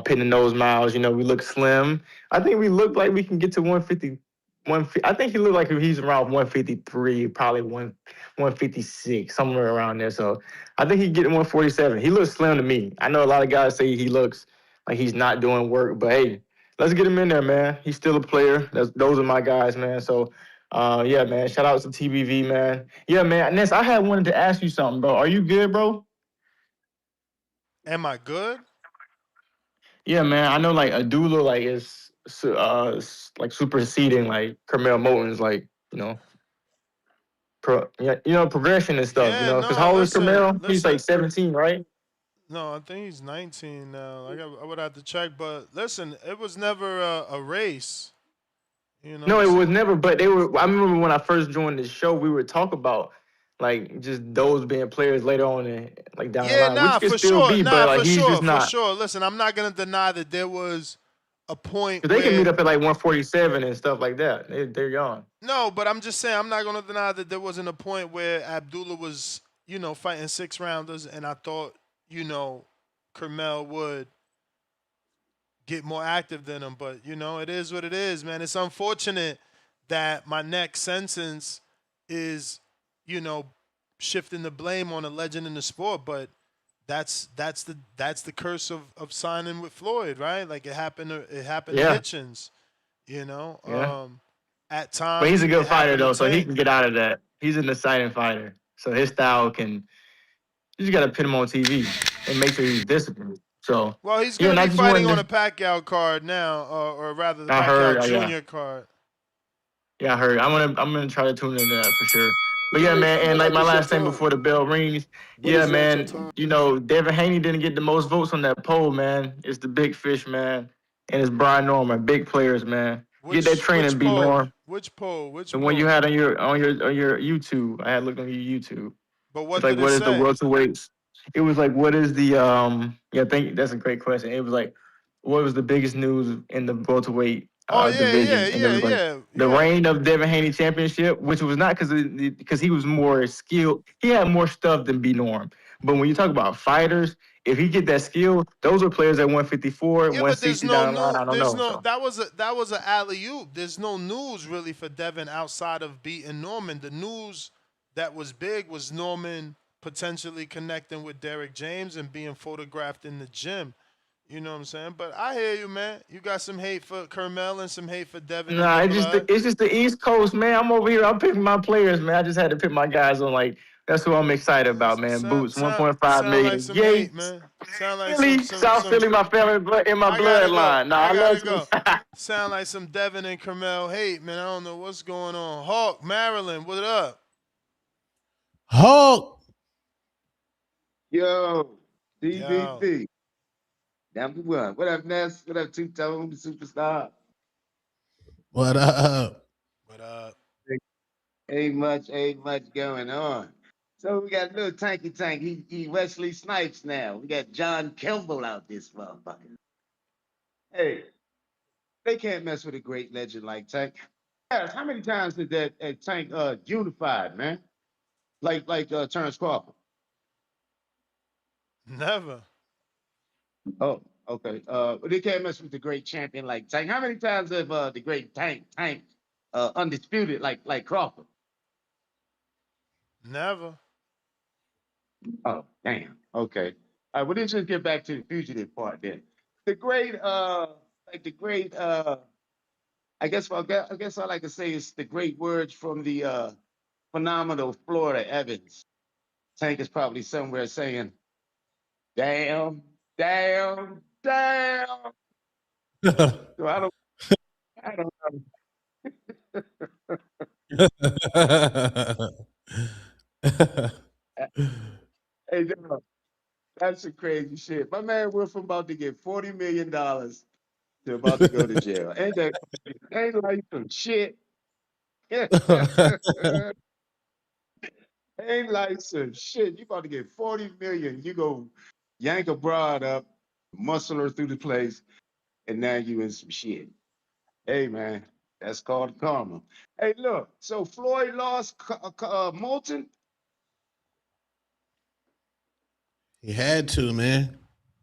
Pitting those miles, we look slim. I think we look like we can get to 150. I think he looked like he's around 153, probably 156, somewhere around there. So I think he get 147. He looks slim to me. I know a lot of guys say he looks like he's not doing work, but hey, let's get him in there, man. He's still a player. Those are my guys, man. So yeah, man. Shout out to TBV, man. Yeah, man. Ness, I had wanted to ask you something, bro. Are you good, bro? Am I good? Yeah, man. I know like Adula like is like superseding like Carmel Moten's like progression and stuff. Yeah, Because no, how old is Carmel? He's like listen. 17, right? No, I think he's 19 now. I would have to check, but listen, it was never a race. No, it was never. But they were. I remember when I first joined the show, we would talk about like just those being players later on and like down the Yeah, line, which nah, could for still sure. be. But Nah, like for he's sure, just for not. sure. Listen, I'm not gonna deny that there was a point Because they can where meet up at like 147 and stuff like that. They're young. no, but I'm just saying I'm not gonna deny that there wasn't a point where Abdullah was, fighting 6 rounders, and I thought, Carmel would get more active than him. But it is what it is, man. It's unfortunate that my next sentence is, shifting the blame on a legend in the sport, but that's the curse of signing with Floyd, right? Like it happened to Yeah. Hitchens, Yeah. at But he's times a it good fighter happened to though, so he Tank. can get out of that. He's an exciting fighter. So his style can you just gotta put him on TV and make sure he's disciplined. So Well, he's yeah, gonna and I be just fighting on wanted a Pacquiao card now, or rather the I heard Pacquiao yeah. Jr. card. Yeah, I heard. I'm gonna try to tune into that for sure. But When yeah, you man, feel and like like my it's your last thing time, before the bell rings, but yeah, it's not your man, time. Devin Haney didn't get the most votes on that poll, man. It's the big fish, man. And it's Brian Norman, big players, man. Get that training, B Norm. Which poll? Which The one you poll? had on your YouTube. I had looked on your YouTube. But It's what like did it what is the say? welterweights? It was like what is the yeah, thank that's a great question. It was like what was the biggest news in the welterweight Oh division? And it was like the yeah. reign of Devin Haney championship, which was not because he was more skilled. He had more stuff than B Norm. But when you talk about fighters, if he get that skill, those are players at 154, Yeah, but there's 160 no down the line. new. I don't There's know. no. So That was a alley oop. There's no news really for Devin outside of beating Norman. The news that was big was Norman potentially connecting with Derek James and being photographed in the gym. You know what I'm saying? But I hear you, man. You got some hate for Carmel and some hate for Devin in nah, your it's blood. just the East Coast, man. I'm over here. I'm picking my players, man. I just had to pick my guys on like that's who I'm excited about, man. Boots, 1.5 Sound like million. some Yay. hate, man. Sound like Philly, South Philly, my family in my I gotta go. bloodline. Nah, I I gotta love go. you. Sound like some Devin and Carmel hate, man. I don't know what's going on. Hawk, Maryland, what up? Hulk. Yo, Yo. DBB. Number one. What up, Ness? What up, Two Tone, superstar? What up? What up? Ain't much going on. So we got a little tanky tank. He Wesley Snipes now. We got John Kimball out this motherfucker. Hey, they can't mess with a great legend like Tank. Yes, how many times did that Tank unified, man? Like Terrence Crawford. Never. Oh, okay. But they can't mess with the great champion like Tank. How many times have the great Tank undisputed like Crawford? Never. Oh, damn. Okay. All right, well, let's just get back to the fugitive part then. The great, I I guess I like to say it's the great words from the phenomenal Florida Evans. Tank is probably somewhere saying, "Damn, damn, damn." So I don't know. Hey, dog, that's some crazy shit. My man went from about to get $40 million to about to go to jail. Ain't that crazy? Ain't like some shit. Ain't like some shit. You about to get 40 million. You go yank a broad up, muscle her through the place, and now you in some shit. Hey man, that's called karma. Hey, look. So Floyd lost Moulton. He had to, man.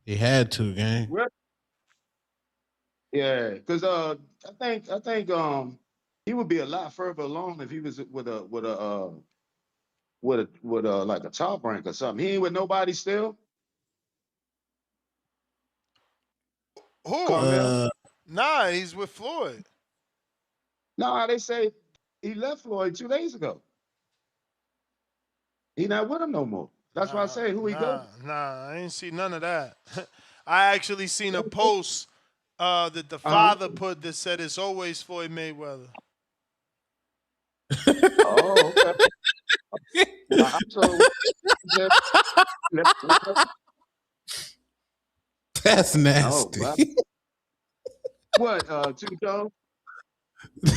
He had to, gang. Well, yeah, because I think he would be a lot further along if he was with a like a top rank or something. He ain't with nobody still. Who? Carmel. Nah, he's with Floyd. No, they say he left Floyd 2 days ago. He not with him no more. That's why I say who he go. Nah, I ain't see none of that. I actually seen a post that the Uh-huh. father put that said it's always Floyd Mayweather. Oh, okay. So That's oh, nasty. wow. What, two-tone?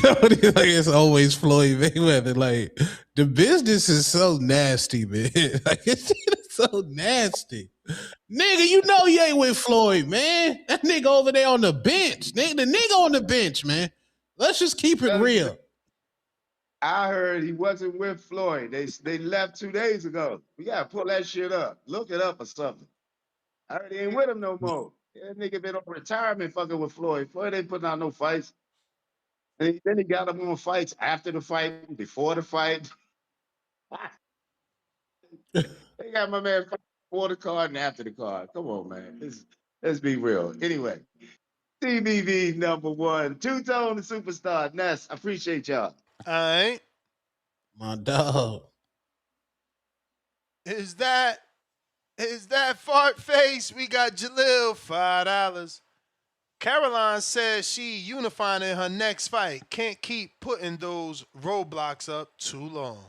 Like it's always Floyd Mayweather. Like the business is so nasty, man. Like it's so nasty. Nigga, you know you ain't with Floyd, man. That nigga over there on the bench. The nigga on the bench, man. Let's just keep it real. I heard he wasn't with Floyd. They left 2 days ago. We gotta pull that shit up. Look it up or something. I heard he ain't with him no more. That nigga been on retirement fucking with Floyd. Floyd ain't putting out no fights. And then he got him on fights after the fight, before the fight. They got my man fighting before the card and after the card. Come on, man. Let's be real. Anyway, TBV #1, two-tone the superstar. Ness, I appreciate y'all. All right. My dog. Is that fart face? We got Jalil, $5. Caroline says she unifying in her next fight. Can't keep putting those roadblocks up too long.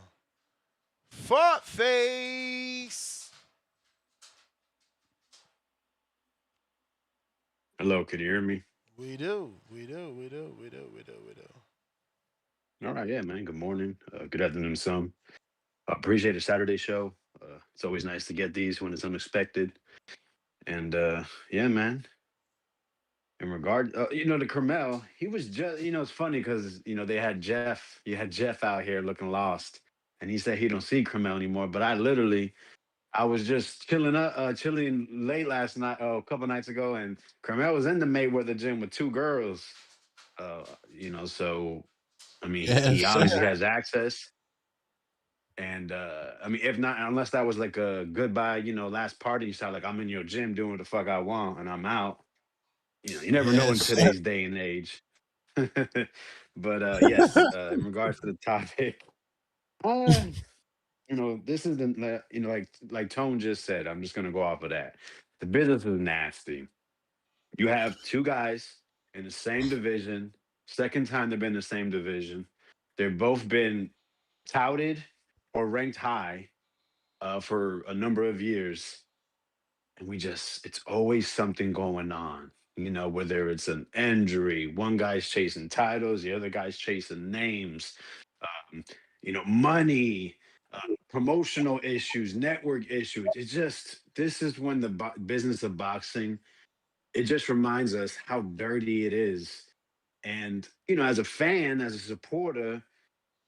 Fart face. Hello, can you hear me? We do. All right, yeah, man. Good morning. Good afternoon, some. Appreciate a Saturday show. It's always nice to get these when it's unexpected. And yeah, man. In regard, to Carmel, he was just, it's funny because they had Jeff. You had Jeff out here looking lost, and he said he don't see Carmel anymore. But I was just chilling late last night, a couple nights ago, and Carmel was in the Mayweather gym with two girls. So I mean, he Yes, obviously sir. has access. And I mean, if not, unless that was like a goodbye, last party shot, like I'm in your gym doing what the fuck I want and I'm out. You never know in Yes, sir. today's day and age. But yes, in regards to the topic, uh, this isn't like Tone just said. I'm just gonna go off of that. The business is nasty. You have two guys in the same division. Second time they've been in the same division. They've both been touted or ranked high for a number of years. And it's always something going on, whether it's an injury, one guy's chasing titles, the other guy's chasing names, um, money, promotional issues, network issues. This is when the business of boxing, it just reminds us how dirty it is. And, as a fan, as a supporter,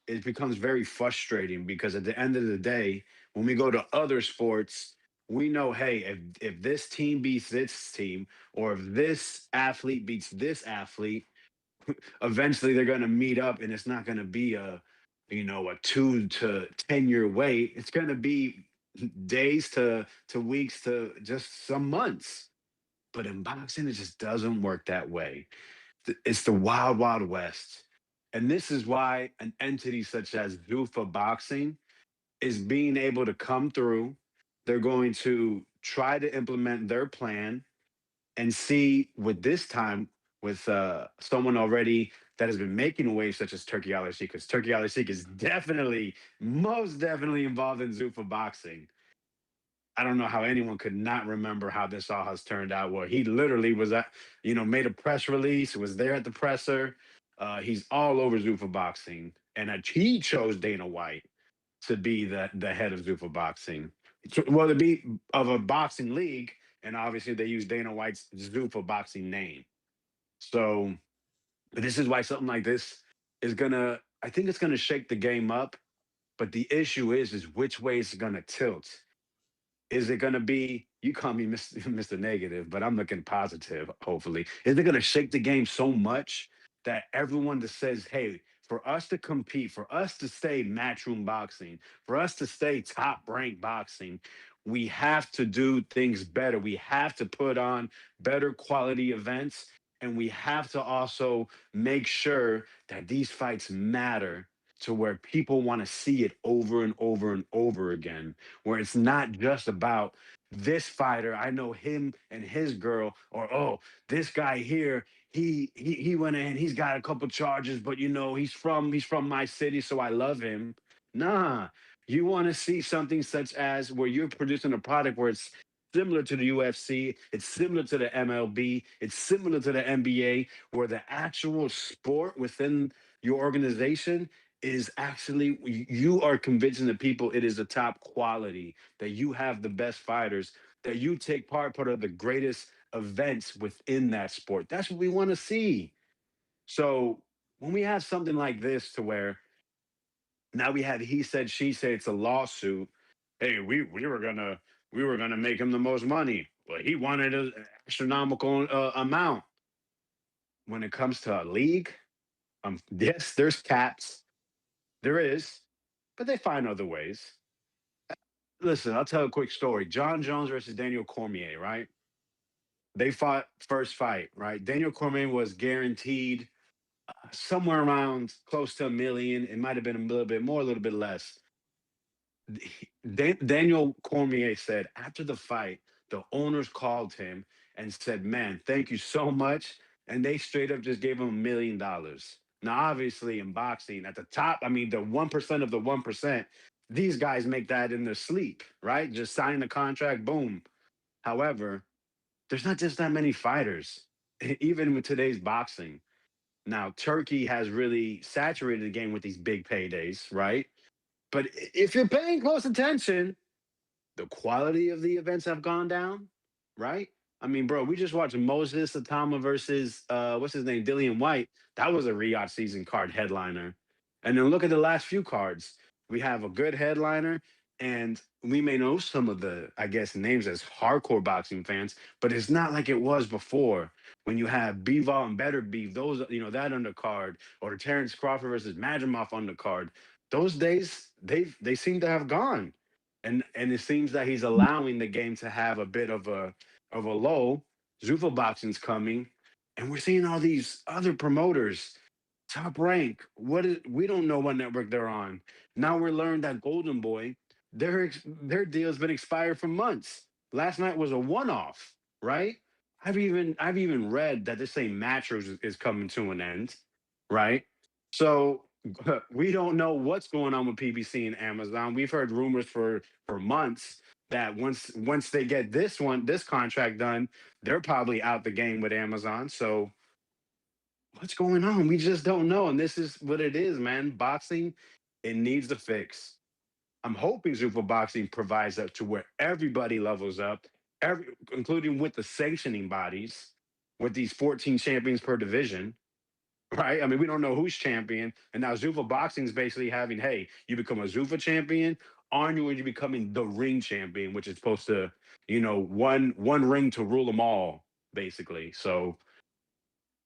it becomes very frustrating because at the end of the day, when we go to other sports, we know, hey, if this team beats this team, or if this athlete beats this athlete, eventually they're going to meet up, and it's not going to be a 2 to 10 year wait. It's going to be days to weeks to just some months. But in boxing, it just doesn't work that way. it's the wild, wild west. And this is why an entity such as Zufa Boxing is being able to come through. They're going to try to implement their plan and see with this time with someone already that has been making waves such as Turkey Al Sheikh, because Turkey Al Sheikh is definitely, most definitely involved in Zufa Boxing. I don't know how anyone could not remember how this all has turned out. Where he literally was at, made a press release, was there at the presser. He's all over Zufa Boxing, and he chose Dana White to be the head of Zufa Boxing. Well, to be of a boxing league, and obviously they use Dana White's Zufa Boxing name. So this is why something like this is gonna. I think it's gonna shake the game up. But the issue is which way it's gonna tilt. Is it going to be, you call me Mr. Negative, but I'm looking positive, hopefully. Is it going to shake the game so much that everyone that says, hey, for us to compete, for us to stay matchroom boxing, for us to stay top rank boxing, we have to do things better. We have to put on better quality events. And we have to also make sure that these fights matter to where people want to see it over and over and over again, where it's not just about this fighter. I know him and his girl, or oh, this guy here, he went in, he's got a couple charges, but he's from my city, so I love him. Nah, you want to see something such as where you're producing a product where it's similar to the UFC, it's similar to the MLB, it's similar to the NBA, where the actual sport within your organization is actually, you are convincing the people it is the top quality, that you have the best fighters, that you take part of the greatest events within that sport. That's what we want to see. So when we have something like this to where now we have he said, she said, it's a lawsuit. Hey, we were gonna make him the most money, but he wanted an astronomical amount. When it comes to a league, yes, there's caps. There is, but they find other ways. Listen, I'll tell a quick story. John Jones versus Daniel Cormier, right? They fought first fight, right? Daniel Cormier was guaranteed somewhere around close to 1 million. It might have been a little bit more, a little bit less. Daniel Cormier said after the fight, the owners called him and said, "Man, thank you so much." And they straight up just gave him $1 million. Now, obviously, in boxing, at the top, I mean, the 1% of the 1%, these guys make that in their sleep, right? Just signing the contract, boom. However, there's not just that many fighters, even with today's boxing. Now, Turkey has really saturated the game with these big paydays, right? But if you're paying close attention, the quality of the events have gone down, right? I mean, bro, we just watched Moses Atama versus what's his name, Dillian White. That was a Riyadh season card headliner. And then look at the last few cards. We have a good headliner, and we may know some of the, I guess, names as hardcore boxing fans, but it's not like it was before when you have Bivol and Better Beef, those, that undercard, or the Terrence Crawford versus Madrimov undercard. Those days, they seem to have gone, and it seems that he's allowing the game to have a bit of a lull. Zufa Boxing's coming, and we're seeing all these other promoters, top rank. We don't know what network they're on. Now we're learning that Golden Boy, their deal's been expired for months. Last night was a one-off, right? I've even read that this same mattress is coming to an end, right? So we don't know what's going on with PBC and Amazon. We've heard rumors for months that once they get this contract done, they're probably out the game with Amazon. So what's going on? We just don't know. And this is what it is, man. Boxing, it needs a fix. I'm hoping Zufa Boxing provides that to where everybody levels up, including with the sanctioning bodies, with these 14 champions per division, right? I mean, we don't know who's champion. And now Zufa Boxing is basically having, hey, you become a Zufa champion, on you, and you're becoming the ring champion, which is supposed to, one ring to rule them all, basically. So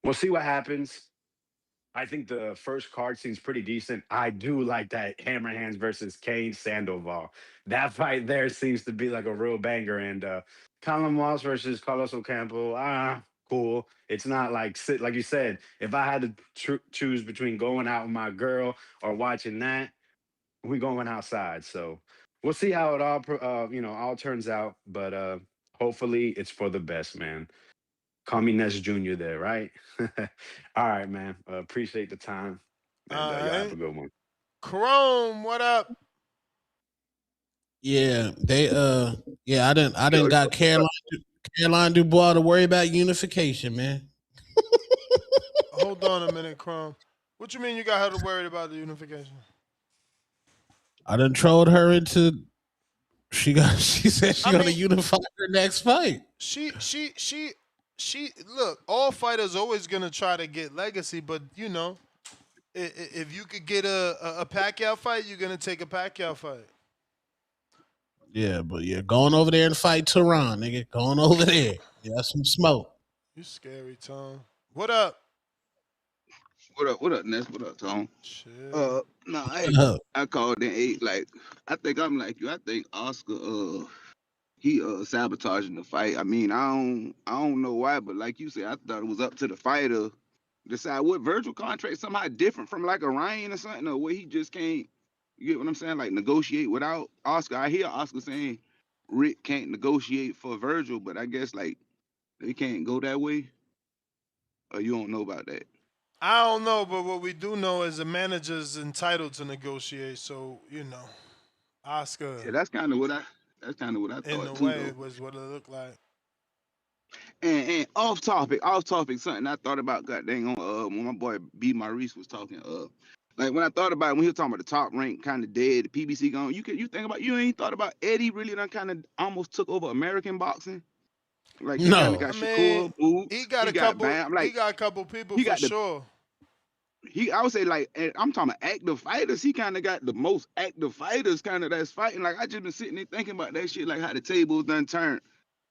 we'll see what happens. I think the first card seems pretty decent. I do like that Hammer Hands versus Kane Sandoval. That fight there seems to be like a real banger. And Colin Moss versus Carlos Ocampo. cool. It's not like like you said. If I had to choose between going out with my girl or watching that, we going outside. So we'll see how it all all turns out. But hopefully it's for the best, man. Call me Ness Jr. there, right? All right, man. Appreciate the time, All and y'all have right. a good one. Chrome, what up? Yeah, they yeah, I Yo, didn't got Caroline Dubois to worry about unification, man. Hold on a minute, Chrome. What you mean you got her worried about the unification? I done trolled her into she said she I gonna mean, unify her next fight. she look, all fighters always gonna try to get legacy, but you know, if you could get a Pacquiao fight, you're gonna take a Pacquiao fight. Yeah, but yeah, going over there and fight Tehran, nigga. Going over there. Yeah, some smoke. You scary, Tom. What up? what up? What up, Ness? What up, Tom? Shit. No, Uh, I called in eight. Like, I think I'm like you. I think Oscar, he sabotaging the fight. I mean, I don't know why, but like you said, I thought it was up to the fighter to decide what Virgil contract somehow different from like a Ryan or something, or where he just can't. You get what I'm saying? Like negotiate without Oscar. I hear Oscar saying Rick can't negotiate for Virgil, but I guess like they can't go that way. Or you don't know about that. I don't know, but what we do know is the manager's entitled to negotiate. So you know, Oscar, Yeah, that's kind of what I in the thought too, way, though. was what it looked like. And off topic, something I thought about. God dang on when my boy B Maurice was talking. Like when I thought about it, when he was talking about the top rank kind of dead, the PBC gone. You think about you ain't thought about Eddie really done kind of almost took over American boxing. Like he kind of no. got I mean, Shakur, Boots. He got Bam. he Like got a couple people he for got the sure. I would say like I'm talking about active fighters. He kind of got the most active fighters kind of that's fighting. Like I just been sitting there thinking about that shit. Like how the tables done turned.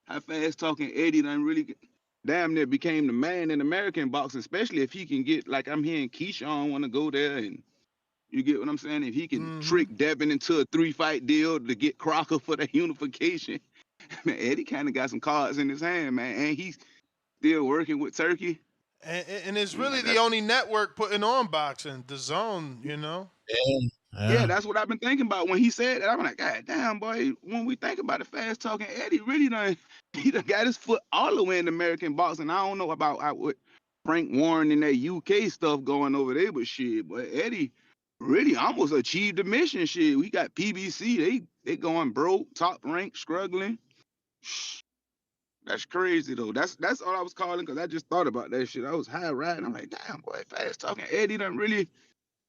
How fast talking Eddie done really damn near became the man in American boxing, especially if he can get like I'm hearing Keyshawn want to go there, and you get what I'm saying. If he can Mm-hmm. trick Devin into a 3-fight deal to get Crocker for the unification, man, Eddie kind of got some cards in his hand, man, and he's still working with Turkey. And it's really Man, the that's only network putting on boxing, DAZN. You know. Yeah. yeah, Yeah. that's what I've been thinking about when he said that. I'm like, God damn, boy. When we think about it, fast talking Eddie really done he done got his foot all the way in American boxing. I don't know about what Frank Warren and that UK stuff going over there, but shit, but Eddie really almost achieved the mission. Shit, we got PBC. They going broke, top rank, struggling. That's crazy though. That's all I was calling because I just thought about that shit. I was high riding. I'm like, damn, boy, fast talking Eddie done really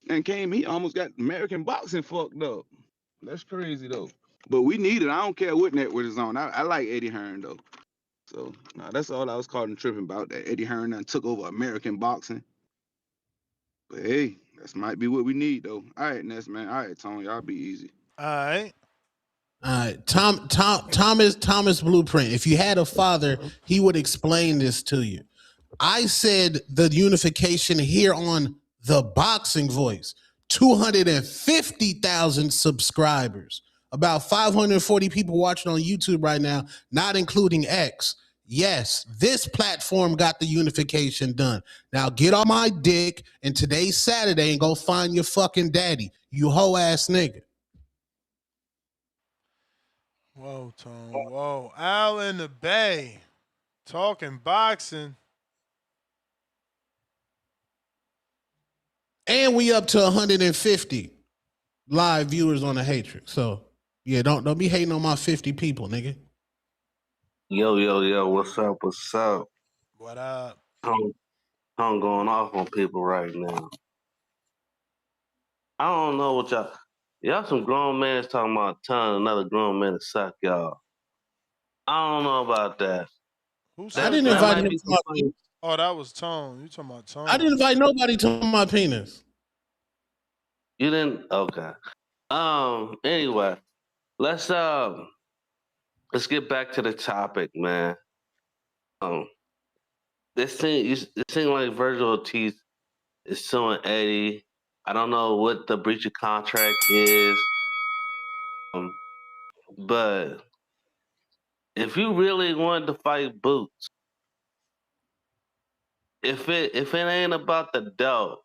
and came. He almost got American boxing fucked up. That's crazy though. But we need it. I don't care what network it's on. I like Eddie Hearn though. So that's all I was calling tripping about. That Eddie Hearn done took over American boxing. But hey, that might be what we need though. All right, Ness man. All right, Tony. Y'all be easy. All right. All right. Thomas Blueprint. If you had a father, he would explain this to you. I said the unification here on the Boxing Voice. 250,000 subscribers. About 540 people watching on YouTube right now, not including X. Yes, this platform got the unification done. Now get on my dick and today's Saturday and go find your fucking daddy, you hoe ass nigga. Whoa, Tom. Whoa. Al in the Bay. Talking boxing. And we up to 150 live viewers on the Hatrix. So yeah, don't be hating on my 50 people, nigga. Yo, what's up? What's up? What up? I'm going off on people right now. I don't know what y'all some grown men talking about telling another grown man to suck y'all. I don't know about that. Who I said didn't that? invite might him be to my some penis. Oh, that was Tone. You talking about Tone? I didn't invite nobody to my penis. You didn't? Okay. Anyway, let's get back to the topic, man. This seems like Vergil Ortiz is suing Eddie. I don't know what the breach of contract is, but if you really wanted to fight Boots, if it ain't about the dough,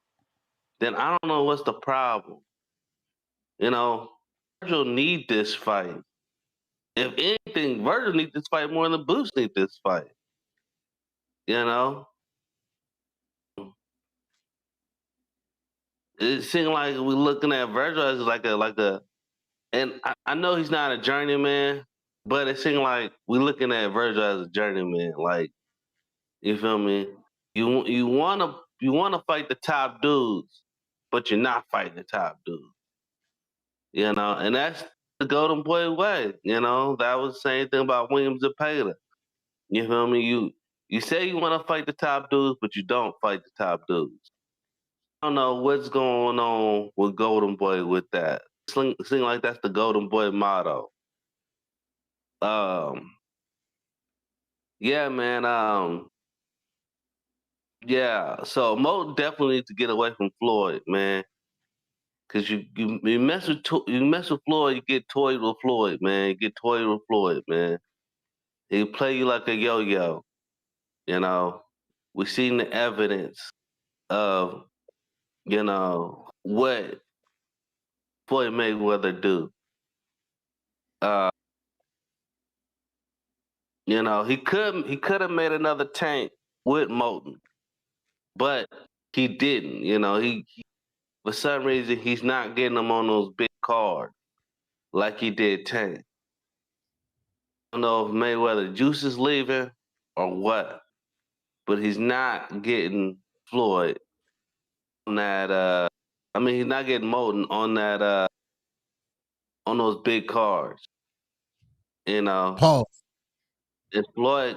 then I don't know what's the problem. You know, Virgil need this fight. If anything, Virgil need this fight more than Boots need this fight. You know, it seems like we're looking at Virgil as like a, and I know he's not a journeyman, but it seems like we're looking at Virgil as a journeyman. Like, you feel me? You wanna fight the top dudes, but you're not fighting the top dudes. You know, and that's the Golden Boy way. You know, that was the same thing about Williams and Payda. You feel me? You say you want to fight the top dudes, but you don't fight the top dudes. I don't know what's going on with Golden Boy with that. Seems like that's the Golden Boy motto. Um, yeah, man. Yeah. So Mo definitely needs to get away from Floyd, man. Cause you mess with Floyd, you get toyed with Floyd, man. You get toyed with Floyd, man. He play you like a yo-yo. You know, we seen the evidence of, you know, what Floyd Mayweather do. You know, he could have made another tank with Moulton, but he didn't. You know, he for some reason he's not getting them on those big cards like he did Tank. I don't know if Mayweather juice is leaving or what, but he's not getting Floyd on that. I mean, he's not getting Moulton on that. On those big cards. You know, Paul. and Floyd,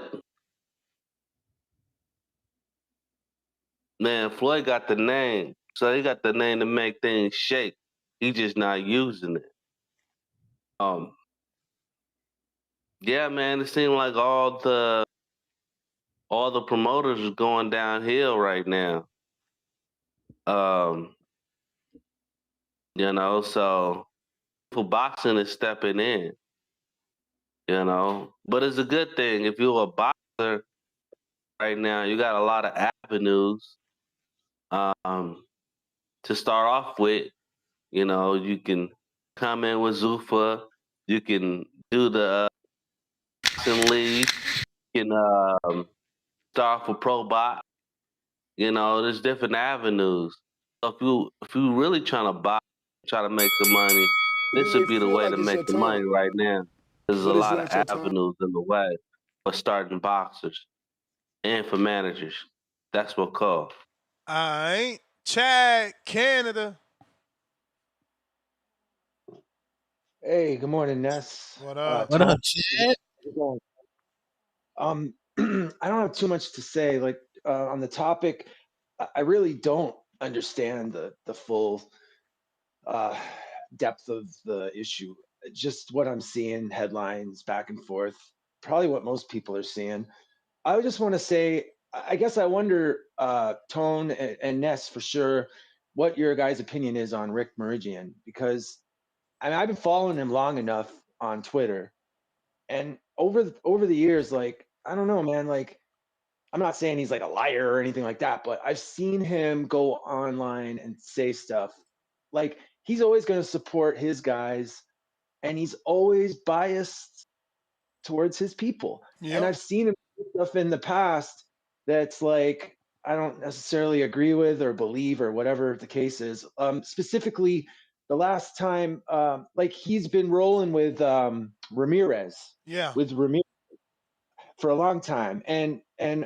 man, Floyd got the name, so he got the name to make things shake. He just not using it. Yeah, man, it seems like all the promoters are going downhill right now. Um, you know, so for boxing is stepping in. You know, but it's a good thing if you're a boxer right now. You got a lot of avenues to start off with. You know, you can come in with Zufa. You can do the boxing league. You can start for pro box. You know, there's different avenues. So if you really trying to box, try to make some money, You this may would be the feel way like to it's make your the money time, right now. There's a but it's lot of not your time. avenues in the way for starting boxers and for managers. That's what call. All right. Chad, Canada. Hey, good morning, Ness. What up? What Tone. up, Chad? How's it going? I don't have too much to say. Like on the topic, I really don't understand the full uh, depth of the issue. Just what I'm seeing, headlines back and forth. Probably what most people are seeing. I just want to say, I guess I wonder, Tone and Ness for sure, what your guys' opinion is on Rick Mirigian, because I mean, I've been following him long enough on Twitter, and over the years, like I don't know, man. Like I'm not saying he's like a liar or anything like that, but I've seen him go online and say stuff like he's always going to support his guys, and he's always biased towards his people. And Yep. I've seen him do stuff in the past that's like I don't necessarily agree with or believe or whatever the case is. Specifically, the last time, like he's been rolling with Ramirez, Yeah. with Ramirez for a long time, and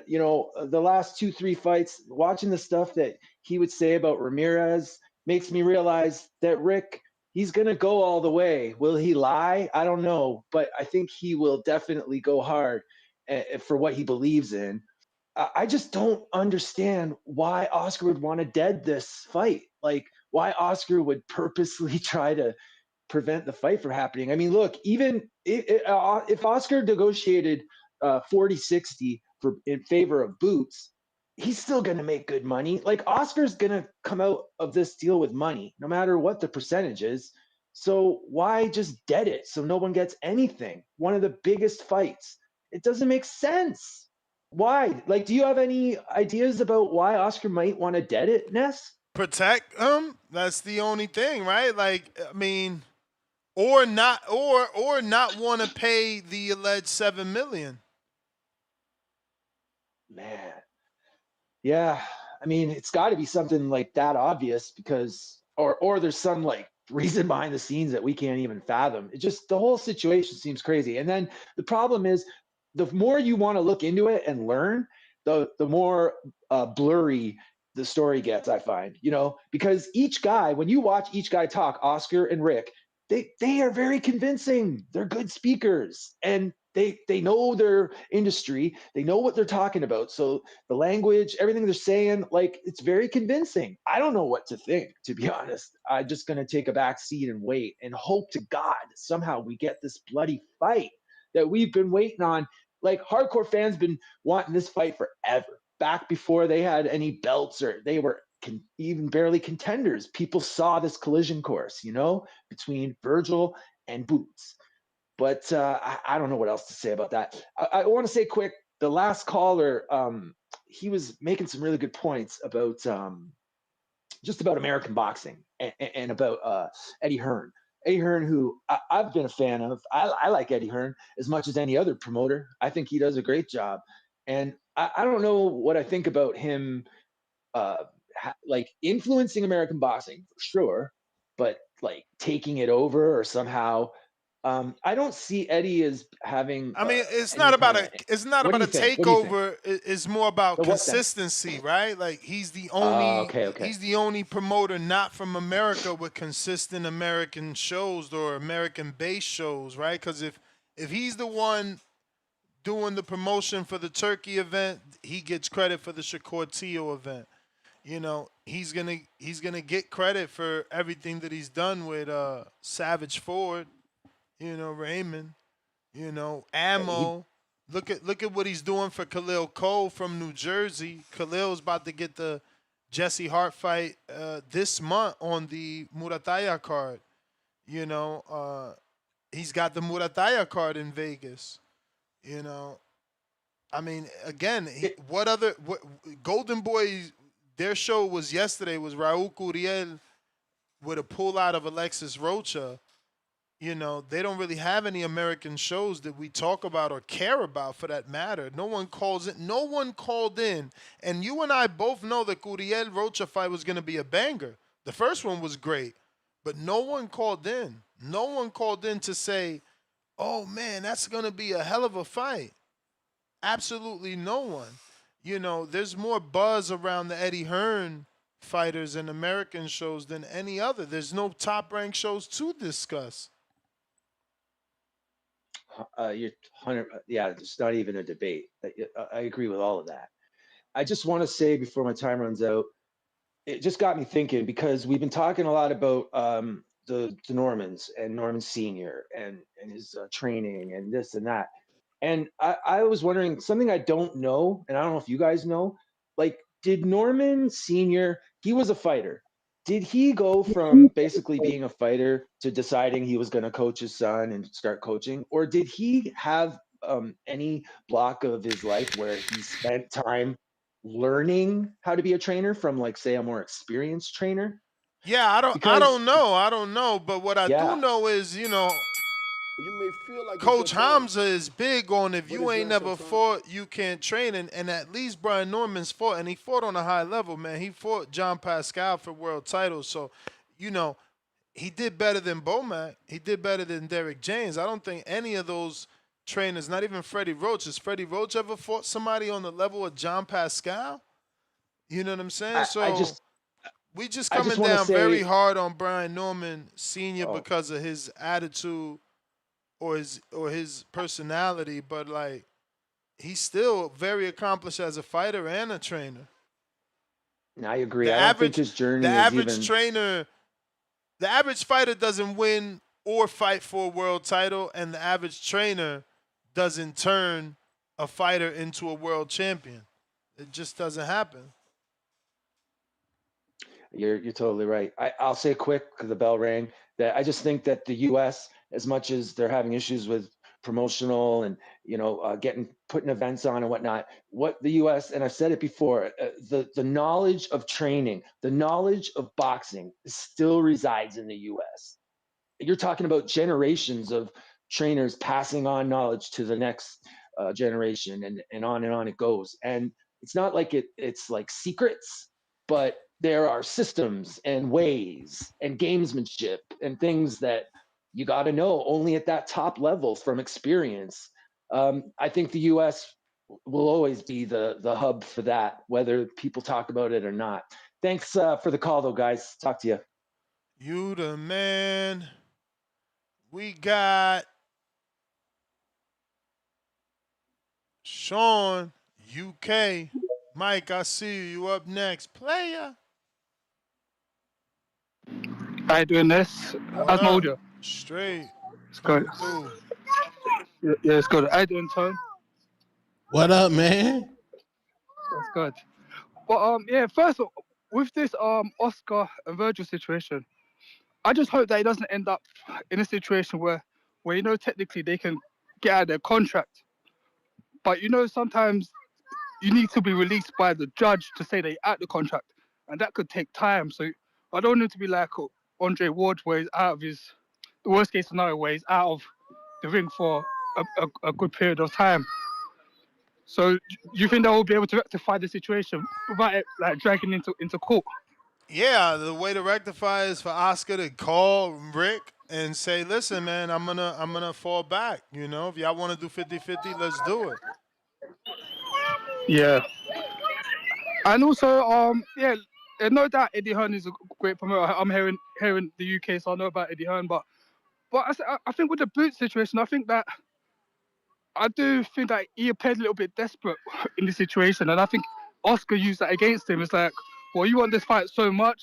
you know the last 2-3 fights, watching the stuff that he would say about Ramirez makes me realize that Rick, he's gonna go all the way. Will he lie? I don't know, but I think he will definitely go hard for what he believes in. I just don't understand why Oscar would want to dead this fight. Like why Oscar would purposely try to prevent the fight from happening. I mean, look, even if Oscar negotiated 40-60 for in favor of Boots, he's still going to make good money. Like Oscar's going to come out of this deal with money, no matter what the percentage is. So why just dead it so no one gets anything? One of the biggest fights. It doesn't make sense. Why? Like, do you have any ideas about why Oscar might want to dead it, Ness? Protect him. That's the only thing, right? Like, I mean, or not want to pay the alleged $7 million. Man. Yeah, I mean, it's got to be something like that obvious because, or there's some like reason behind the scenes that we can't even fathom. It just the whole situation seems crazy. And then the problem is, the more you want to look into it and learn, the more blurry the story gets. I find, because each guy, when you watch each guy talk, Oscar and Rick, they are very convincing. They're good speakers, and they know their industry. They know what they're talking about. So the language, everything they're saying, like it's very convincing. I don't know what to think, to be honest. I'm just gonna take a back seat and wait and hope to God somehow we get this bloody fight that we've been waiting on. Like hardcore fans been wanting this fight forever. Back before they had any belts or they were even barely contenders. People saw this collision course, between Virgil and Boots. But I don't know what else to say about that. I want to say quick, the last caller, he was making some really good points about just about American boxing and about Eddie Hearn. Eddie Hearn, who I've been a fan of. I like Eddie Hearn as much as any other promoter. I think he does a great job. And I don't know what I think about him uh, like influencing American boxing for sure, but like taking it over or somehow. I don't see Eddie as having I mean, it's any not about kind a of. it's not What do about you a think? What do you think? takeover. It's more about So what then? consistency, right? Like Okay. he's the only promoter not from America with consistent American shows or American based shows, right? Because if he's the one doing the promotion for the Turkey event, he gets credit for the Shakur Tio event. He's gonna get credit for everything that he's done with Savage Ford, Raymond, He Ammo. Look at what he's doing for Khalil Cole from New Jersey. Khalil's about to get the Jesse Hart fight this month on the Murataya card. You know, he's got the Murataya card in Vegas. You know, I mean, again, what Golden Boys? Their show was yesterday. Was Raul Curiel with a pull out of Alexis Rocha. They don't really have any American shows that we talk about or care about for that matter. No one calls it. No one called in. And you and I both know the Curiel Rocha fight was going to be a banger. The first one was great, but no one called in. No one called in to say, oh man, that's going to be a hell of a fight. Absolutely no one. There's more buzz around the Eddie Hearn fighters and American shows than any other. There's no top ranked shows to discuss. you're 100. Yeah, it's not even a debate. I agree with all of that. I just want to say before my time runs out, it just got me thinking because we've been talking a lot about the Normans and Norman Senior and his training and this and that. And I was wondering something I don't know, and I don't know if you guys know. Like, did Norman Senior? He was a fighter. Did he go from basically being a fighter to deciding he was going to coach his son and start coaching, or did he have any block of his life where he spent time learning how to be a trainer from, like, say, a more experienced trainer? Yeah, I Because don't know. I don't know. But what I do yeah, know is, You may feel like it's your Coach time, Hamza is big on if but you it's ain't not your never time. fought, you can't train. And at least Brian Norman's fought, and he fought on a high level, man. He fought John Pascal for world titles. So, you know, he did better than Bomac. He did better than Derek James. I don't think any of those trainers, not even Freddie Roach, has Freddie Roach ever fought somebody on the level of John Pascal? You know what I'm saying? I, I So just we just I just coming want to down very say, hard on Brian Norman Sr. oh, because of his attitude or his personality, but like he's still very accomplished as a fighter and a trainer. I agree. The I don't think average his the journey is average even. trainer, the average fighter doesn't win or fight for a world title, and the average trainer doesn't turn a fighter into a world champion. It just doesn't happen. You're totally right. I'll say quick because the bell rang that I just think that the U.S., as much as they're having issues with promotional and putting events on and whatnot. What the U.S. and I've said it before, the knowledge of training, the knowledge of boxing still resides in the U.S. You're talking about generations of trainers passing on knowledge to the next generation, and on it goes. And it's not like it's like secrets, but there are systems and ways and gamesmanship and things that you got to know only at that top level from experience. I think the U.S. will always be the hub for that, whether people talk about it or not. Thanks for the call, though, guys. Talk to you. You the man. We got Sean, UK. Mike, I see you. You up next. Player. How you doing this? What How's my up? audio? Straight. It's good. Through. Yeah, it's good. How you doing, Tone? What up, man? That's good. But yeah, first of all, with this Oscar and Virgil situation, I just hope that it doesn't end up in a situation where technically they can get out of their contract, but sometimes you need to be released by the judge to say they out the contract, and that could take time. So I don't need to be like Andre Ward, where he's out of the worst case scenario, where he's out of the ring for a good period of time. So do you think they will be able to rectify the situation without it like dragging into court? Yeah, the way to rectify is for Oscar to call Rick and say, listen, man, I'm gonna fall back. If y'all want to do 50-50, let's do it. Yeah. And also, yeah, no doubt Eddie Hearn is a great promoter. I'm here in the UK, so I know about Eddie Hearn. But I think with the boot situation, I do think that he appeared a little bit desperate in the situation, and I think Oscar used that against him. It's like, well, you want this fight so much.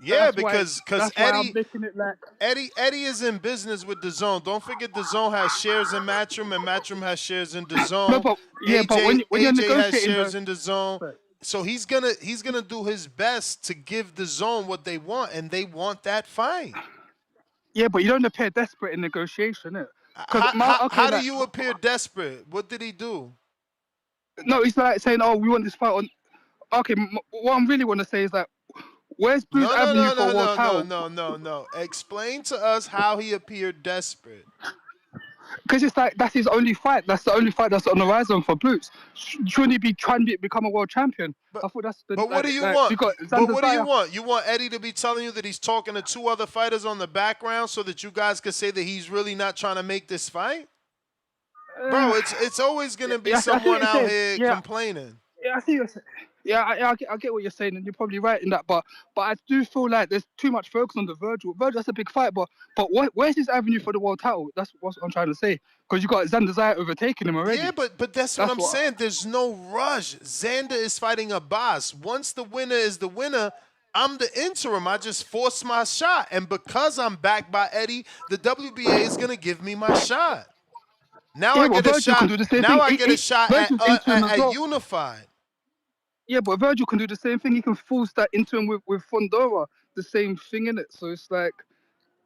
Yeah, because that's why I'm making it like Eddie is in business with DAZN. Don't forget DAZN has shares in Matchroom, and Matchroom has shares in DAZN. No, but when you're AJ has negotiating shares in DAZN. So he's gonna do his best to give DAZN what they want, and they want that fight. Yeah, but you don't appear desperate in negotiation, innit? How do you appear desperate? What did he do? No, he's like saying, "Oh, we want this fight on." Okay, what I really want to say is that where's Blue's avenue for a world title? No. Explain to us how he appeared desperate. Because it's like that's his only fight. That's the only fight that's on the horizon for Blues. Shouldn't he be trying to become a world champion? I thought that's the. But what do you want? But what do you want? You want Eddie to be telling you that he's talking to 2 other fighters on the background so that you guys could say that he's really not trying to make this fight? Bro, it's always gonna be someone out here complaining. Yeah, I see what you're saying. Yeah, I get what you're saying, and you're probably right in that. But I do feel like there's too much focus on the Virgil. That's a big fight, but where's his avenue for the world title? That's what I'm trying to say. Because you got Xander Zayat overtaking him already. Yeah, but that's what I'm saying. There's no rush. Xander is fighting a boss. Once the winner is the winner, I'm the interim. I just forced my shot, and because I'm backed by Eddie, the WBA is gonna give me my shot. Now I get a shot. Now I get a shot at Unified. Yeah, but Virgil can do the same thing. He can force that into him with Fondora, the same thing in it. So it's like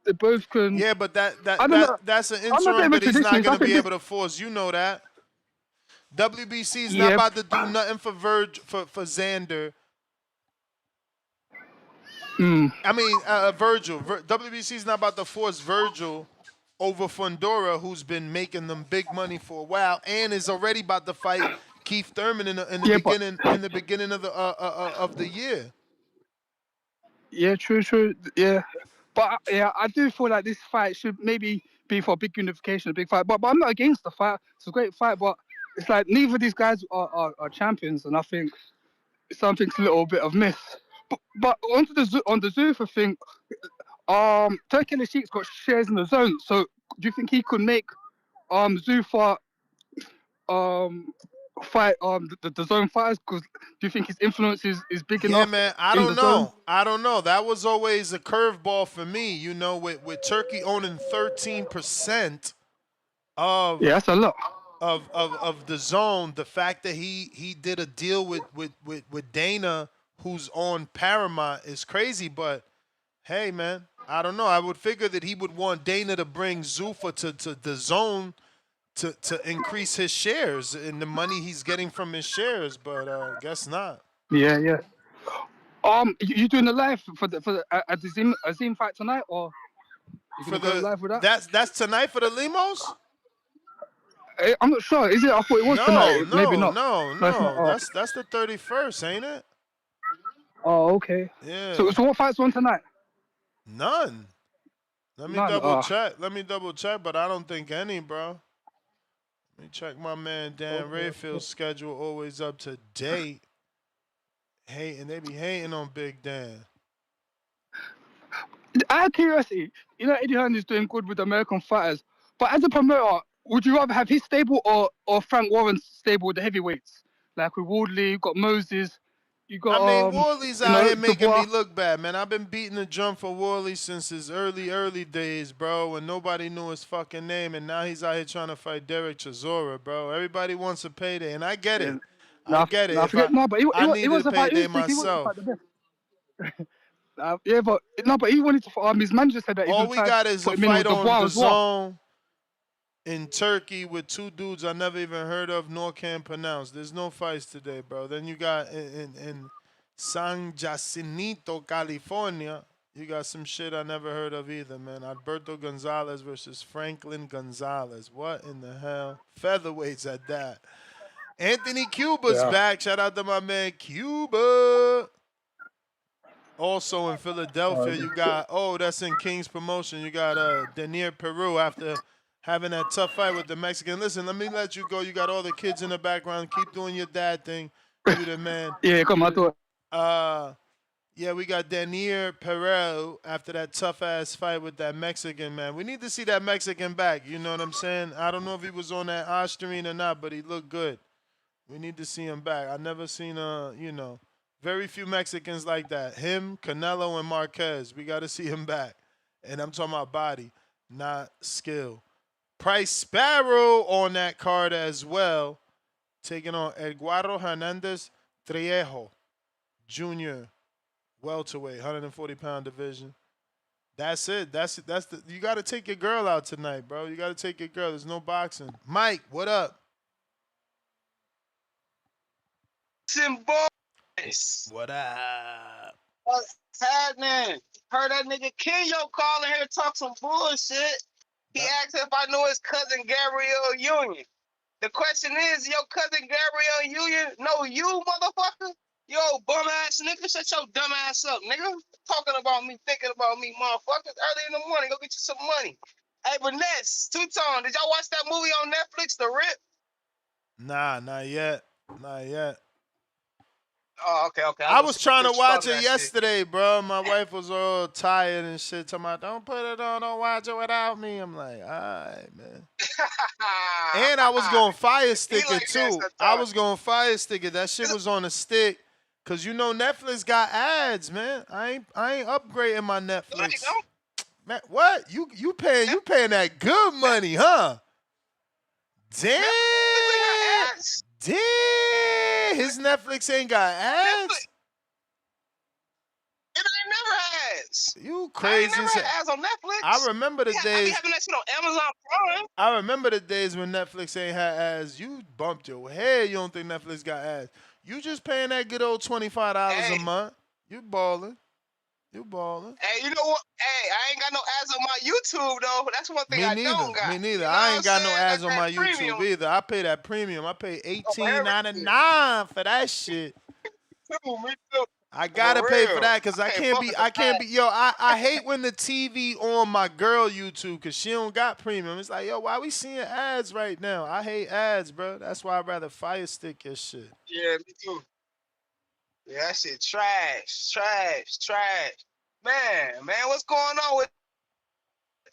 they both can. Yeah, but that's an interim that he's not going to be able to force. You know that. WBC is not about to do nothing for Xander. I mean, Virgil. WBC is not about to force Virgil over Fondora, who's been making them big money for a while, and is already about to fight Keith Thurman in the beginning of the year. Yeah, true. Yeah, but I do feel like this fight should maybe be for a big unification, a big fight. But I'm not against the fight. It's a great fight, but it's like neither of these guys are champions, and I think something's a little bit of miss. But on the Zufa thing, Turkey Sheik's got shares in the zone. So do you think he could make Zufa fight the zone fighters? Because do you think his influence is big enough? Yeah, man, I don't know. That was always a curveball for me, with Turkey owning 13% of that's a lot of the zone. The fact that he did a deal with Dana, who's on Paramount, is crazy. But hey, man, I don't know. I would figure that he would want Dana to bring Zufa to the zone to increase his shares and the money he's getting from his shares, but guess not. Yeah, yeah. You doing the live for the Azim fight tonight, or you For gonna go the live with that? that's tonight for the Limos? I'm not sure. Is it? I thought it was tonight. No, Maybe no, not. no, No, it's not. no. That's the 31st, ain't it? Oh, okay. Yeah. So what fights on tonight? None. Let me None. double check. Let me double check, but I don't think any, bro. Let me check my man Dan Okay. Rayfield's schedule, always up to date. Hating, they be hating on Big Dan. I have curiosity. You know, Eddie Hearn is doing good with American fighters, but as a promoter, would you rather have his stable or Frank Warren's stable with the heavyweights? Like with Wardley, you got Moses, you I got mean, Worley's out here making Dubois. me look bad, man. I've been beating the drum for Worley since his early days, bro, when nobody knew his fucking name, and now he's out here trying to fight Derek Chisora, bro. Everybody wants a payday, and I get it. I get it. If Forget but I he needed wants a to fight payday Usyk. He wants to myself. fight the best. Yeah, but he wanted to. His manager said that he All would we try got is put a him in fight with on Dubois the as well. zone in Turkey with two dudes I never even heard of nor can pronounce. There's no fights today, bro. Then you got in San Jacinto, California, you got some shit I never heard of either, man. Alberto Gonzalez versus Franklin Gonzalez. What in the hell? Featherweights at that. Anthony Cuba's Yeah. back. Shout out to my man Cuba. Also in Philadelphia, you got that's in King's Promotion. You got Denier Peru after having that tough fight with the Mexican. Listen, let me let you go. You got all the kids in the background. Keep doing your dad thing. You the man. Yeah, come on, do it. Yeah, we got Denier Peru after that tough ass fight with that Mexican man. We need to see that Mexican back. You know what I'm saying? I don't know if he was on that Osterine or not, but he looked good. We need to see him back. I never seen very few Mexicans like that. Him, Canelo, and Marquez. We got to see him back. And I'm talking about body, not skill. Price Sparrow on that card as well, taking on Eduardo Hernandez Triejo Jr. welterweight, 140-pound division. That's it. You got to take your girl out tonight, bro. You got to take your girl. There's no boxing. Mike, what up? Boys. What up? What's happening? Heard that nigga Kenyo calling here talk some bullshit. He asked if I knew his cousin Gabrielle Union. The question is, your cousin Gabrielle Union know you, motherfucker? Yo, bum ass nigga, shut your dumb ass up, nigga. Talking about me, thinking about me, motherfuckers. Early in the morning, go get you some money. Hey, Vanessa, Two-Tone, did y'all watch that movie on Netflix, The Rip? Nah, not yet. Not yet. Oh, okay. I was trying to watch it that yesterday, bro. My wife was all tired and shit. Talking about, don't put it on, don't watch it without me. I'm like, all right, man. And I was going fire stick it too. I was going fire stick it. That shit was on a stick. Cause you know Netflix got ads, man. I ain't upgrading my Netflix. Man, what? You paying that good money, huh? Damn. Damn. His Netflix ain't got ads? It ain't never ads. You crazy. I ain't never had ads on Netflix. I remember the I days. be having that shit on Amazon Prime. I remember the days when Netflix ain't had ads. You bumped your head. You don't think Netflix got ads. You just paying that good old $25 a month. You balling. You balling. Hey, you know what? Hey, I ain't got no ads on my YouTube though. That's one thing I don't got. Me neither. You know I ain't got no ads on my premium. YouTube either. I pay that premium. I pay $18.99 for that shit. Me too. I gotta pay for that because I can't be. Yo, I hate when the TV on my girl YouTube because she don't got premium. It's like, yo, why we seeing ads right now? I hate ads, bro. That's why I'd rather fire stick your shit. Yeah, me too. Yeah, that shit trash. Man, what's going on with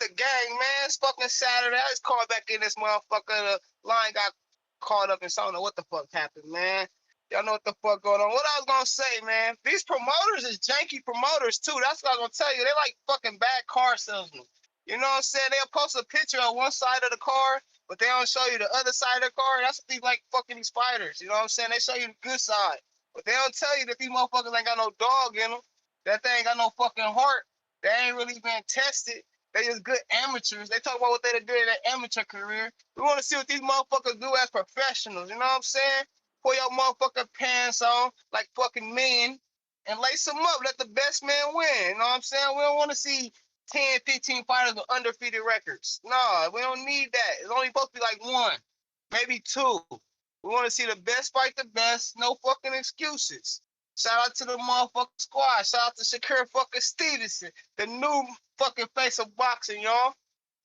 the gang, man? It's fucking Saturday. I just called back in this motherfucker. The line got caught up and so I don't know what the fuck happened, man. Y'all know what the fuck going on. What I was gonna say, man, these promoters is janky promoters too. That's what I was gonna tell you. They like fucking bad car salesmen. You know what I'm saying? They'll post a picture on one side of the car, but they don't show you the other side of the car. That's what they like fucking these fighters. You know what I'm saying? They show you the good side, but they don't tell you that these motherfuckers ain't got no dog in them. That they ain't got no fucking heart. They ain't really been tested. They just good amateurs. They talk about what they did in their amateur career. We want to see what these motherfuckers do as professionals. You know what I'm saying? Pull your motherfucking pants on like fucking men and lace them up. Let the best man win. You know what I'm saying? We don't want to see 10, 15 fighters with undefeated records. No, we don't need that. It's only supposed to be like one, maybe two. We want to see the best fight the best. No fucking excuses. Shout out to the motherfucking squad. Shout out to Shakur fucking Stevenson, the new fucking face of boxing, y'all.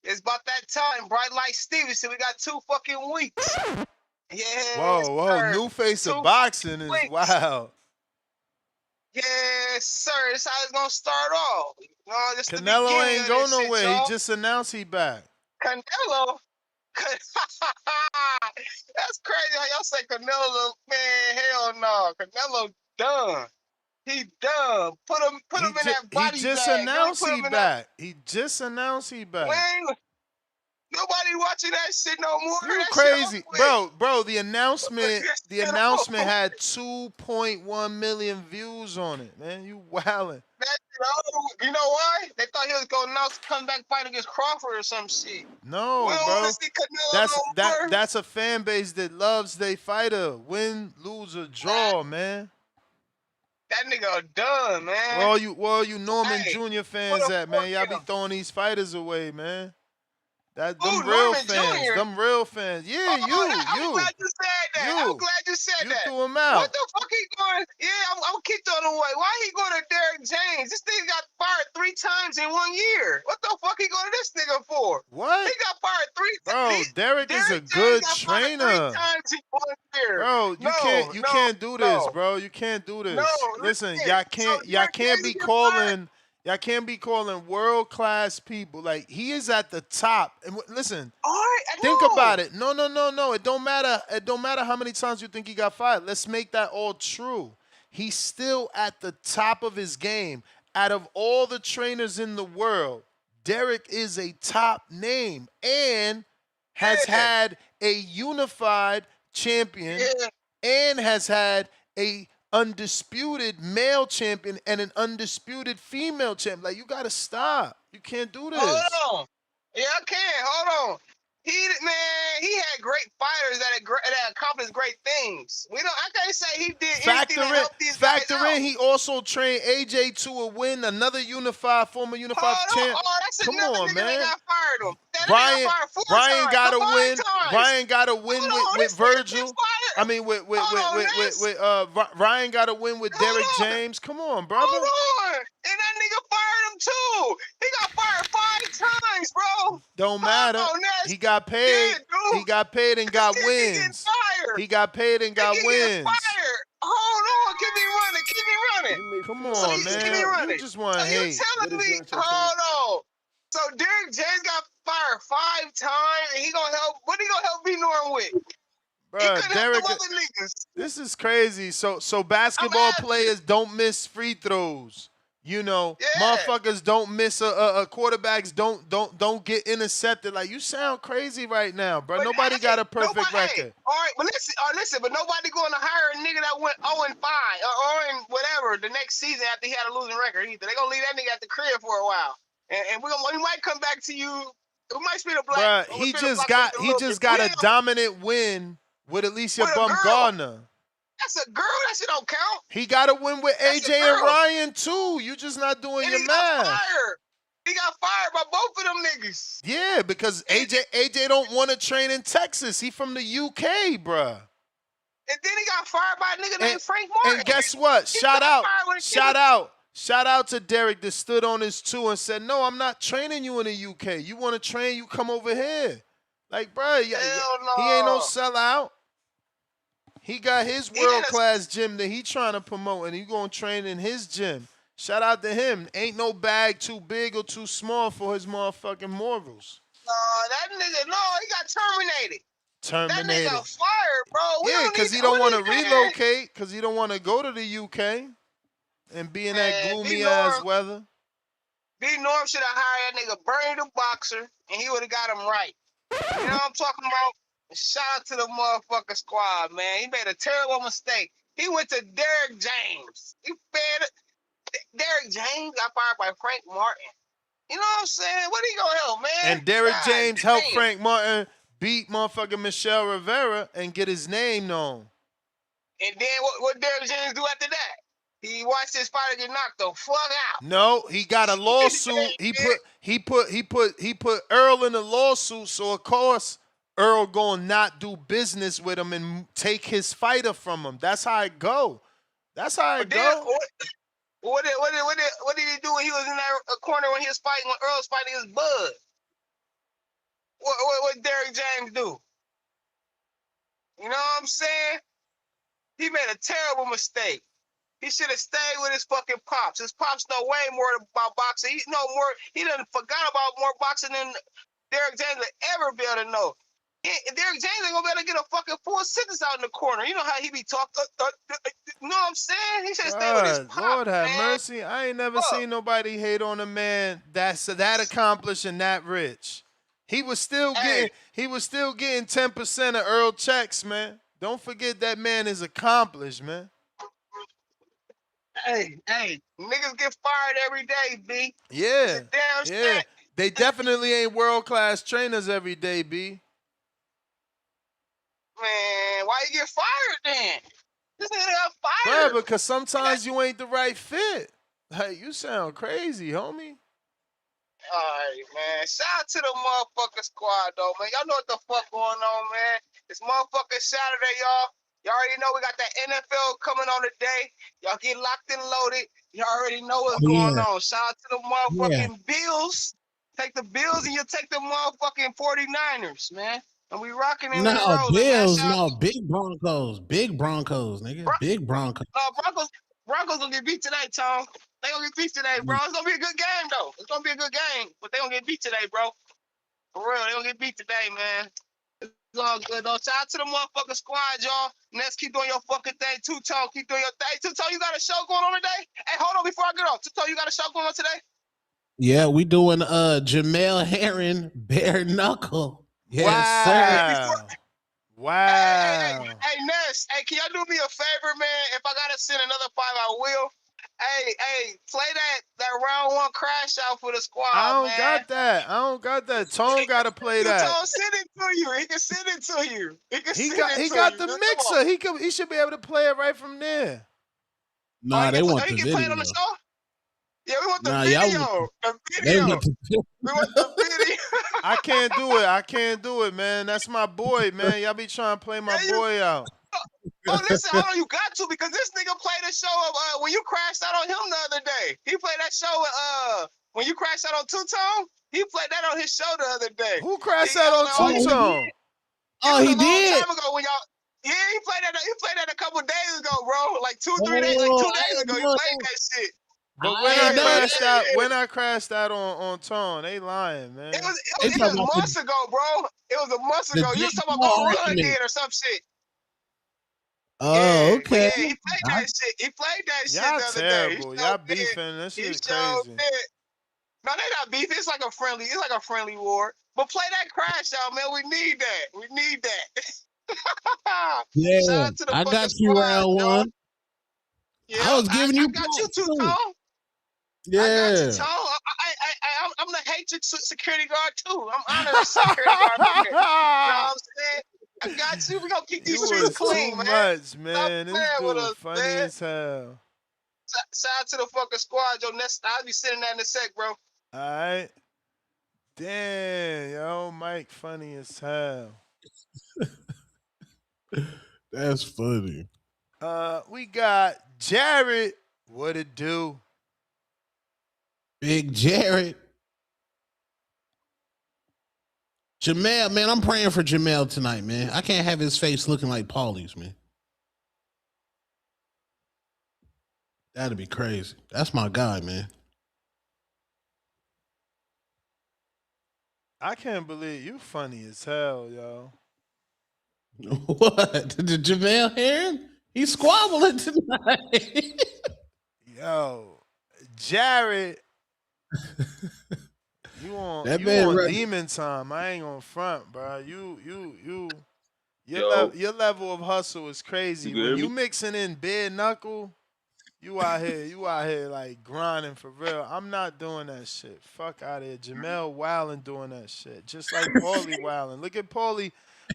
It's about that time. Bright Light Stevenson. We got 2 fucking weeks. Yes, Whoa, sir. new face 2 of boxing is weeks. wow. Yes, sir. This how it's gonna start off. You know, this the Canelo beginning ain't of go this shit, nowhere. He y'all. just announced he back. Canelo. That's crazy how y'all say Canelo. Man, hell no. Canelo done. He done. Put him in that He body just bag. Don't announced put he him in that. back. He just announced he back. When nobody watching that shit no more. You That shit crazy, over with. bro? The announcement That shit over. had 2.1 million views on it, man. You wildin'. That shit over. You know why? They thought he was gonna announce come back fight against Crawford or some shit. We No, don't want bro. to see Canelo no more. That's a fan base that loves their fighter. Win, lose, or draw, man. That nigga done, man. Where all you Norman Hey, Jr. put fans a at, fork man? Y'all in be him. throwing these fighters away, man. Ooh, Them real Norman fans. Jr. Them real fans. Yeah, Oh, I'm glad you said that. I'm glad you said You that. threw him What out. the fuck he going? Yeah, I'm gonna keep throwing him away. Why he going to Derrick James? This nigga got fired 3 times in 1 year. What the fuck he going to this nigga for? What? He got fired 3 Bro, times. Derrick is a Derrick James good got fired 3 trainer. times in 1 year. Bro, you can't do this, No. bro. You can't do No, this. Listen, listen. So y'all Derrick can't James be get fired. calling world class people. Like he is at the top. And listen, All right, I think know. about it. No. It don't matter. It don't matter how many times you think he got fired. Let's make that all true. He's still at the top of his game. Out of all the trainers in the world, Derrick is a top name and has had a unified champion and has had a undisputed male champion and an undisputed female champion. Like, you got to stop. You can't do this. Hold on. Yeah, I can. Hold on. He had great fighters that accomplished great things. I can't say he did anything to help these guys out. He also trained AJ to a win, another former unified champ. Oh, that's Come another on, nigga man. that got fired him. That nigga got fired 4 times. Got a No, 5 win. times. Ryan got a win Hold on, with this nigga Virgil. been fired. I mean, Ryan got a win with Derrick James. Come on, brother. Hold on. And that nigga fired him too. He got fired 5 times, bro. Don't matter. He got paid. He got paid and got wins. He got paid and got wins. Fired. Hold on. Keep me running. Come on, man. You just want to hate. You telling me, hold on. So Derrick James got fired 5 times and he gonna help, what he gonna help B Norm with? Bro, Derrick, this is crazy. So basketball players don't miss free throws. You know, motherfuckers don't miss quarterbacks don't get intercepted. Like, you sound crazy right now, bro. Nobody got a perfect record. All right, but listen, but nobody going to hire a nigga that went 0-5 or in whatever the next season after he had a losing record either. They gonna leave that nigga at the crib for a while, and we might come back to you. We might spin a black. Bro, he just got a dominant win with Alicia Baumgartner. That's a girl. That shit don't count. He got a win with AJ and Ryan too. You just not doing your math. He got fired by both of them niggas. Yeah, because AJ don't want to train in Texas. He from the UK, bruh. And then he got fired by a nigga named Frank Martin. And guess what? Shout out to Derrick that stood on his 2 and said, "No, I'm not training you in the UK. You want to train? You come over here." Like, bruh, he ain't no sellout. He got his world-class gym that he trying to promote, and he going to train in his gym. Shout out to him. Ain't no bag too big or too small for his motherfucking morals. That nigga, he got terminated. Terminated. That nigga got fired, bro. Yeah, because he don't want to relocate, because he don't want to go to the UK and be in that gloomy-ass weather. B Norm should have hired that nigga Bernie the Boxer, and he would have got him right. You know what I'm talking about? Shout out to the motherfucking squad, man. He made a terrible mistake. He went to Derrick James. Derrick James got fired by Frank Martin. You know what I'm saying? What he gonna help, man? And Derrick God James helped damn. Frank Martin beat motherfucking Michelle Rivera and get his name known. And then what Derrick James do after that? He watched his fighter get knocked the fuck out. No, he got a lawsuit. He put Earl in a lawsuit, so of course Earl gonna not do business with him and take his fighter from him. That's how it go. That's how it go. What did he do when he was in that corner when he was fighting, when Earl was fighting his bud? What Derrick James do? You know what I'm saying? He made a terrible mistake. He should have stayed with his fucking pops. His pops know way more about boxing. He know more. He done forgot about more boxing than Derrick James would ever be able to know. Derrick James ain't gonna be able to get a fucking full sentence out in the corner. You know how he be talking. You know what I'm saying? He should have stayed with his pops. Lord have man. mercy. I ain't never seen nobody hate on a man that's that accomplished and that rich. He was still getting 10% of Earl checks, man. Don't forget that man is accomplished, man. Hey, niggas get fired every day, B. Yeah, damn yeah. They definitely ain't world-class trainers every day, B. Man, why you get fired then? This nigga got fired. Bruh, because sometimes you ain't the right fit. Hey, you sound crazy, homie. All right, man. Shout out to the motherfucking squad, though, man. Y'all know what the fuck going on, man. It's motherfucking Saturday, y'all. Y'all already know we got that NFL coming on today. Y'all get locked and loaded. Y'all already know what's going on. Shout out to the motherfucking Bills. Take the Bills and you'll take the motherfucking 49ers, man. And we rocking and we No, rolling, Bills, man. no, big Broncos, nigga, big Broncos. No, Broncos gonna get beat today, Tom. They gonna get beat today, bro. It's gonna be a good game, though. It's gonna be a good game, but they gonna get beat today, bro. For real, they gonna get beat today, man. It's all good, though. Shout out to the motherfucking squad, y'all. Next, keep doing your fucking thing. Two-Tone, keep doing your thing. Two-Tone, you got a show going on today? Hey, hold on before I get off. Two-Tone, you got a show going on today? Yeah, we doing Jamel Herring bare knuckle. Yes, sir. Wow. Hey, Ness, hey, can y'all do me a favor, man? If I gotta send another five, I will. Hey, play that round one crash out for the squad, I don't man. got that. Tone gotta play that. Tone send it to you. He can send it to you. He got the mixer. He should be able to play it right from there. Nah, they want he the can video. play it on the show? Yeah, we want the Nah, video. They want We want the video. I can't do it, man. That's my boy, man. Y'all be trying to play my boy out. Oh, listen, I know you got to, because this nigga played a show of when you crashed out on him the other day. He played that show when you crashed out on Two-Tone. He played that on his show the other day. Who crashed out on Two-Tone? Oh, he did. A long time ago when y'all. Yeah, he played that a couple days ago, bro. Like 2 days ago. He played that shit. But when I crashed out on Tone, they lying, man. It was months ago, bro. It was a month ago. You was talking about what Run did or some shit. Oh, okay. Yeah, he played that shit. He played that shit Y'all the other terrible. day. Y'all beefing. That shit is crazy. No, they not beef. It's like a friendly war. But play that crash out, man. We need that. Yeah, I got you round one. Yeah, I was giving you. I got you too, Tom. Yeah. I got you, Tom. I'm the hatred security guard too. I'm honored security guard. You know what I'm saying? I got you. We gonna keep these streets clean, man. Too much, man. This dude us, funny man. as hell. Shout out to the fucking squad, yo. I'll be sending that in a sec, bro. All right. Damn, yo, Mike, funny as hell. That's funny. We got Jared. What it do? Big Jared. Jamel, man, I'm praying for Jamel tonight, man. I can't have his face looking like Paulie's, man. That'd be crazy. That's my guy, man. I can't believe you funny as hell, yo. What? The Jamel Herring? He's squabbling tonight. Yo, Jared. You on demon time. I ain't gonna front, bro. Your level of hustle is crazy. When you mixing in bare knuckle, You out here like grinding for real. I'm not doing that shit. Fuck out of here. Jamel Wildin doing that shit. Just like Paulie Wildin. Look at Paulie.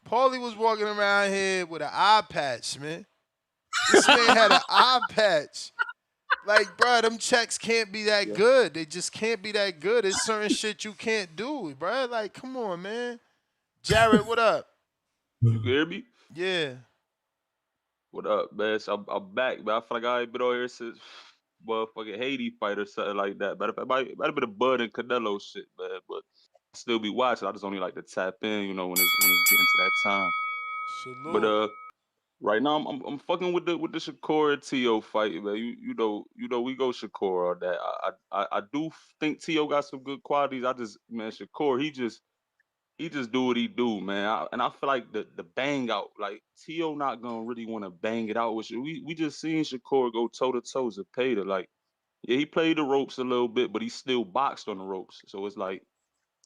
Paulie was walking around here with an eye patch, man. This man had an eye patch. Like, bro, them checks can't be that good. They just can't be that good. It's certain shit you can't do, bro. Like, come on, man. Jared, what up? You can hear me? Yeah. What up, man? So I'm back, man. I feel like I ain't been on here since motherfucking Haiti fight or something like that. But it might have been a Bud and Canelo shit, man. But I still be watching. I just only like to tap in, you know, when it's getting to that time. But Salute. right now I'm fucking with the Shakur and T.O. fight, man. You know we go Shakur on that. I do think T.O. got some good qualities. Man, Shakur, he just do what he do, man. And I feel like the bang out, like T.O. not gonna really want to bang it out with you. We just seen Shakur go toe to toe with Zepeda. Like, yeah, he played the ropes a little bit, but he still boxed on the ropes. So it's like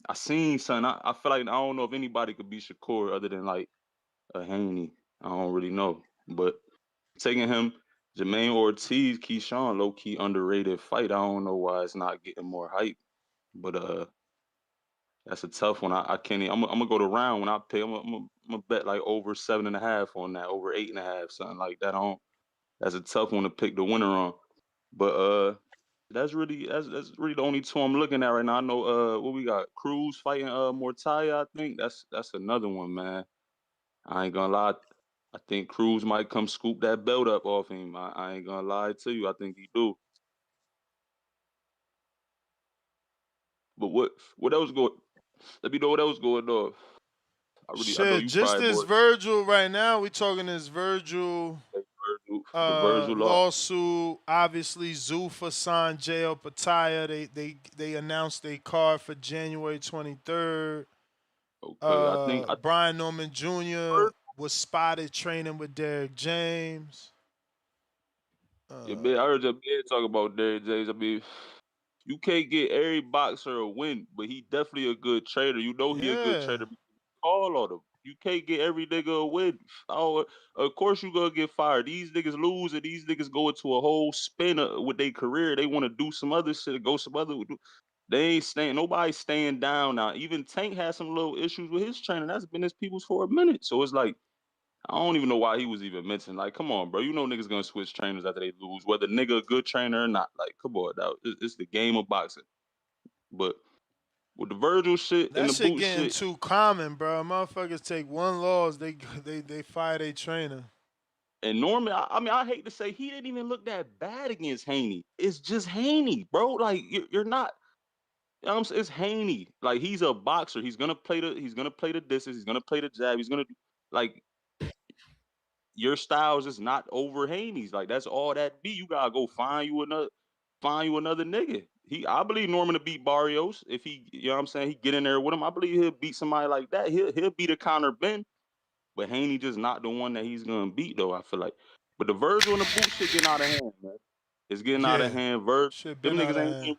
I seen son. I feel like I don't know if anybody could beat Shakur other than like a Haney. I don't really know, but taking him, Jermaine Ortiz, Keyshawn, low key underrated fight. I don't know why it's not getting more hype, but that's a tough one. I can't. I'm gonna go to round when I pick. I'm gonna bet like over 7.5 on that, over 8.5, something like that. That's a tough one to pick the winner on. But that's really the only two I'm looking at right now. I know what we got. Cruz fighting Mortaya. I think that's another one, man. I ain't gonna lie. I think Cruz might come scoop that belt up off him. I ain't gonna lie to you. I think he do. But what else going? Let me know what else going on. I know Shit, you just probably this more Virgil right now. We talking this Virgil the Virgil law. lawsuit. Obviously, Zufa signed JL Pataya. They announced a card for January 23rd. Okay, I think Brian Norman Jr. was spotted training with Derek James. Yeah, man, I heard your man talk about Derrick James. I mean, you can't get every boxer a win, but he definitely a good trader. You know he a good trader because you call on him. You can't get every nigga a win. Oh, of course you gonna get fired. These niggas lose and these niggas go into a whole spin with their career. They want to do some other shit, go some other. They ain't staying. Nobody's staying down now. Even Tank had some little issues with his training. That's been his people's for a minute. So it's like, I don't even know why he was even mentioned. Like, come on, bro. You know niggas gonna switch trainers after they lose, whether nigga a good trainer or not. Like, come on, dog. It's the game of boxing. But with the Virgil shit and That the shit boot getting shit, too common, bro. Motherfuckers take one loss, they fire their trainer. and Norman, I mean, I hate to say he didn't even look that bad against Haney. It's just Haney, bro. Like, you're not. You know what I'm saying? It's Haney. Like, he's a boxer. He's gonna play the distance. He's gonna play the jab. He's gonna like. Your styles is not over Haney's. Like, that's all that be. You gotta go find you another nigga. I believe Norman to beat Barrios if he, you know what I'm saying, he get in there with him. I believe he'll beat somebody like that. He'll beat a counter Ben, but Haney just not the one that he's gonna beat though. I feel like, but the Virgil and the boot shit getting out of hand, man. It's getting out of hand. Shit Them been out niggas of ain't hand. really.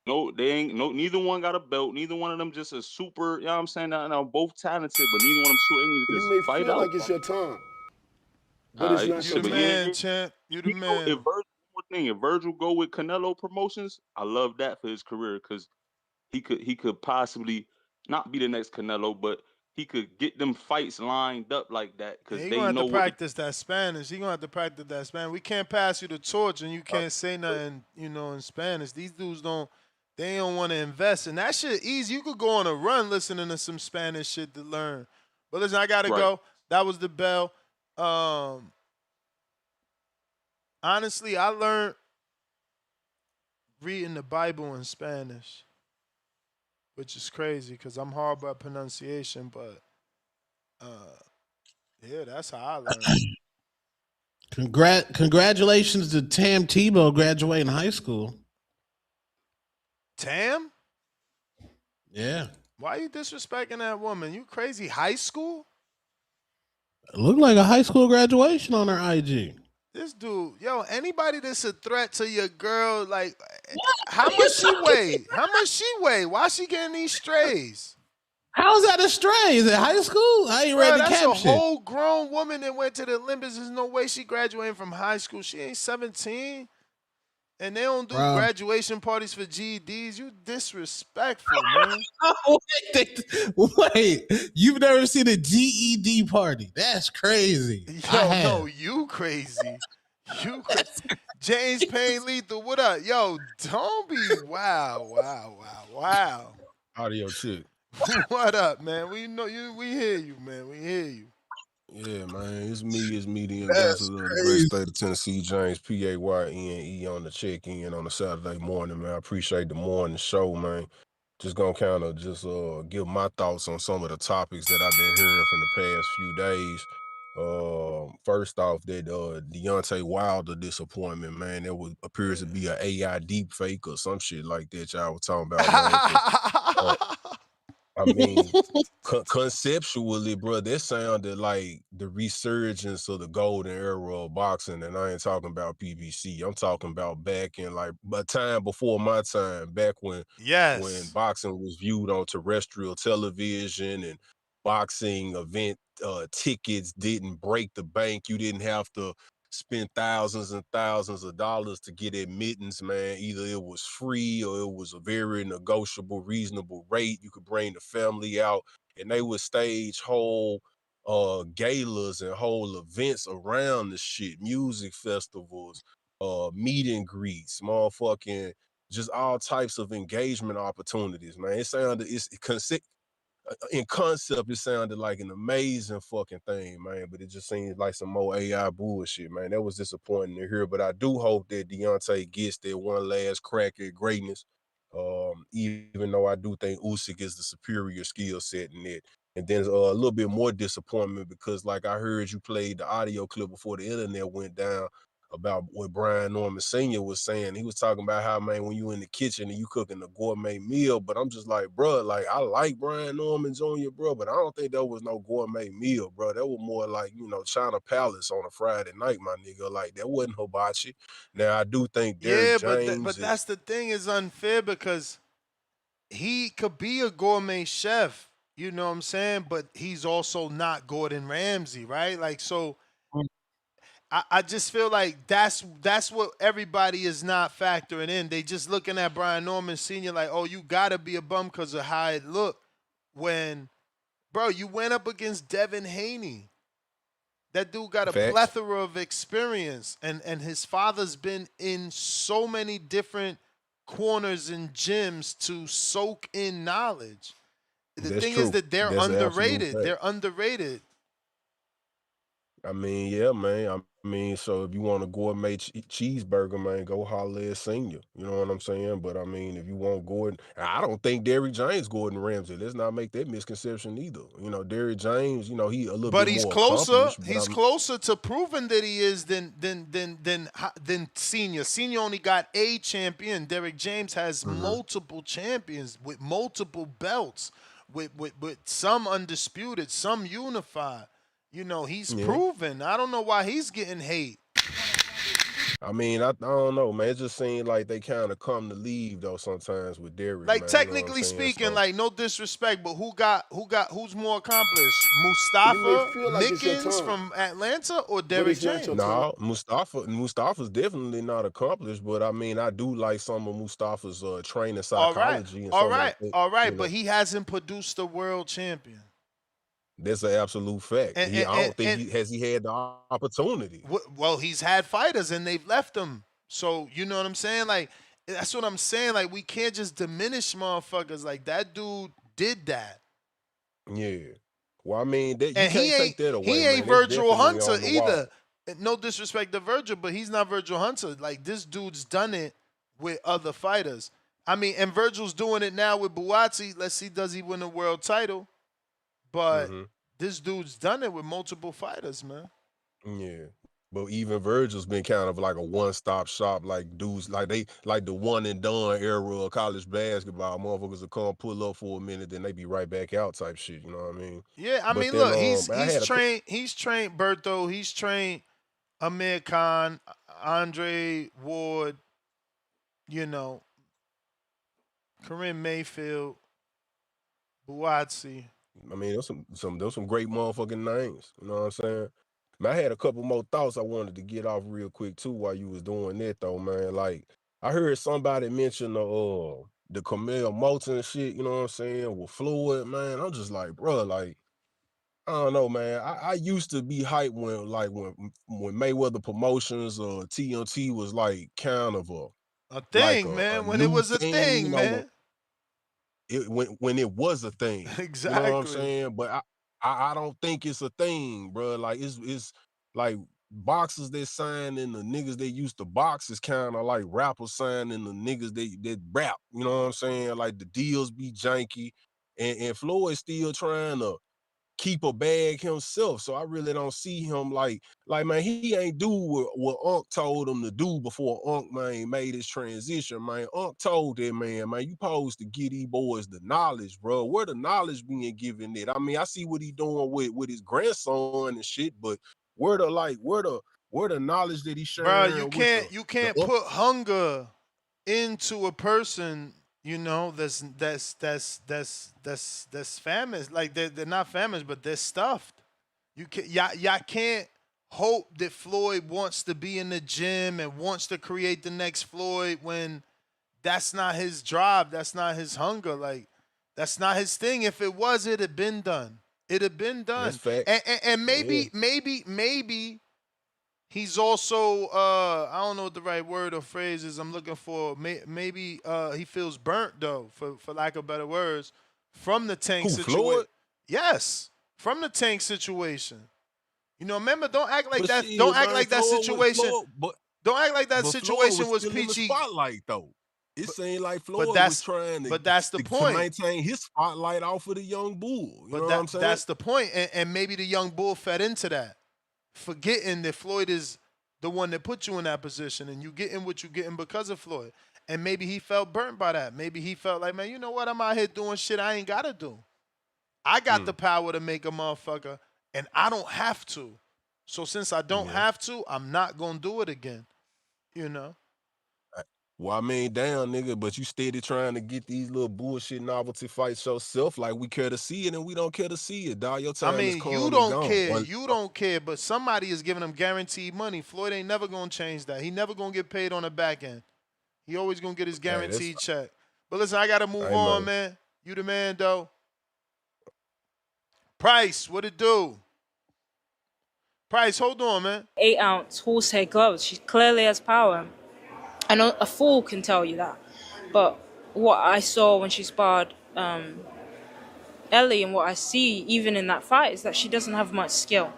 No, they ain't. No, neither one got a belt. Neither one of them just a super. You know what I'm saying? Now both talented, but neither one of them shoot. They need to You just may fight feel out. like it's your time, but All it's right, not You your the but time. man, champ. You the if man. Virgil, one more thing, if Virgil go with Canelo Promotions, I love that for his career because he could possibly not be the next Canelo, but he could get them fights lined up like that Yeah, because he they gonna have to know what to. practice that Spanish. He gonna have to practice that Spanish. We can't pass you the torch and you can't say nothing, in Spanish. These dudes they don't want to invest. And that shit easy. You could go on a run listening to some Spanish shit to learn. But listen, I gotta Right. go. That was the bell. Honestly, I learned reading the Bible in Spanish, which is crazy because I'm horrible at pronunciation, but yeah, that's how I learned. Congratulations to Tam Tebow graduating high school. Tam? Yeah. Why you disrespecting that woman? You crazy? High school? It looked like a high school graduation on her IG. This dude, anybody that's a threat to your girl, like, how much she weigh? How much she weigh? Why she getting these strays? How's that a stray? Is it high school? I ain't read the That's caption. a whole grown woman that went to the Olympics. There's no way she graduating from high school. She ain't 17. And they don't do Bro. graduation parties for GEDs. You disrespectful, man. Wait, you've never seen a GED party? That's crazy. I Yo, have. no, you crazy. You crazy. James Payne Lethal, what up? Yo, don't be wow. Audio chick. What up, man? We know you. We hear you, man. We hear you. Yeah, man. It's me, the That's ambassador of the great crazy. state of Tennessee, James Payne on the check-in on a Saturday morning, man. I appreciate the morning show, man. Just gonna kind of just give my thoughts on some of the topics that I've been hearing from the past few days. First off, that Deontay Wilder disappointment, man. There appears to be an AI deep fake or some shit like that y'all was talking about, man. 'Cause, I mean, conceptually, bro, that sounded like the resurgence of the golden era of boxing, and I ain't talking about PBC. I'm talking about back in like a time before my time, back when Yes. boxing was viewed on terrestrial television and boxing event tickets didn't break the bank. You didn't have to spend thousands and thousands of dollars to get admittance, man. Either it was free or it was a very negotiable, reasonable rate. You could bring the family out, and they would stage whole galas and whole events around the shit, music festivals, meet and greets, motherfucking just all types of engagement opportunities, man. It sounded in concept, it sounded like an amazing fucking thing, man. But it just seems like some more AI bullshit, man. That was disappointing to hear. But I do hope that Deontay gets that one last crack at greatness. Even though I do think Usyk is the superior skill set in it. And then a little bit more disappointment because, like, I heard you played the audio clip before the internet went down about what Brian Norman Sr. was saying. He was talking about how, man, when you in the kitchen and you cooking a gourmet meal, but I'm just like, bro, like, I like Brian Norman Jr., bro, but I don't think that was no gourmet meal, bro. That was more like, China Palace on a Friday night, my nigga. Like, that wasn't hibachi. Now, I do think Derrick Yeah, James but that's the thing is unfair because he could be a gourmet chef, you know what I'm saying? But he's also not Gordon Ramsay, right? Like, so I just feel like that's what everybody is not factoring in. They just looking at Brian Norman Sr. like, oh, you gotta be a bum because of how it looked. When, bro, you went up against Devin Haney. That dude got a facts. plethora of experience, and his father's been in so many different corners and gyms to soak in knowledge. The That's thing is true. that they're That's an absolute underrated. fact. They're underrated. I mean, yeah, man. I mean, so if you want a gourmet cheeseburger, man, go holler at Senior. You know what I'm saying? But I mean, if you want Gordon, I don't think Derrick James Gordon Ramsay. Let's not make that misconception either. Derrick James, he a little But bit he's more closer. accomplished. But He's closer to proving that he is than Senior. Senior only got a champion. Derrick James has multiple champions with multiple belts, with some undisputed, some unified. He's proven. I don't know why he's getting hate. I mean, I don't know, man. It just seems like they kind of come to leave though sometimes with Derrick, Like man. You know what I'm technically saying? speaking, So like no disrespect, but who's more accomplished? You may Mustafa feel like it's your Mickens turn, from Atlanta or but Derrick it's not your James? turn. no, Mustafa's definitely not accomplished, but I mean, I do like some of Mustafa's training All right, psychology and all something right, like that. all right, You but know, he hasn't produced a world champion. that's an absolute fact. And I don't think and he had the opportunity. well, he's had fighters and they've left him. So you know what I'm saying? Like that's what I'm saying. Like we can't just diminish motherfuckers. Like that dude did that. Yeah. Well, I mean, that you And can't take that away, he man. ain't That's Virgil definitely Hunter on the wall. either. No disrespect to Virgil, but he's not Virgil Hunter. Like this dude's done it with other fighters. I mean, and Virgil's doing it now with Buatsi. Let's see, does he win a world title? But Hmm. this dude's done it with multiple fighters, man. Yeah. But even Virgil's been kind of like a one-stop shop, like dudes, like the one and done era of college basketball. Motherfuckers will come pull up for a minute, then they be right back out type shit. You know what I mean? Yeah, I But mean, then look, I he's had trained Berto, he's trained Amir Khan, Andre Ward, you know, Kareem Mayfield, Buatsi. I mean, there's some great motherfucking names. You know what I'm saying? Man, I had a couple more thoughts I wanted to get off real quick too while you was doing that though, man. Like I heard somebody mention the Camille Moulton shit, you know what I'm saying, with Floyd, man. I'm just like, bro, like, I don't know, man. I used to be hyped when Mayweather Promotions or TNT was like kind of A like thing, a man. When it new was a thing, you thing, know, man. when it was a thing. You know what I'm Exactly. saying? But I don't think it's a thing, bro. Like it's like boxers that sign and the niggas they used to box is kind of like rappers signing the niggas that rap. You know what I'm saying? Like the deals be janky, and Floyd still trying to keep a bag himself. So I really don't see him like man, he ain't do what Unc told him to do before Unc, man, made his transition, man. Unc told that man, you supposed to get these boys the knowledge, bro. Where the knowledge being given it? I mean, I see what he doing with his grandson and shit, but where the knowledge that he's Bro, you sharing with can't the up? put hunger into a person, you know, that's famished. Like they're not famished, but they're stuffed. You can y'all can't hope that Floyd wants to be in the gym and wants to create the next Floyd when that's not his drive, that's not his hunger. Like that's not his thing. If it was, it'd have been done. It'd have been That's done. facts. And Yeah. maybe he's also I don't know what the right word or phrase is I'm looking for. Maybe he feels burnt though, for lack of better words, from the Tank Who, situation. Floyd? Yes, from the Tank situation. You know, remember, don't act like But that. Don't shit, act man, like that situation. Don't act like that But Floyd situation was was still in the peachy. spotlight though. It But seemed like but Floyd was that's trying but that's the to point. maintain his spotlight off of the young bull. You know what I'm saying? That's the point. And maybe the young bull fed into that, forgetting that Floyd is the one that put you in that position, and you getting what you getting because of Floyd. And maybe he felt burnt by that. Maybe he felt like, man, you know what? I'm out here doing shit I ain't gotta do. I got the power to make a motherfucker, and I don't have to. So since I don't Yeah. have to, I'm not gonna do it again. You know. Well, I mean, damn, nigga, but you steady trying to get these little bullshit novelty fights yourself. Like we care to see it and we don't care to see it, dog. Your I time is mean, you come and don't gone. care. You don't care, but somebody is giving him guaranteed money. Floyd ain't never gonna change that. He never gonna get paid on the back end. He always gonna get his Hey, that's guaranteed check. But listen, I gotta move hey on, man. man. You the man, though. Price, what it do? Price, hold on, man. 8-ounce horsehair gloves. She clearly has power. I know a fool can tell you that. But what I saw when she sparred Ellie and what I see even in that fight is that she doesn't have much skill.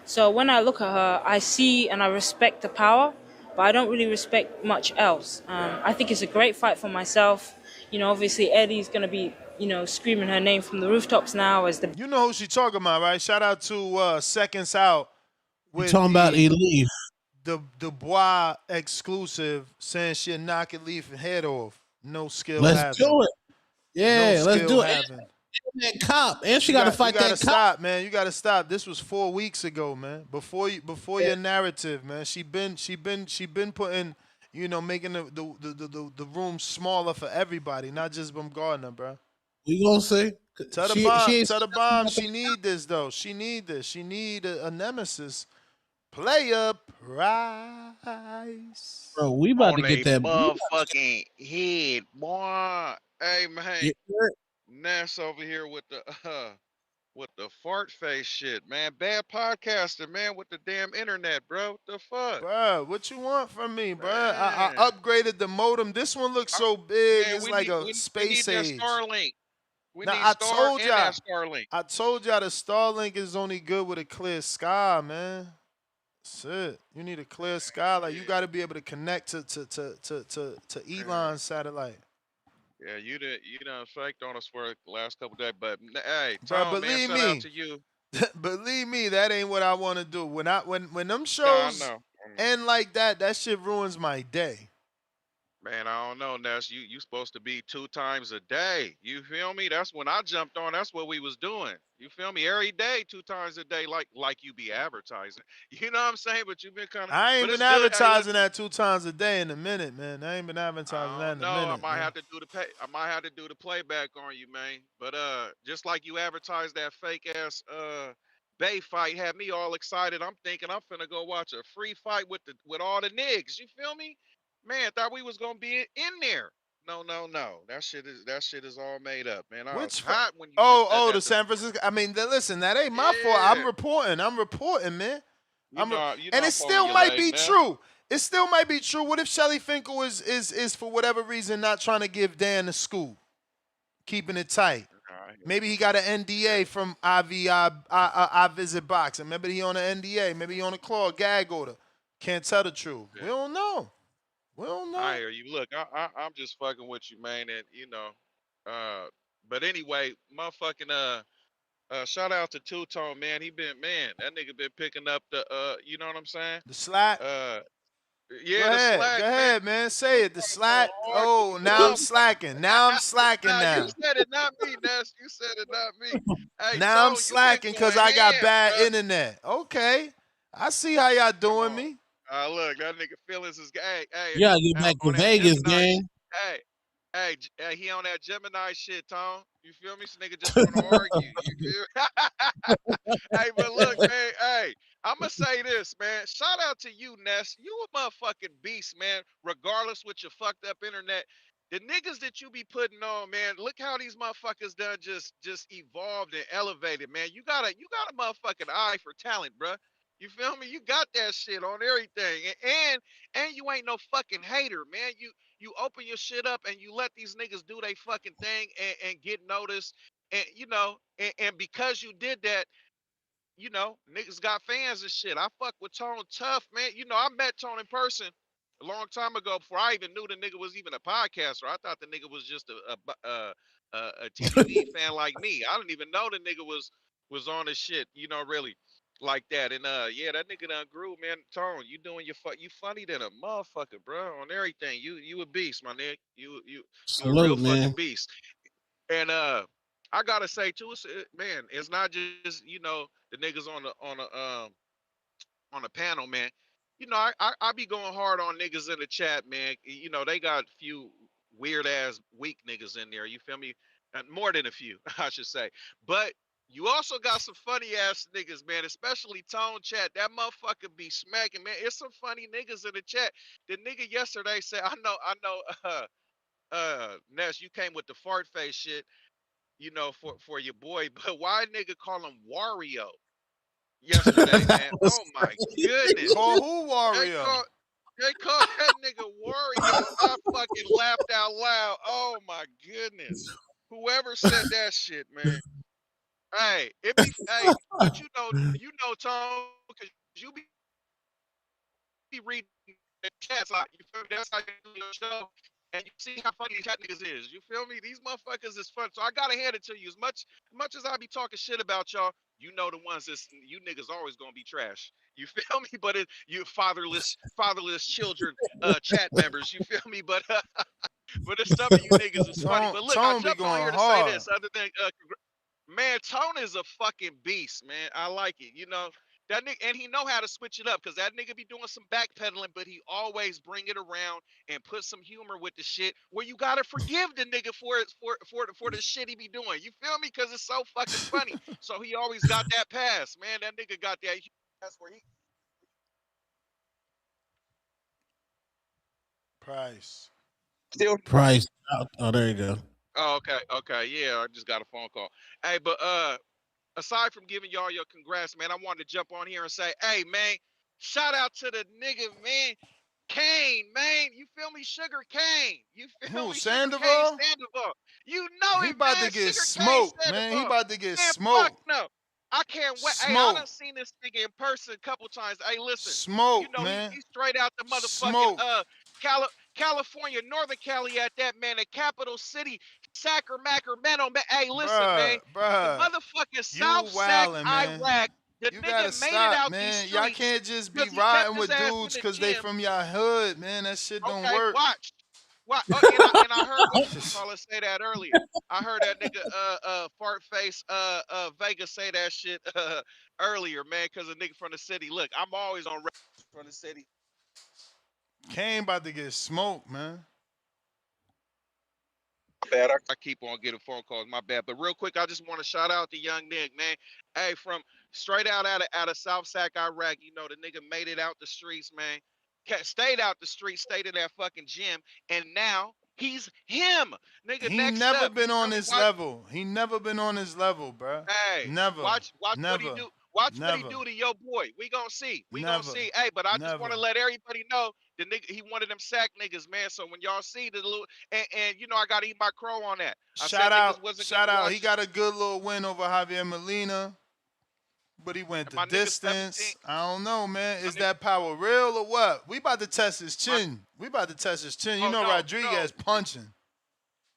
So when I look at her, I see and I respect the power, but I don't really respect much else. I think it's a great fight for myself. You know, obviously Eddie's going to be, you know, screaming her name from the rooftops now as the... You know who she talking about, right? Shout out to Seconds Out You with talking about Elif? the Dubois exclusive, saying she'll knock Elif head off. No skill Let's having. do it. Yeah, No let's skill do it. having. And that cop, and she got to fight You gotta that cop. stop, man. You gotta stop. This was 4 weeks ago, man. Before your narrative, man. She been putting, you know, making the room smaller for everybody, not just Bumgarner, bro. We gonna see. Tell the bomb. She need this though. She need this. She need a nemesis. Player price. Bro, we about On to a get that. motherfucking head, boy. Hey man, Yeah. Ness over here with the fart face shit, man. Bad podcaster, man, with the damn internet, bro. What the fuck? Bruh, what you want from me, bruh? I Man. upgraded the modem. This one looks so big. Yeah, It's like a we need space that age. Starlink. We Now need I Star told and that y'all. Starlink. I told y'all the Starlink is only good with a clear sky, man. That's it. You need a clear sky. Like you got to be able to connect to Elon's satellite. Yeah, you done faked on us for the last couple days, but hey, Bro, Tone, man, believe shout out me, to you. believe me, that ain't what I want to do. When them No, I shows know. end like that shit ruins my day. Man, I don't know, Ness. You supposed to be 2 times a day. You feel me? That's when I jumped on. That's what we was doing. You feel me? Every day, 2 times a day, like you be advertising. You know what I'm saying? But you've been kind of. I ain't But been it's good. Hey, look. advertising that 2 times a day in a minute, man. I ain't been advertising I that don't in a know. I minute, might man. have to do the pay. I might have to do the playback on you, man. But just like you advertised that fake ass Bay fight, had me all excited. I'm thinking I'm finna go watch a free fight with all the niggas. You feel me? Man, thought we was gonna be in there. No, no, no. That shit is all made up, man. I was Which hot when you just said oh the that this San morning. Francisco. I mean, listen, that ain't my fault. Yeah. I'm reporting, man. You know And I'm it pulling still your might leg, be man. true. It still might be true. What if Shelly Finkel is for whatever reason not trying to give Dan the scoop, keeping it tight? All right. Maybe he got an NDA from I Visit Boxing. Maybe he on an NDA. Maybe he on a claw gag order. Can't tell the truth. We Yeah. don't know. We don't I know. hear you. Look, I'm just fucking with you, man, and uh, but anyway, motherfucking shout out to Two Tone, man. He been man, that nigga been picking up the you know what I'm saying? The slack. Uh, Go yeah, the ahead. Go slack, man. ahead, man. Two Say it. The Tone going slack. hard to Oh, the now I'm motherfucker. slacking. Now I'm slacking Nah, you now. said it, not me, Ness. You said it, not me. Hey, Now I'm Tone, you been slacking because going I got ham, bad bro. internet. Okay. I see how y'all Come doing on. me. Look, that nigga feelings is hey, You gotta get back to on that Vegas, Gemini shit. gang. Hey, he on that Gemini shit, Tone. You feel me? This nigga just want to argue. You feel? Hey, but look, man. Hey, I'ma say this, man. Shout out to you, Ness. You a motherfucking beast, man. Regardless with your fucked up internet, the niggas that you be putting on, man. Look how these motherfuckers done just evolved and elevated, man. You got a motherfucking eye for talent, bruh. You feel me? You got that shit on everything, and you ain't no fucking hater, man. You open your shit up and you let these niggas do they fucking thing and get noticed, and and because you did that, niggas got fans and shit. I fuck with Tone tough, man. I met Tone in person a long time ago before I even knew the nigga was even a podcaster. I thought the nigga was just a TTV fan like me. I didn't even know the nigga was on this shit, really like that. And yeah, that nigga done grew, man. Tone, you doing you funny than a motherfucker, bro. On everything, you a beast, my nigga. You a real Salute, fucking man. beast. And I gotta say too, man, it's not just the niggas on the panel, man. I be going hard on niggas in the chat, man. They got a few weird ass weak niggas in there. You feel me? More than a few, I should say. But you also got some funny ass niggas, man. Especially Tone Chat. That motherfucker be smacking, man. It's some funny niggas in the chat. The nigga yesterday said, I know, Ness, you came with the fart face shit, for your boy, but why nigga call him Wario yesterday, That man? was Oh my goodness. Call who They Wario? call they called that nigga Wario. I fucking laughed out loud. Oh my goodness. Whoever said that shit, man. Hey, but Tone, because you be reading the chats like you feel me? That's how you do your show. And you see how funny chat niggas is. You feel me? These motherfuckers is fun. So I gotta hand it to you. As much as I be talking shit about y'all, the ones that you niggas always gonna be trash. You feel me? But you fatherless children, chat members. You feel me? But it's some of you niggas is funny. But look, I Tone be jumped on going here to say hard. this. Other than man, Tone is a fucking beast, man. I like it. That nigga, and he know how to switch it up because that nigga be doing some backpedaling, but he always bring it around and put some humor with the shit where you gotta forgive the nigga for the shit he be doing. You feel me? Because it's so fucking funny. So he always got that pass, man. That nigga got that pass where he. Price. Still. Price. Oh, there you go. Oh, okay, yeah. I just got a phone call. Hey, but aside from giving y'all your congrats, man, I wanted to jump on here and say, hey, man, shout out to the nigga, man, Kane, man. You feel me? Sugar Kane. You feel Who? me? Sugar Kane Sandoval? Sandoval. You know He it, about to man. get Sugar Kane smoked, man. He Sandoval. about to get Man, fuck smoked. no. I can't wait. Hey, I done Smoke. seen this nigga in person a couple times. Hey, listen, Smoke, man. he's straight out the motherfucking Smoke. California, Northern Cali at that, man, the capital city, Sacramento, man. Hey, listen, man, the Bruh. motherfucking You South Sac, wildin', man. Iraq, the You nigga gotta made it stop, out these man. Y'all streets can't just be because he kept riding his with ass in dudes the because they gym. from your hood, man. That shit don't Okay, work. watch. What? Oh, and I heard what caller say that earlier. I heard that nigga fart face Vegas say that shit earlier, man, because a nigga from the city. Look, I'm always on from the city. Kane about to get smoked, man. Bad. I keep on getting phone calls. My bad. But real quick, I just want to shout out to Young Nick, man. Hey, from straight out of South Sac, Iraq. The nigga made it out the streets, man. stayed out the street, stayed in that fucking gym, and now he's him, nigga. He Next never up, you been feel on me? this Watch, level. He never been on this level, bruh. hey, Never, watch what he never, do. Watch what he never, do to your boy. We gonna see. We gonna never, see. Hey, but I just want never. to let everybody know the nigga, he one of them sack niggas, man. So when y'all see the little, and you know I gotta eat my crow on that. I said Shout out, niggas wasn't shout gonna out. He watch got a good little win over Javier Molina, but he went the my nigga 17. distance. I don't know, man. My Is nigga, that power real or what? We about to test his my, chin. We about to test his chin. You oh know no, no. Rodriguez punching, Your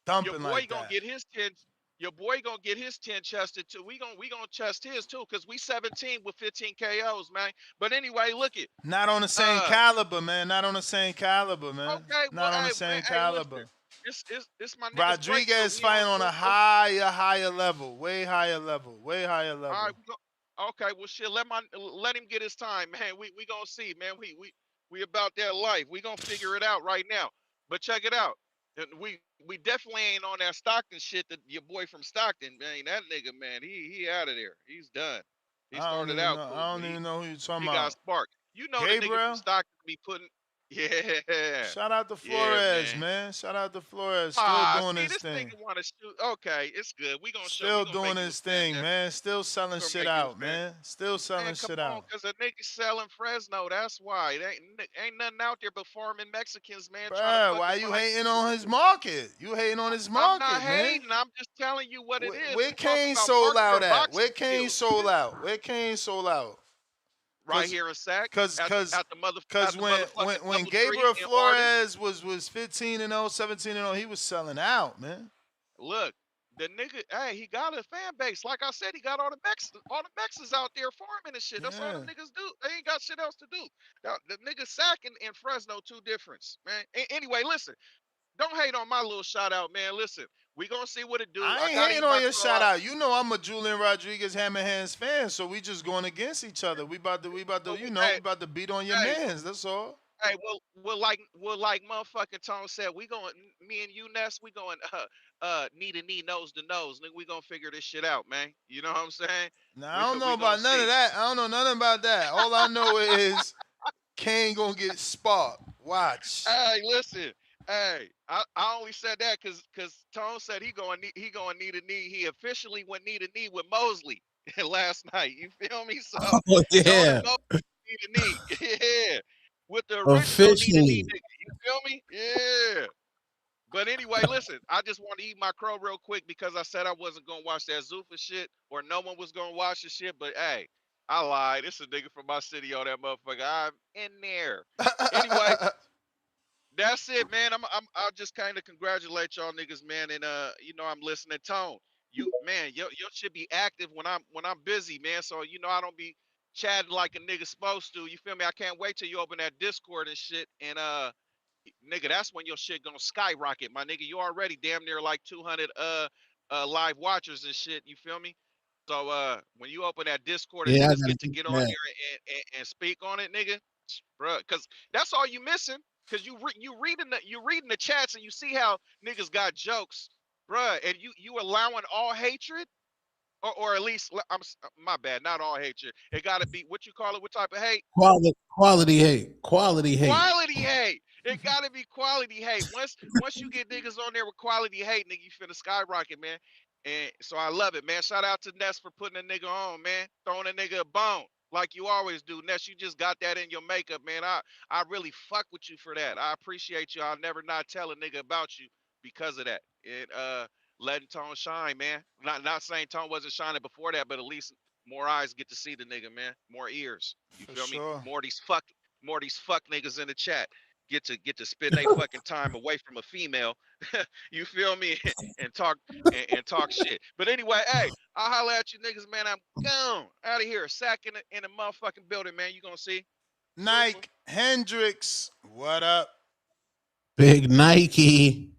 dumping boy like gonna that. get his 10. Your boy gonna get his 10 chested too. We gonna chest his too, cause we 17 with 15 KOs, man. But anyway, look it. Not on the same Uh, caliber, man. Not on the same caliber, man. okay, well, Not on the hey, man, same hey, listen, caliber. it's my nigga's breakthrough. Rodriguez He on fighting on a Zufa. higher level, way higher level, way higher All right, level. okay, well, shit, let him get his time, man. We gonna see, man. We about that life. We gonna figure it out right now. But check it out. And we definitely ain't on that Stockton shit that your boy from Stockton, man. That nigga, man, he out of there. He's done. He I don't started even out know. cool, I but don't even know who you're talking he got about. sparked. You know the nigga from Gabriel? Stockton be putting, yeah, Shout out to yeah, Flores, man. man. Shout out to Flores. Still Ah, doing see, his this thing. nigga want to shoot. Okay, it's good. We gonna show. We Still gonna doing make you a his fan, thing, man. man. Still selling We gonna shit make you out, a fan. man. Still Man, selling come shit on, out. cause a nigga selling Fresno. That's why. It ain't nothing out there but farming Mexicans, man, trying to Bruh, why fucking you find hating you. on his market? You hating on his I'm not market, man. hating. I'm just telling you what it is. Where We talking Kane about sold market out and at? boxing Where Kane skills, sold man. out? Where Kane sold out? Right Cause, here in Sac cause, at cause, at cause the when when motherfucking when DoubleTree Gabriel in Arden. Flores was 15-0, 17-0, he was selling out, man. Look, the nigga, hey, he got a fan base. Like I said, he got all the Mexicans out there farming and shit. That's all Yeah. them niggas do. They ain't got shit else to do. The nigga Sac and Fresno, two difference, man. Anyway, listen. Don't hate on my little shout out, man. Listen, we gonna see what it do. I I ain't gotta hating eat on my your crow shout out. out. You know I'm a Julian Rodriguez Hammer Hands fan, so we just going against each other. We about to, Well, we about to beat on your hey, mans. That's all. hey, well, like motherfucking Tone said, we going, me and you, Ness, we going, knee to knee, nose to nose. Nigga, we gonna figure this shit out, man. You know what I'm saying? Now We I don't know we gonna about none of see. that. I don't know nothing about that. All I know is Kane gonna get sparked. Watch. Hey, listen. Hey, I only said that because Tone said he going knee to knee. He officially went knee to knee with Mosley last night. You feel me? So Oh Tone and yeah, Mosley knee to knee. Yeah. With the original knee to knee officially. nigga. You feel me? Yeah. But anyway, listen, I just want to eat my crow real quick because I said I wasn't gonna watch that Zufa shit or no one was gonna watch the shit. But hey, I lied. It's a nigga from my city on that motherfucker. I'm in there. Anyway, that's it, man. I'll just kind of congratulate y'all niggas, man. And you know, I'm listening. Tone, you man, yo should be active when I'm busy, man. So you know, I don't be chatting like a nigga supposed to. You feel me? I can't wait till you open that Discord and shit. And nigga, that's when your shit gonna skyrocket, my nigga. You already damn near like 200 live watchers and shit. You feel me? So when you open that Discord and Yeah, I niggas gotta get to get get on that. there and speak on it, nigga, bro, because that's all you missing. Because you reading the chats and you see how niggas got jokes, bruh, and you allowing all hatred, or at least my bad, not all hatred. It gotta be what you call it. What type of hate? Quality hate. Quality hate. Quality hate. It gotta be quality hate. Once you get niggas on there with quality hate, nigga, you finna skyrocket, man. And so I love it, man. Shout out to Ness for putting a nigga on, man. Throwing a nigga a bone like you always do. Ness, you just got that in your makeup, man. I really fuck with you for that. I appreciate you. I'll never not tell a nigga about you because of that. And letting Tone shine, man. Not saying Tone wasn't shining before that, but at least more eyes get to see the nigga, man. More ears. You For feel me? sure. More of these fuck niggas in the chat get to spend their fucking time away from a female. You feel me? and talk and talk shit. But anyway, hey, I'll holler at you niggas, man. I'm gone out of here. Sack in the motherfucking building, man. You gonna see? Zufa. Nike Hendricks. What up? Big Nike.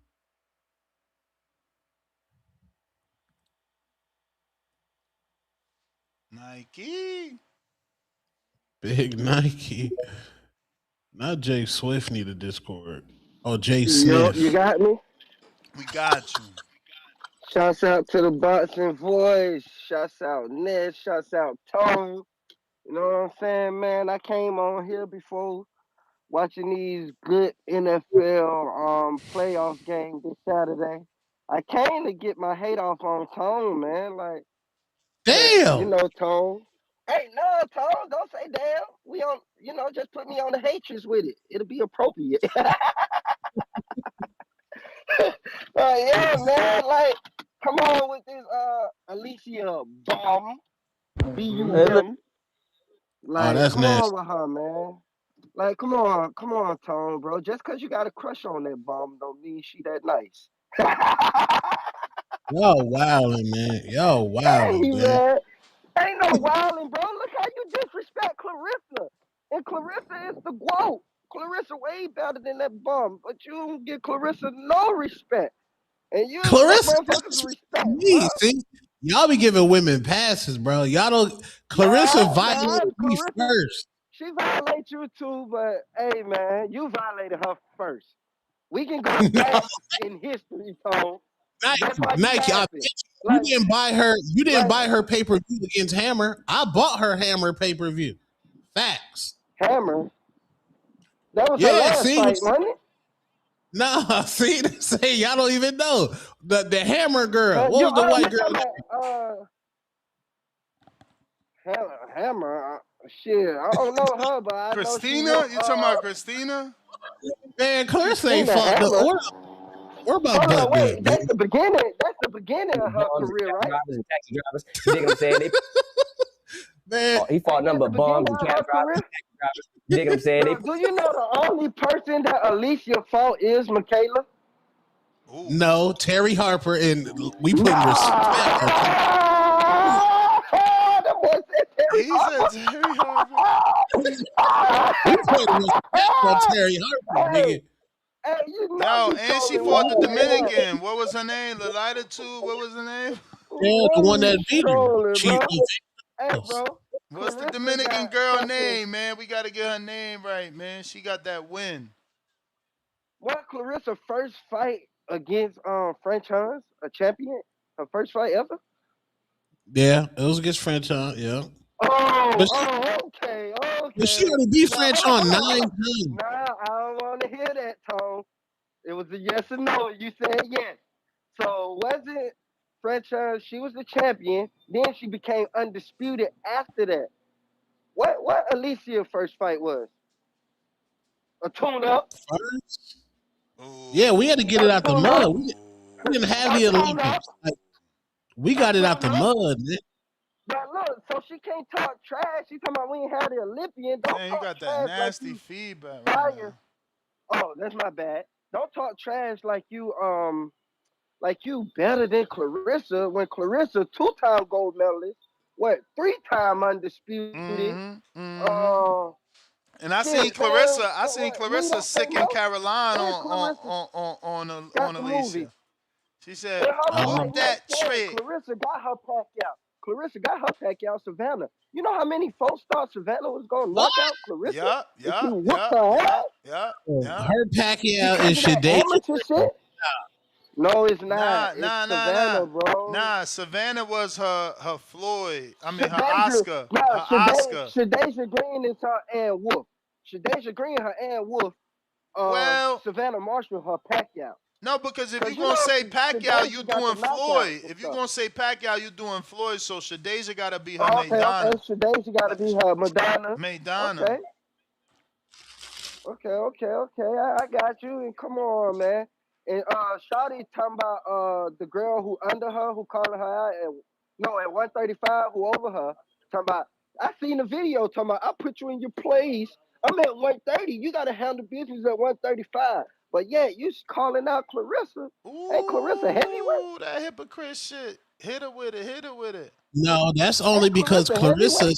Nike. Big Nike. Not Jay Swift need a Discord. Oh, Jay Yo, you Smith. got me? We got you. Shouts out to the Boxing Voice. Shouts out Ned. Shouts out Tone. You know what I'm saying, man? I came on here before watching these good NFL playoff games this Saturday. I came to get my hate off on Tone, man. Like, you Damn. know, Tone. Hey, no, Tone, don't say damn. We on, just put me on the hatreds with it. It'll be appropriate. Yeah, man. Like, come on with this Alicia bomb. Hey, look. BUM. Oh, Like, that's come on nasty. with her, man. Like, come on, Tone, bro. Just because you got a crush on that bomb don't mean she that nice. Yo, wildin', man. Yo, Hey, wildin', man. man. Ain't no wilding, bro. Look how you disrespect Clarissa. And Clarissa is the GOAT. Clarissa way better than that bum. But you don't give Clarissa no respect. And you don't give Clarissa motherfuckers respect, me. bro. See, y'all be giving women passes, bro. Y'all don't. Clarissa violated me Clarissa, first. she violated you too, but hey, man, you violated her first. We can go back in history, Tone. That's why you Nike, I bet laughing. you didn't buy her. You didn't buy her pay per view against Hammer. I bought her Hammer pay per view. Facts. Hammer. That was her Yeah, last see, fight, wasn't it? nah, see, say y'all don't even know the Hammer girl. What was the white girl? Hammer. Shit, I don't know her, but I know she. Christina? You talking about Christina? Man, Clarissa ain't Christina fought. Hammer. We're about Hold butt on, wait. good, That's man. the beginning. That's the beginning of her career, right? Drivers and taxi drivers. You dig what I'm saying? Man, he fought a number of bums and cab drivers, taxi drivers. You dig what I'm saying? Bro, do you know the only person that Alicia fought is Michaela? No, Terry Harper, and we putting respect on That boy said Terry He said Terry Harper. we putting respect on Terry Harper, nigga. Hey, you know Yo, you and she trolling fought the with me, man. Dominican. What was her name? Lolita too. What was her name? Yeah, the one that beat her. Trolling, She, bro. Hey, bro. What's the Clarissa Dominican got girl fucking- name, man? We gotta get her name right, man. She got that win. What Clarissa first fight against French Hans, a champion? Her first fight ever? yeah, it was against French on, yeah. Okay. But she already beat Now, French hold on 9 on. times. Nah, I don't want to hear that, Tone. It was a yes or no. You said yes. So was it French Hans? She was the champion. Then she became undisputed after that. What Alicia's first fight was? A tune-up? First? Yeah, we had to get it out the mud. We didn't have the Olympics. Like, we got it out the mud, man. But look, so she can't talk trash. She talking about we ain't had the Olympian. Don't Man, you talk got that trash nasty like you feedback. fire. Oh, that's my bad. Don't talk trash like you better than Clarissa when Clarissa 2-time gold medalist, 3-time undisputed. And I seen Clarissa. I seen Clarissa sick in Caroline on Alicia. She said, "Whoop that trick." Clarissa got her Pacquiao. Clarissa got her Pacquiao Savannah. You know how many 4-star Savannah was gonna knock out Clarissa? Yeah. Her Pacquiao is amateur Shadasia. shit. No, it's not. It's Savannah, bro. Nah, Savannah was her Floyd. I mean, her Oscar. Shadasia Green is her Ann Wolf. Shadasia Green, her Ann Wolf. Savannah Marshall, her Pacquiao. No, because if you're going to say Pacquiao, you doing Floyd. If you're going to say Pacquiao, you doing Floyd. So Shadasia got to be her Maidana. Okay. Shadasia got to be her Madonna. Maidana. Okay. I got you. And come on, man. And Shawty talking about the girl who under her, who calling her out at 135, who over her. Talking about, I seen the video talking about, I put you in your place. I'm at 130. You got to handle business at 135. But yeah, you calling out Clarissa. Ain't Clarissa heavyweight? Ooh, that hypocrite shit. Hit her with it. No, that's only because Clarissa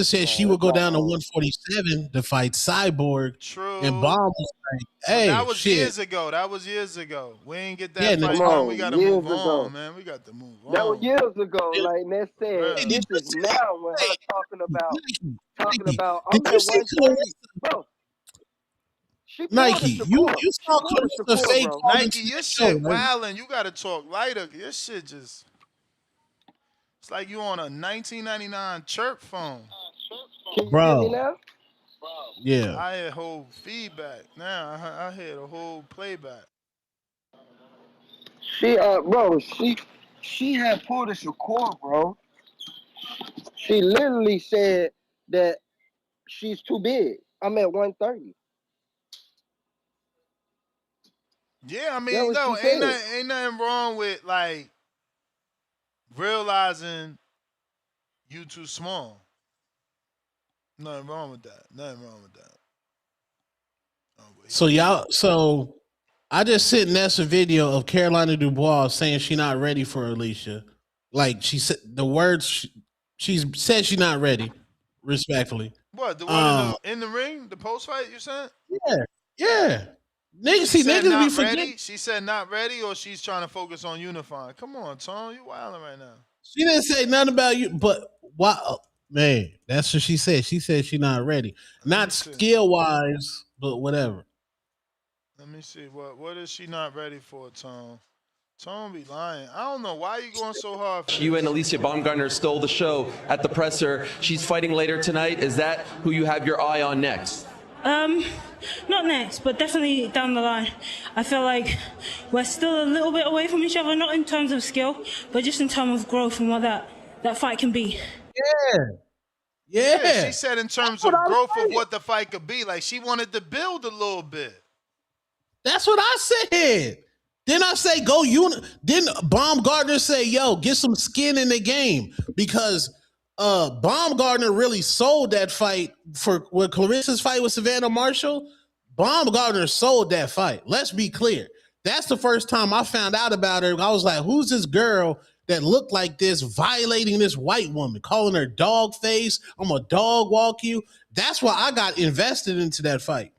said she would go down to 147 to fight Cyborg. True. And Bomb was like, hey, that was shit. years ago. We ain't get that fight. We got to move on, man. We got to move on. That was years ago. Like Ness said, this is now when her talking about I'm at 130. Bro, Nike, you saw Clarissa fake. Nike, your shit wildin'. You gotta talk lighter. Your shit just, it's like you on a 1999 chirp phone. Can you hear me now? Yeah. I hear whole feedback. Now I hear the whole playback. She had pulled a Shakur, bro. She literally said that she's too big. I'm at 130. Yeah, I That's mean, what she no, said. ain't nothing wrong with like realizing you too small. Nothing wrong with that. Nothing wrong with that. Oh, but So he y'all, so I just sent Ness a video of Carolina Dubois saying she not ready for Alicia. Like she said, the words she's said she's not ready. Respectfully, what the one um, in the ring, the post fight you said? yeah, yeah. Niggas She see said niggas be not forgetting. ready. She said not ready, or she's trying to focus on unifying. Come on, Tom, you wilding right now. She didn't say nothing about you, but why? Man, that's what she said. She said she not ready, Let me not see. skill wise, but whatever. Let me see. What is she not ready for, Tom? Tom be lying. I don't know why you going so hard for You this. and Alicia Baumgartner stole the show at the presser. She's fighting later tonight. Is that who you have your eye on next? Not next, but definitely down the line. I feel like we're still a little bit away from each other, not in terms of skill, but just in terms of growth and what that fight can be. Yeah, she Yeah. said in terms What of I'm growth of saying. what the fight could be. Like she wanted to build a little bit. That's what I said. Then I say go Then Baumgartner say, yo, get some skin in the game. Because Baumgartner really sold that fight for with Clarissa's fight with Savannah Marshall. Baumgartner sold that fight. Let's be clear. That's the first time I found out about her. I was like, who's this girl that looked like this violating this white woman, calling her dog face? I'm a dog walk you. That's why I got invested into that fight.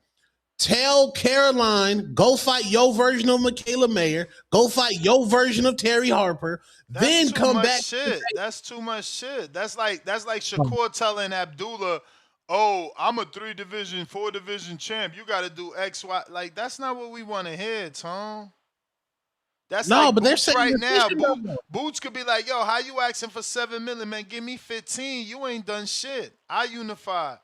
Tell Caroline, go fight your version of Michaela Mayer, go fight your version of Terry Harper, That's then too come much back. shit. That's too much shit. That's like Shakur telling Abdullah, "Oh, I'm a 3-division, 4-division champ. You got to do X, Y." Like that's not what we want to hear, Tom. That's No, like but they're Boots saying right the now. vision of Boots could be like, "Yo, how you asking for 7 million, man? Give me 15. You ain't done shit. I unified.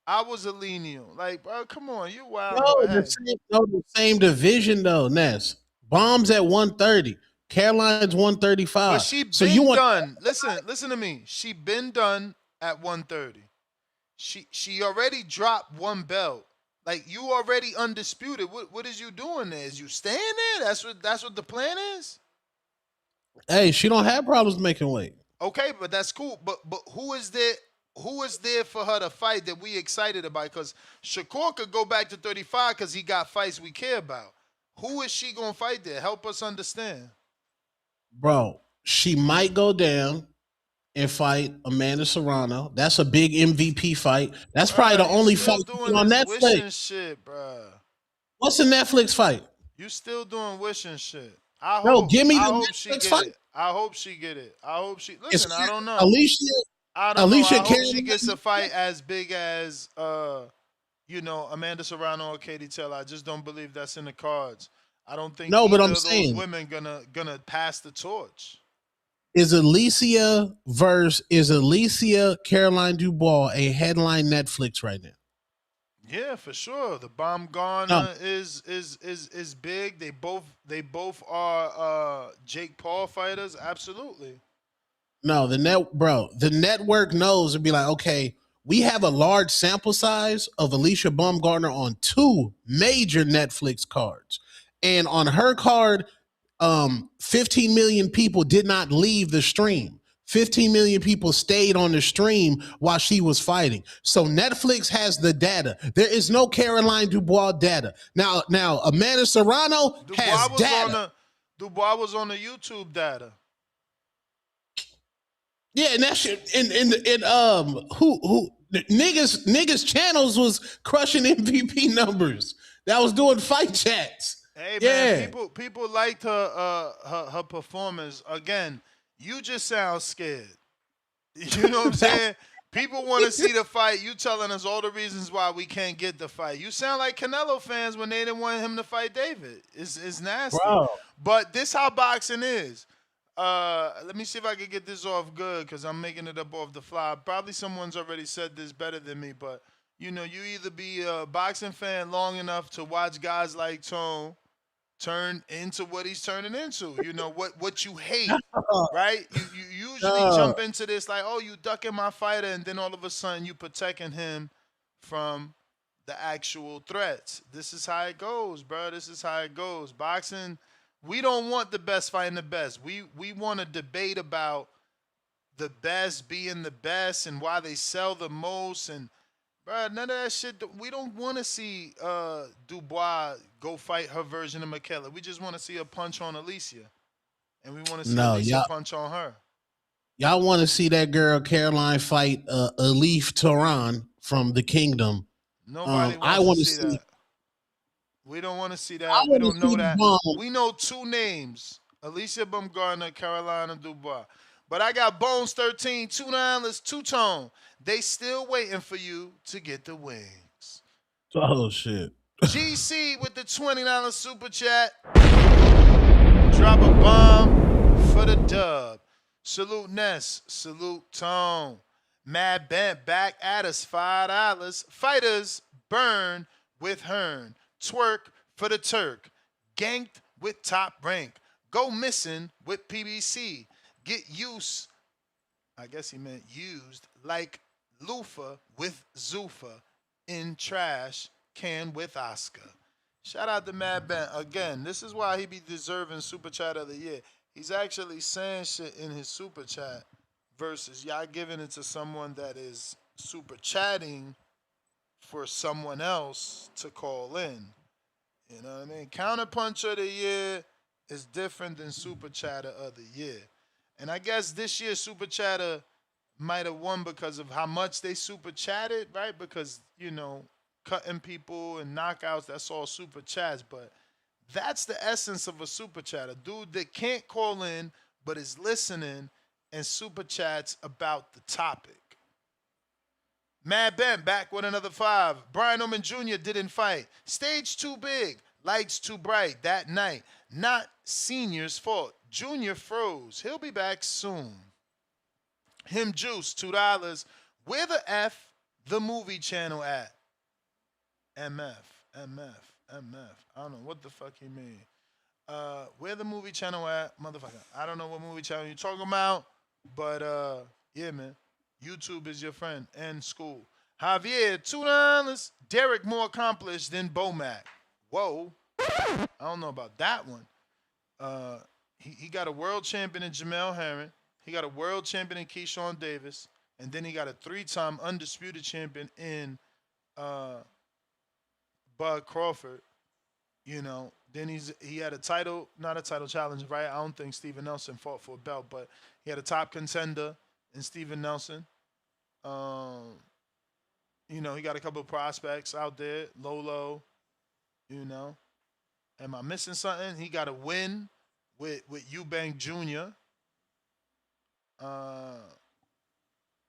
I was a lenient. Like, bro, come on, you wilding. But hey, the same division though, Ness. Bombs at 130. Caroline's but 135. she So you been want done. Listen to me. She been done at 130. She already dropped one belt. Like you already undisputed. What is you doing there? Is you staying there? That's what the plan is? hey, she don't have problems making weight. Okay, but that's cool. But who is there? Who is there for her to fight that we excited about? Because Shakur could go back to 35 because he got fights we care about. Who is she gonna fight there? Help us understand. Bro, she might go down and fight Amanda Serrano. That's a big MVP fight. That's probably the Bruh, you only fight still doing on this Netflix. wishing shit, bruh. What's a Netflix fight? You still doing wishing shit. No, give me I the hope she Netflix get fight. it. I hope she get it. I hope she It's listen, I don't know. Alicia, I don't know. Alicia I hope she Caroline. gets a fight as big as Amanda Serrano or Katie Taylor. I just don't believe that's in the cards. I don't think No, but either I'm of those saying, women gonna pass the torch. is Alicia Caroline Dubois a headline Netflix right now? Yeah, for sure. The bomb No, Garner is big. They both are Jake Paul fighters. Absolutely. no, the network knows and be like, okay, we have a large sample size of Alicia Baumgartner on 2 major Netflix cards. And on her card, 15 million people did not leave the stream. 15 million people stayed on the stream while she was fighting. So Netflix has the data. There is no Caroline Dubois data. Now Amanda Serrano has data. Dubois was on the YouTube data. Yeah, and that shit in who niggas channels was crushing MVP numbers. That was doing fight chats. Hey Yeah. man, people liked her performance. Again, you just sound scared. You know what I'm saying? People want to see the fight. You telling us all the reasons why we can't get the fight. You sound like Canelo fans when they didn't want him to fight David. It's nasty. Bro. But this how boxing is. Let me see if I can get this off good because I'm making it up off the fly. Probably someone's already said this better than me, but You know, you either be a boxing fan long enough to watch guys like Tone turn into what he's turning into. You know what you hate, right? You usually Uh, jump into this like, oh, you ducking my fighter, and then all of a sudden you protecting him from the actual threats. This is how it goes, bro. This is how it goes. Boxing, we don't want the best fighting the best. We want to debate about the best being the best and why they sell the most and bro, none of that shit. We don't want to see Dubois go fight her version of Michaela. We just want to see a punch on Alicia, and we want to see no, Alicia y'all punch on her. y'all want to see that girl Caroline fight Elif Tehran from the Kingdom. Nobody I wants to want to see see. that. We don't want to see I that. We want to don't know see the that. bomb. We know two names: Alicia Baumgartner, Carolina Dubois. But I got Bones 13, two Islands, two Tone. They still waiting for you to get the wings. Oh shit. GC with the $20 super chat. Drop a bomb for the dub. Salute Ness. Salute Tone. Mad Bent back at us. $5. Fighters burn with Hearn. Twerk for the Turk. Ganked with Top Rank. Go missing with PBC. Get used. I guess he meant used like loofah with Zufa in trash can with Oscar. Shout out to Mad Ben. Again, this is why he be deserving Super Chat of the Year. He's actually saying shit in his Super Chat versus y'all giving it to someone that is Super Chatting for someone else to call in. You know what I mean? Counterpuncher of the Year is different than Super Chatter of the Year. And I guess this year Super Chatter might have won because of how much they super chatted, right? Because, you know, cutting people and knockouts, that's all super chats. But that's the essence of a super chat. A dude that can't call in, but is listening and super chats about the topic. Mad Ben back with another 5. Brian Oman Jr. didn't fight. Stage too big. Lights too bright that night. Not Senior's fault. Junior froze. He'll be back soon. Him Juice, $2. Where the F the movie channel at? MF. I don't know what the fuck he mean. Where the movie channel at? Motherfucker. I don't know what movie channel you're talking about. But yeah, man. YouTube is your friend and school. Javier, $2. Derek more accomplished than Bomac. Whoa. I don't know about that one. He got a world champion in Jamel Herring. He got a world champion in Keyshawn Davis. And then he got a 3-time undisputed champion in Bud Crawford. You know, then he had a title, not a title challenge, right? I don't think Steven Nelson fought for a belt, but he had a top contender in Steven Nelson. You know, he got a couple of prospects out there, Lolo, you know. Am I missing something? He got a win with Eubank Jr.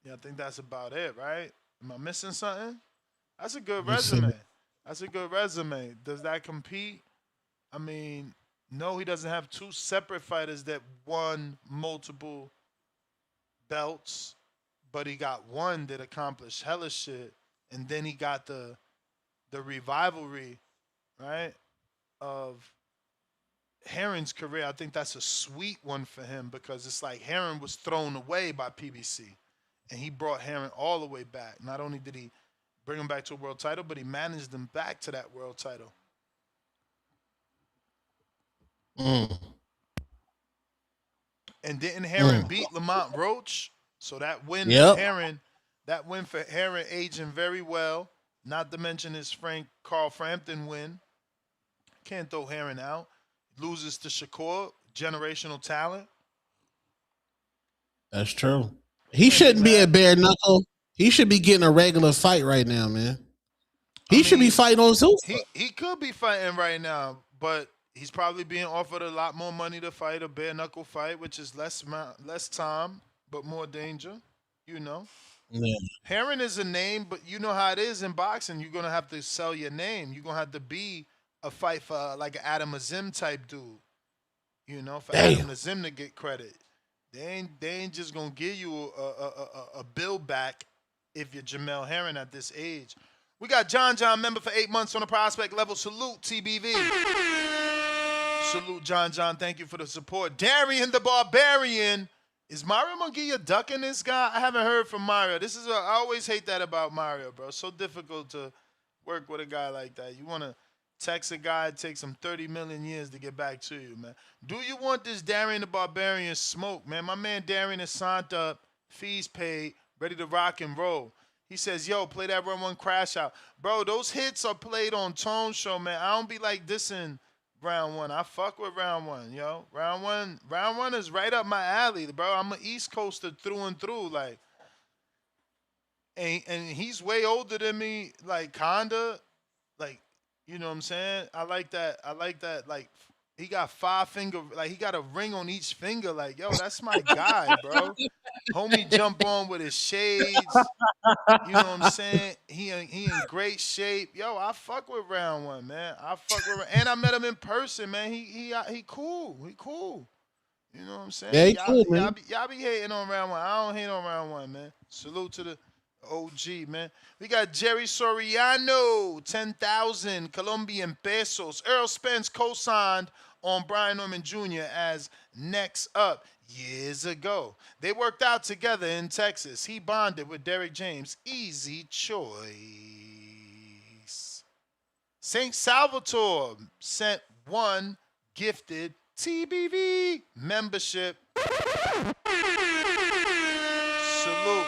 Yeah, I think that's about it, right? Am I missing something? That's a good resume. That's a good resume. Does that compete? I mean, no, he doesn't have two separate fighters that won multiple belts, but he got one that accomplished hella shit, and then he got the revivalry, right, of Herron's career. I think that's a sweet one for him because it's like Herron was thrown away by PBC, and he brought Herron all the way back. Not only did he bring him back to a world title, but he managed him back to that world title. And didn't Herron beat Lamont Roach? So that win for Herron, aging very well. Not to mention his Carl Frampton win. Can't throw Herron out. Loses to Shakur, generational talent. That's true. He shouldn't be a bare knuckle. He should be getting a regular fight right now, man. He should be fighting on Zufa. He could be fighting right now, but he's probably being offered a lot more money to fight a bare knuckle fight, which is less time but more danger. You know. Yeah. Herron is a name, but you know how it is in boxing. You're gonna have to sell your name. You're gonna have to be a fight for like an Adam Azim type dude. You know, for Adam Azim to get credit. They ain't just gonna give you a bill back if you're Jamel Herron at this age. We got John member for 8 months on the prospect level. Salute, TBV. Salute, John. Thank you for the support. Darian the Barbarian. Is Mario Munguia ducking this guy? I haven't heard from Mario. I always hate that about Mario, bro. It's so difficult to work with a guy like that. You want to text a guy, it takes him 30 million years to get back to you, man. Do you want this Darian the Barbarian smoke, man? My man Darian is signed up, fees paid, ready to rock and roll. He says, yo, play that Run 1 Crash Out. Bro, those hits are played on Tone Show, man. I don't be like dissing round 1. I fuck with round 1, yo. Round one is right up my alley, bro. I'm an East Coaster through and through, like. And he's way older than me, like, kinda. Like, you know what I'm saying? I like that. Like, he got 5 finger, like, he got a ring on each finger. Like, yo, that's my guy, bro. Homie jump on with his shades. You know what I'm saying? He in great shape. Yo, I fuck with round 1, man. And I met him in person, man. He cool. He cool. You know what I'm saying? Yeah, he cool, man. Y'all be hating on round 1. I don't hate on round 1, man. Salute to the OG, man. We got Jerry Soriano, 10,000 Colombian pesos. Earl Spence co-signed on Brian Norman Jr. as next up. Years ago, they worked out together in Texas. He bonded with Derrick James. Easy choice. St. Salvatore sent 1 gifted TBV membership.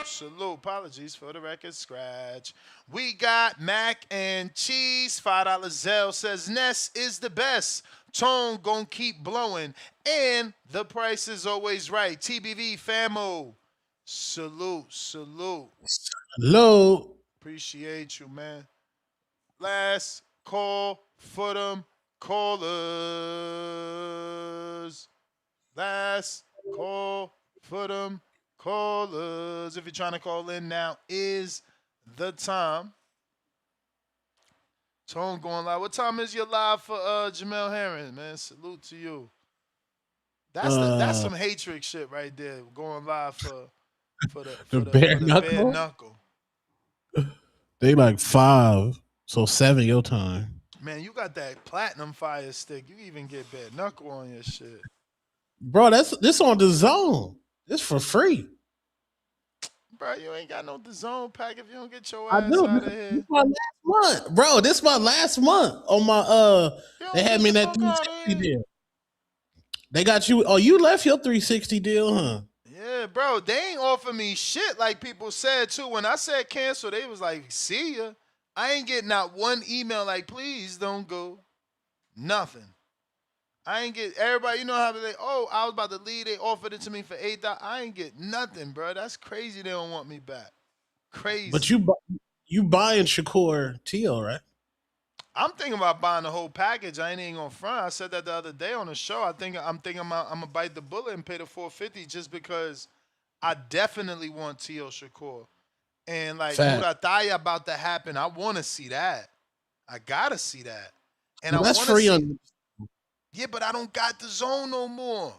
Salute. Apologies for the record scratch. We got Mac and Cheese. $5 Zell says Ness is the best. Tone gon' keep blowing. And the price is always right. TBV famo. Salute. Hello. Appreciate you, man. Last call for them callers. Last call for them callers. If you're trying to call in now is the time. Tone going live. What time is your live for Jamel Herring, man? Salute to you. That's some hatred shit right there. Going live for the bare knuckle. They like 5, so 7 your time. Man, you got that platinum fire stick. You even get bare knuckle on your shit. Bro, this on DAZN. It's for free. Bro, you ain't got no DAZN pack if you don't get your ass out of here. This my last month. Bro, this my last month on my they had me in that 360 deal. They got you. Oh, you left your 360 deal, huh? Yeah, bro. They ain't offer me shit like people said too. When I said cancel, they was like, see ya. I ain't getting not one email like, please don't go. Nothing. I ain't get everybody, you know how they, I was about to leave, they offered it to me for $8. I ain't get nothing, bro. That's crazy they don't want me back. Crazy. But you buying Shakur Teal, right? I'm thinking about buying the whole package. I ain't even gonna front. I said that the other day on the show. I'm thinking I'm gonna bite the bullet and pay the $450 just because I definitely want Teal Shakur. And like Murataya about to happen. I wanna see that. I gotta see that. And well, that's free on. Yeah, but I don't got DAZN no more.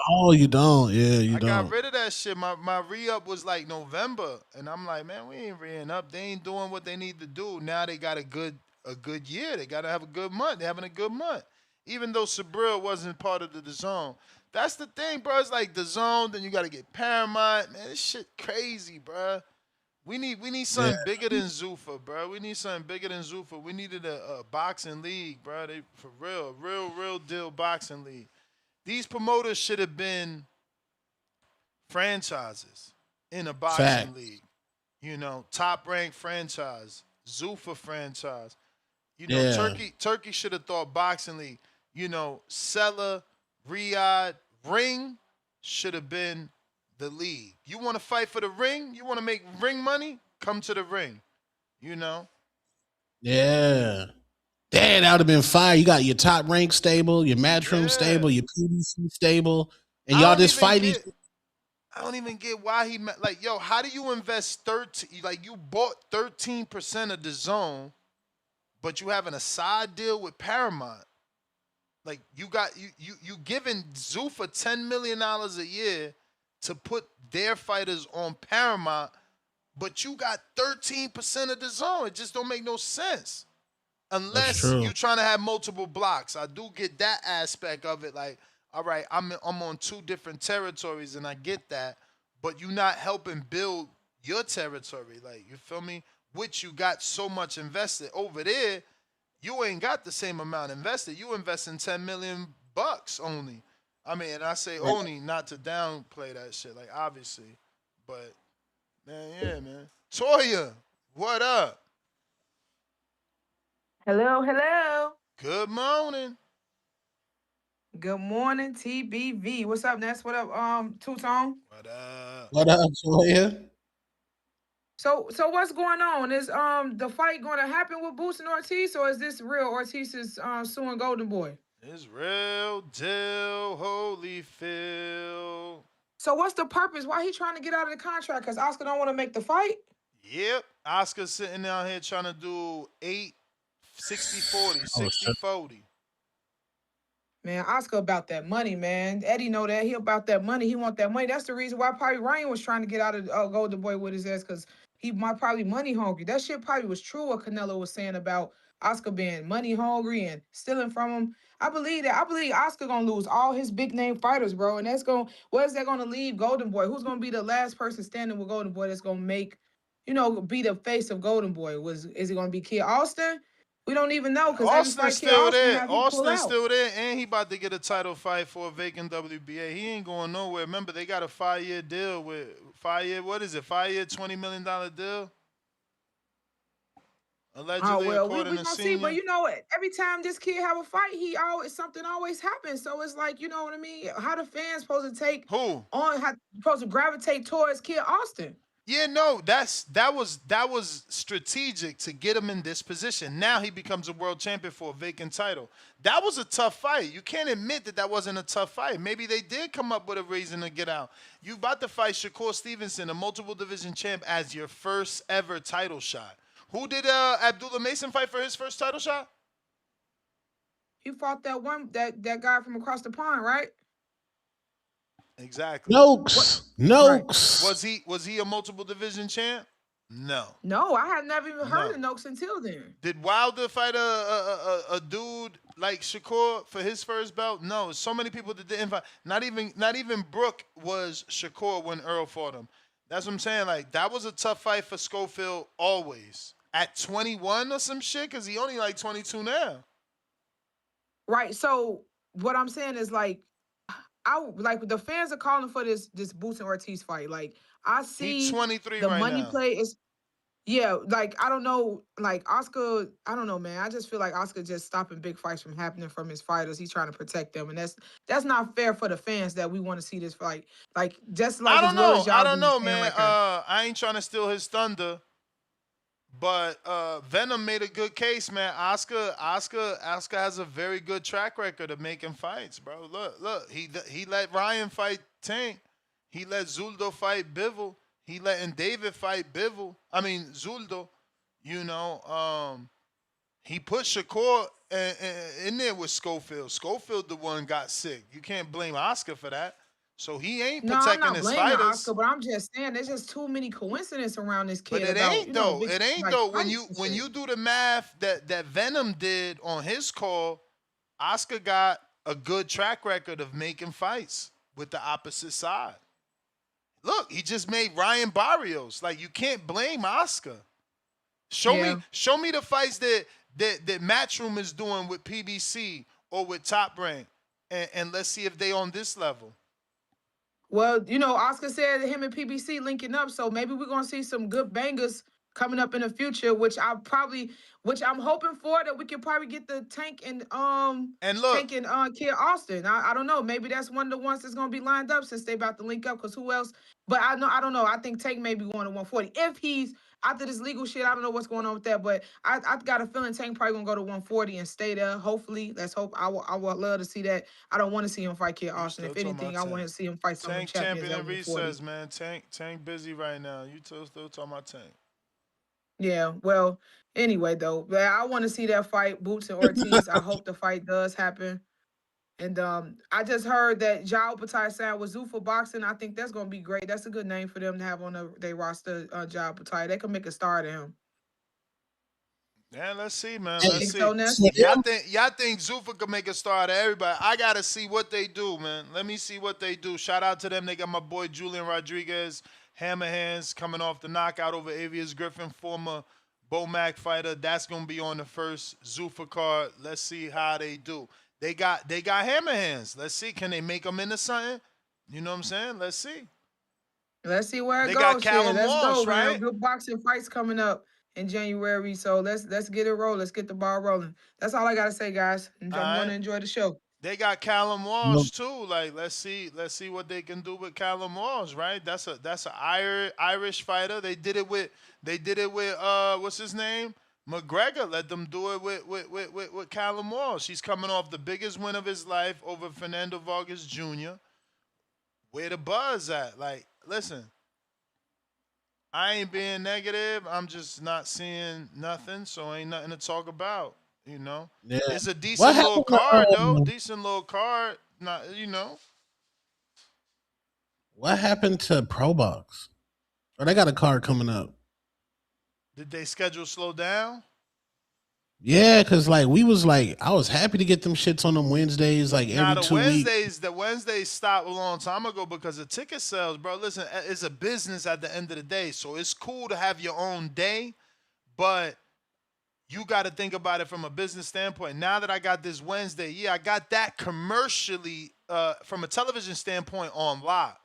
Oh, you don't? Yeah, you don't. I got rid of that shit. My re-up was like November. And I'm like, man, we ain't re-ing up. They ain't doing what they need to do. Now they got a good year. They got to have a good month. They're having a good month. Even though Sabril wasn't part of the DAZN. That's the thing, bro. It's like DAZN, then you got to get Paramount. Man, this shit crazy, bro. We need something bigger than Zufa, bro. We need something bigger than Zufa. We needed a boxing league, bro. They for real deal boxing league. These promoters should have been franchises in a boxing league. You know, top ranked franchise, Zufa franchise. You know, Turkey should have thought boxing league. You know, Sella, Riyadh, Ring should have been the league. You want to fight for the ring? You want to make ring money? Come to the ring. You know? Yeah. Damn, that would have been fire. You got your top rank stable, your matchroom stable, your PDC stable, and y'all just fight each other. I don't even get why he like, yo, how do you invest 13? Like, you bought 13% of DAZN, but you having a side deal with Paramount. Like, you giving Zufa $10 million a year to put their fighters on Paramount, but you got 13% of the zone. It just don't make no sense. That's Unless true. you're trying to have multiple blocks. I do get that aspect of it. Like, all right, I'm on 2 different territories, and I get that, but you're not helping build your territory. Like, you feel me? Which you got so much invested over there. You ain't got the same amount invested. You investing $10 million only. I mean, and I say Right. only not to downplay that shit, like obviously, but man, yeah, man. Toya, what up? Hello, hello. Good morning. Good morning, TBV. What's up, Ness? What up, Two Tone? What up? What up, Toya? So what's going on? Is the fight going to happen with Boots and Ortiz, or is this real? Ortiz is suing Golden Boy. It's real deal, Holyfield. So what's the purpose? Why he trying to get out of the contract? Because Oscar don't want to make the fight. Yep. Oscar's sitting down here trying to do 8, 60, 40, 60, 40. Man, Oscar about that money, man. Eddie know that. He about that money. He want that money. That's the reason why probably Ryan was trying to get out of Golden Boy with his ass, because he might probably money hungry. That shit probably was true what Canelo was saying about Oscar being money hungry and stealing from him. I believe that. I believe Oscar gonna lose all his big name fighters, bro. And that's going where is that gonna leave Golden Boy? Who's gonna be the last person standing with Golden Boy that's gonna make, be the face of Golden Boy? Is it gonna be Kid Austin? We don't even know, because every Austin's fight Kid still Austin there. have, he pull Austin's out. still there, and he about to get a title fight for a vacant WBA. He ain't going nowhere. Remember, they got a 5-year deal with 5-year. What is it? 5-year, $20 million deal. Oh Allegedly, well, we according to gonna see, but Senior. every time this kid have a fight, something always happens. So it's like, you know what I mean? How the fans supposed to take Who? on? How supposed to gravitate towards Kid Austin? Yeah, no, that was strategic to get him in this position. Now he becomes a world champion for a vacant title. That was a tough fight. You can't admit that wasn't a tough fight. Maybe they did come up with a reason to get out. You about to fight Shakur Stevenson, a multiple division champ, as your first ever title shot. Who did Abdullah Mason fight for his first title shot? He fought that guy from across the pond, right? Exactly. Noakes. Right. Noakes. Was he a multiple division champ? No. No, I had never even heard of Noakes until then. Did Wilder fight a dude like Shakur for his first belt? No. So many people that didn't fight. Not even Brooke was Shakur when Earl fought him. That's what I'm saying. Like, that was a tough fight for Schofield always. At 21 or some shit, because he only like 22 now. Right. So what I'm saying is, like, the fans are calling for this Boots and Ortiz fight. Like, I see He's 23 the right money now. play is. Yeah, like, I don't know, like, Oscar, I don't know, man. I just feel like Oscar just stopping big fights from happening from his fighters. He's trying to protect them, and that's not fair for the fans that we want to see this fight. Like, just like as well as y'all I don't know, saying, man. like, I ain't trying to steal his thunder, but Venom made a good case, man. Oscar has a very good track record of making fights, bro. Look, he let Ryan fight Tank. He let Zuldo fight Bivol. He letting David fight Bivol. I mean Zuldo. He put Shakur in there with Schofield. Schofield the one got sick. You can't blame Oscar for that. So he ain't no, I'm protecting not his blaming fighters. Oscar, but I'm just saying there's just too many coincidences around this kid. But it about, ain't though. big, It ain't like, though. fights and When shit. you do the math that Venom did on his call, Oscar got a good track record of making fights with the opposite side. Look, he just made Ryan Barrios. Like, you can't blame Oscar. Show me the fights that Matchroom is doing with PBC or with Top Rank, and let's see if they on this level. Well, Oscar said him and PBC linking up, so maybe we're gonna see some good bangers coming up in the future, which I'm hoping for, that we can probably get the Tank and Kid Austin. I don't know. Maybe that's one of the ones that's gonna be lined up since they about to link up. Because who else? But I don't know. I think Tank may be going to 140 if he's after this legal shit. I don't know what's going on with that, but I got a feeling Tank probably gonna go to 140 and stay there. Hopefully, let's hope. I would love to see that. I don't want to see him fight Kid Austin. If anything, I want to see him fight some Tank champions champion at in 140. recess, man. Tank busy right now. You still talking about Tank? Yeah, well, anyway, though, I want to see that fight, Boots and Ortiz. I hope the fight does happen. And I just heard that Jalpatai signed with Zufa Boxing. I think that's gonna be great. That's a good name for them to have on their roster. Jalpatai, they can make a star to him. Yeah, let's see, man. You Hey, Let's think see. so, Ness? so Y'all think Zufa could make a star out of everybody? I gotta see what they do, man. Let me see what they do. Shout out to them. They got my boy Julian Rodriguez, Hammer Hands, coming off the knockout over Avius Griffin, former Bomac fighter. That's gonna be on the first Zufa card. Let's see how they do. They got Hammer Hands. Let's see, can they make them into something? You know what I'm saying? Let's see. Let's see where it They got goes. Here, Callum let's go, Walsh, man. right? Good boxing fights coming up in January, so let's get it rolling. Let's get the ball rolling. That's all I gotta say, guys. I'm All going right. to enjoy the show. They got Callum no, Walsh too. Like, let's see what they can do with Callum Walsh, right? That's a Irish fighter. They did it with what's his name? McGregor. Let them do it with Callum Walsh. He's coming off the biggest win of his life over Fernando Vargas Jr. Where the buzz at? Like, listen, I ain't being negative. I'm just not seeing nothing, so ain't nothing to talk about. You know, yeah. it's a What decent little happened to card though. Decent little card. Not, you know. what happened to Pro Box? Oh, they got a card coming up. Did they schedule slow down? Yeah, cause like we was like, I was happy to get them shits on them Wednesdays, like Now every 2 weeks. The Wednesdays stopped a long time ago because of ticket sales, bro. Listen, it's a business at the end of the day, so it's cool to have your own day, but you got to think about it from a business standpoint. Now that I got this Wednesday, yeah, I got that commercially from a television standpoint on lock.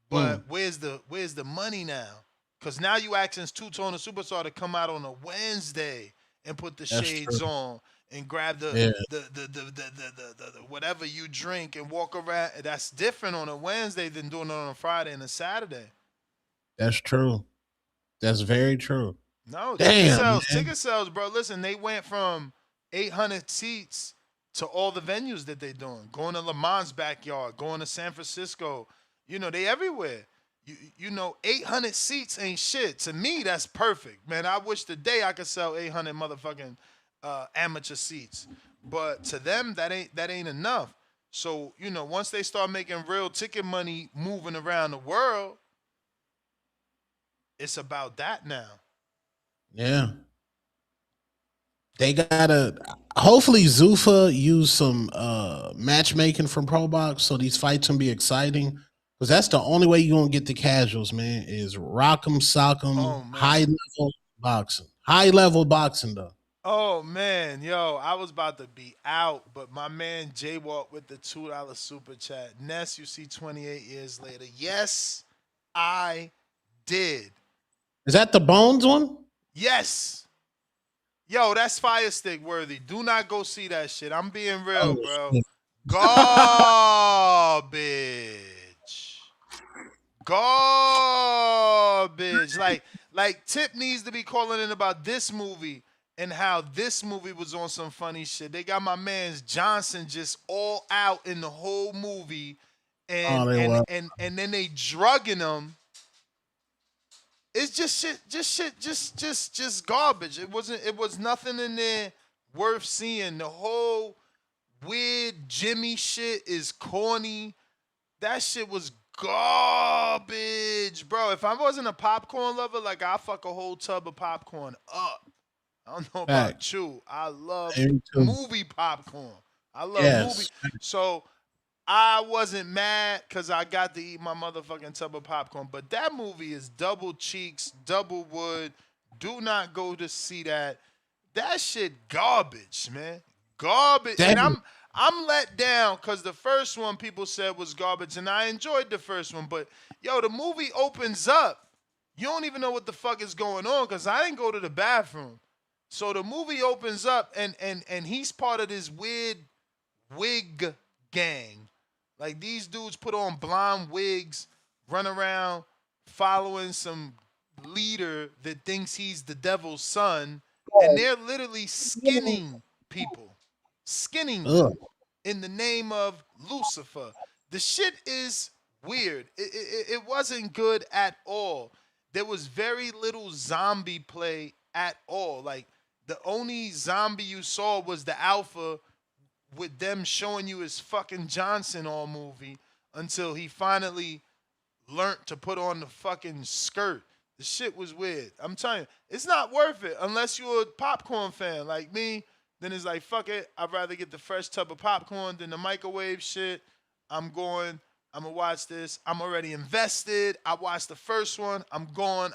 But where's the money now? Because now you asking Two Tone and Superstar to come out on a Wednesday and put the That's shades true. on and grab Yeah, the whatever you drink and walk around. That's different on a Wednesday than doing it on a Friday and a Saturday. that's true. That's very true. No, Damn, man. ticket sales, bro. Listen, they went from 800 seats to all the venues that they're doing. Going to Lamont's backyard, going to San Francisco. You know, they everywhere. You know, 800 seats ain't shit. To me, that's perfect, man. I wish today I could sell 800 motherfucking amateur seats, but to them, that ain't enough. So you know, once they start making real ticket money moving around the world, it's about that now. Yeah. They gotta hopefully Zufa use some matchmaking from Pro Box so these fights can be exciting. Because that's the only way you're gonna get the casuals, man, is rock'em Oh sock'em, high man. level boxing. High level boxing though. Oh man, yo, I was about to be out, but my man Jay walked with the $2 super chat. Ness, you see 28 years later. Yes, I did. Is that the Bones one? Yes. Yo, that's Fire Stick worthy. Do not go see that shit. I'm being real, Oh, bro. shit. Garbage. Garbage. Like Tip needs to be calling in about this movie and how this movie was on some funny shit. They got my man's Johnson just all out in the whole movie, and Oh, they and were. and and then they drugging him. It's just shit, just garbage. It was nothing in there worth seeing. The whole weird Jimmy shit is corny. That shit was garbage, bro. If I wasn't a popcorn lover, like I fuck a whole tub of popcorn up. I don't know about Facts. you. I love Me too. movie popcorn. I love movie. Yes. So I wasn't mad because I got to eat my motherfucking tub of popcorn. But that movie is double cheeks, double wood. Do not go to see that. That shit garbage, man. Garbage. And Damn. I'm let down because the first one people said was garbage, and I enjoyed the first one. But yo, the movie opens up. You don't even know what the fuck is going on because I didn't go to the bathroom. So the movie opens up, and he's part of this weird wig gang. Like these dudes put on blonde wigs, run around following some leader that thinks he's the devil's son, and they're literally skinning people, skinning Ugh. them in the name of Lucifer. The shit is weird. It wasn't good at all. There was very little zombie play at all. Like the only zombie you saw was the alpha with them showing you his fucking Johnson all movie until he finally learned to put on the fucking skirt. The shit was weird. I'm telling you, it's not worth it unless you're a popcorn fan like me. Then it's like, fuck it. I'd rather get the fresh tub of popcorn than the microwave shit. I'm going. I'm going to watch this. I'm already invested. I watched the first one. I'm going.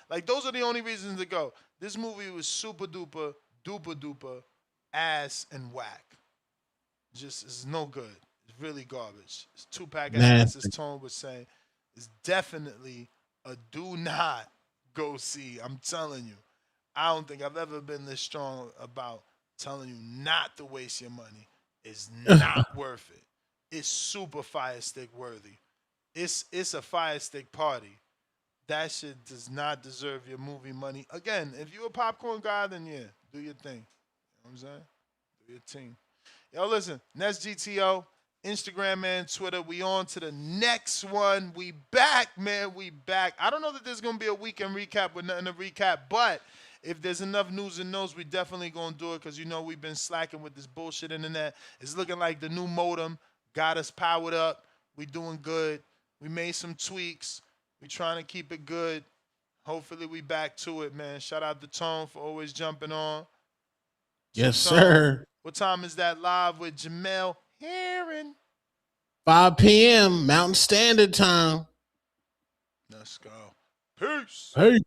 Like, those are the only reasons to go. This movie was super duper, duper duper, ass and whack. Just, it's no good. It's really garbage. It's Tupac ass, as Tone was saying. It's definitely a do not go see. I'm telling you. I don't think I've ever been this strong about telling you not to waste your money. It's not worth it. It's super Fire Stick worthy. It's a Fire Stick party. That shit does not deserve your movie money. Again, if you're a popcorn guy, then yeah, do your thing. You know what I'm saying? Do your thing. Yo, listen, Nest GTO, Instagram, man, Twitter. We on to the next one. We back, man. We back. I don't know that there's going to be a weekend recap with nothing to recap, but if there's enough news and notes, we definitely going to do it because, you know, we've been slacking with this bullshit internet. It's looking like the new modem got us powered up. We doing good. We made some tweaks. We trying to keep it good. Hopefully we back to it, man. Shout out to Tone for always jumping on. Yes, So, Tone, sir. what time is that live with Jamel Heron? 5 p.m. Mountain Standard Time. Let's go. Peace. Hey.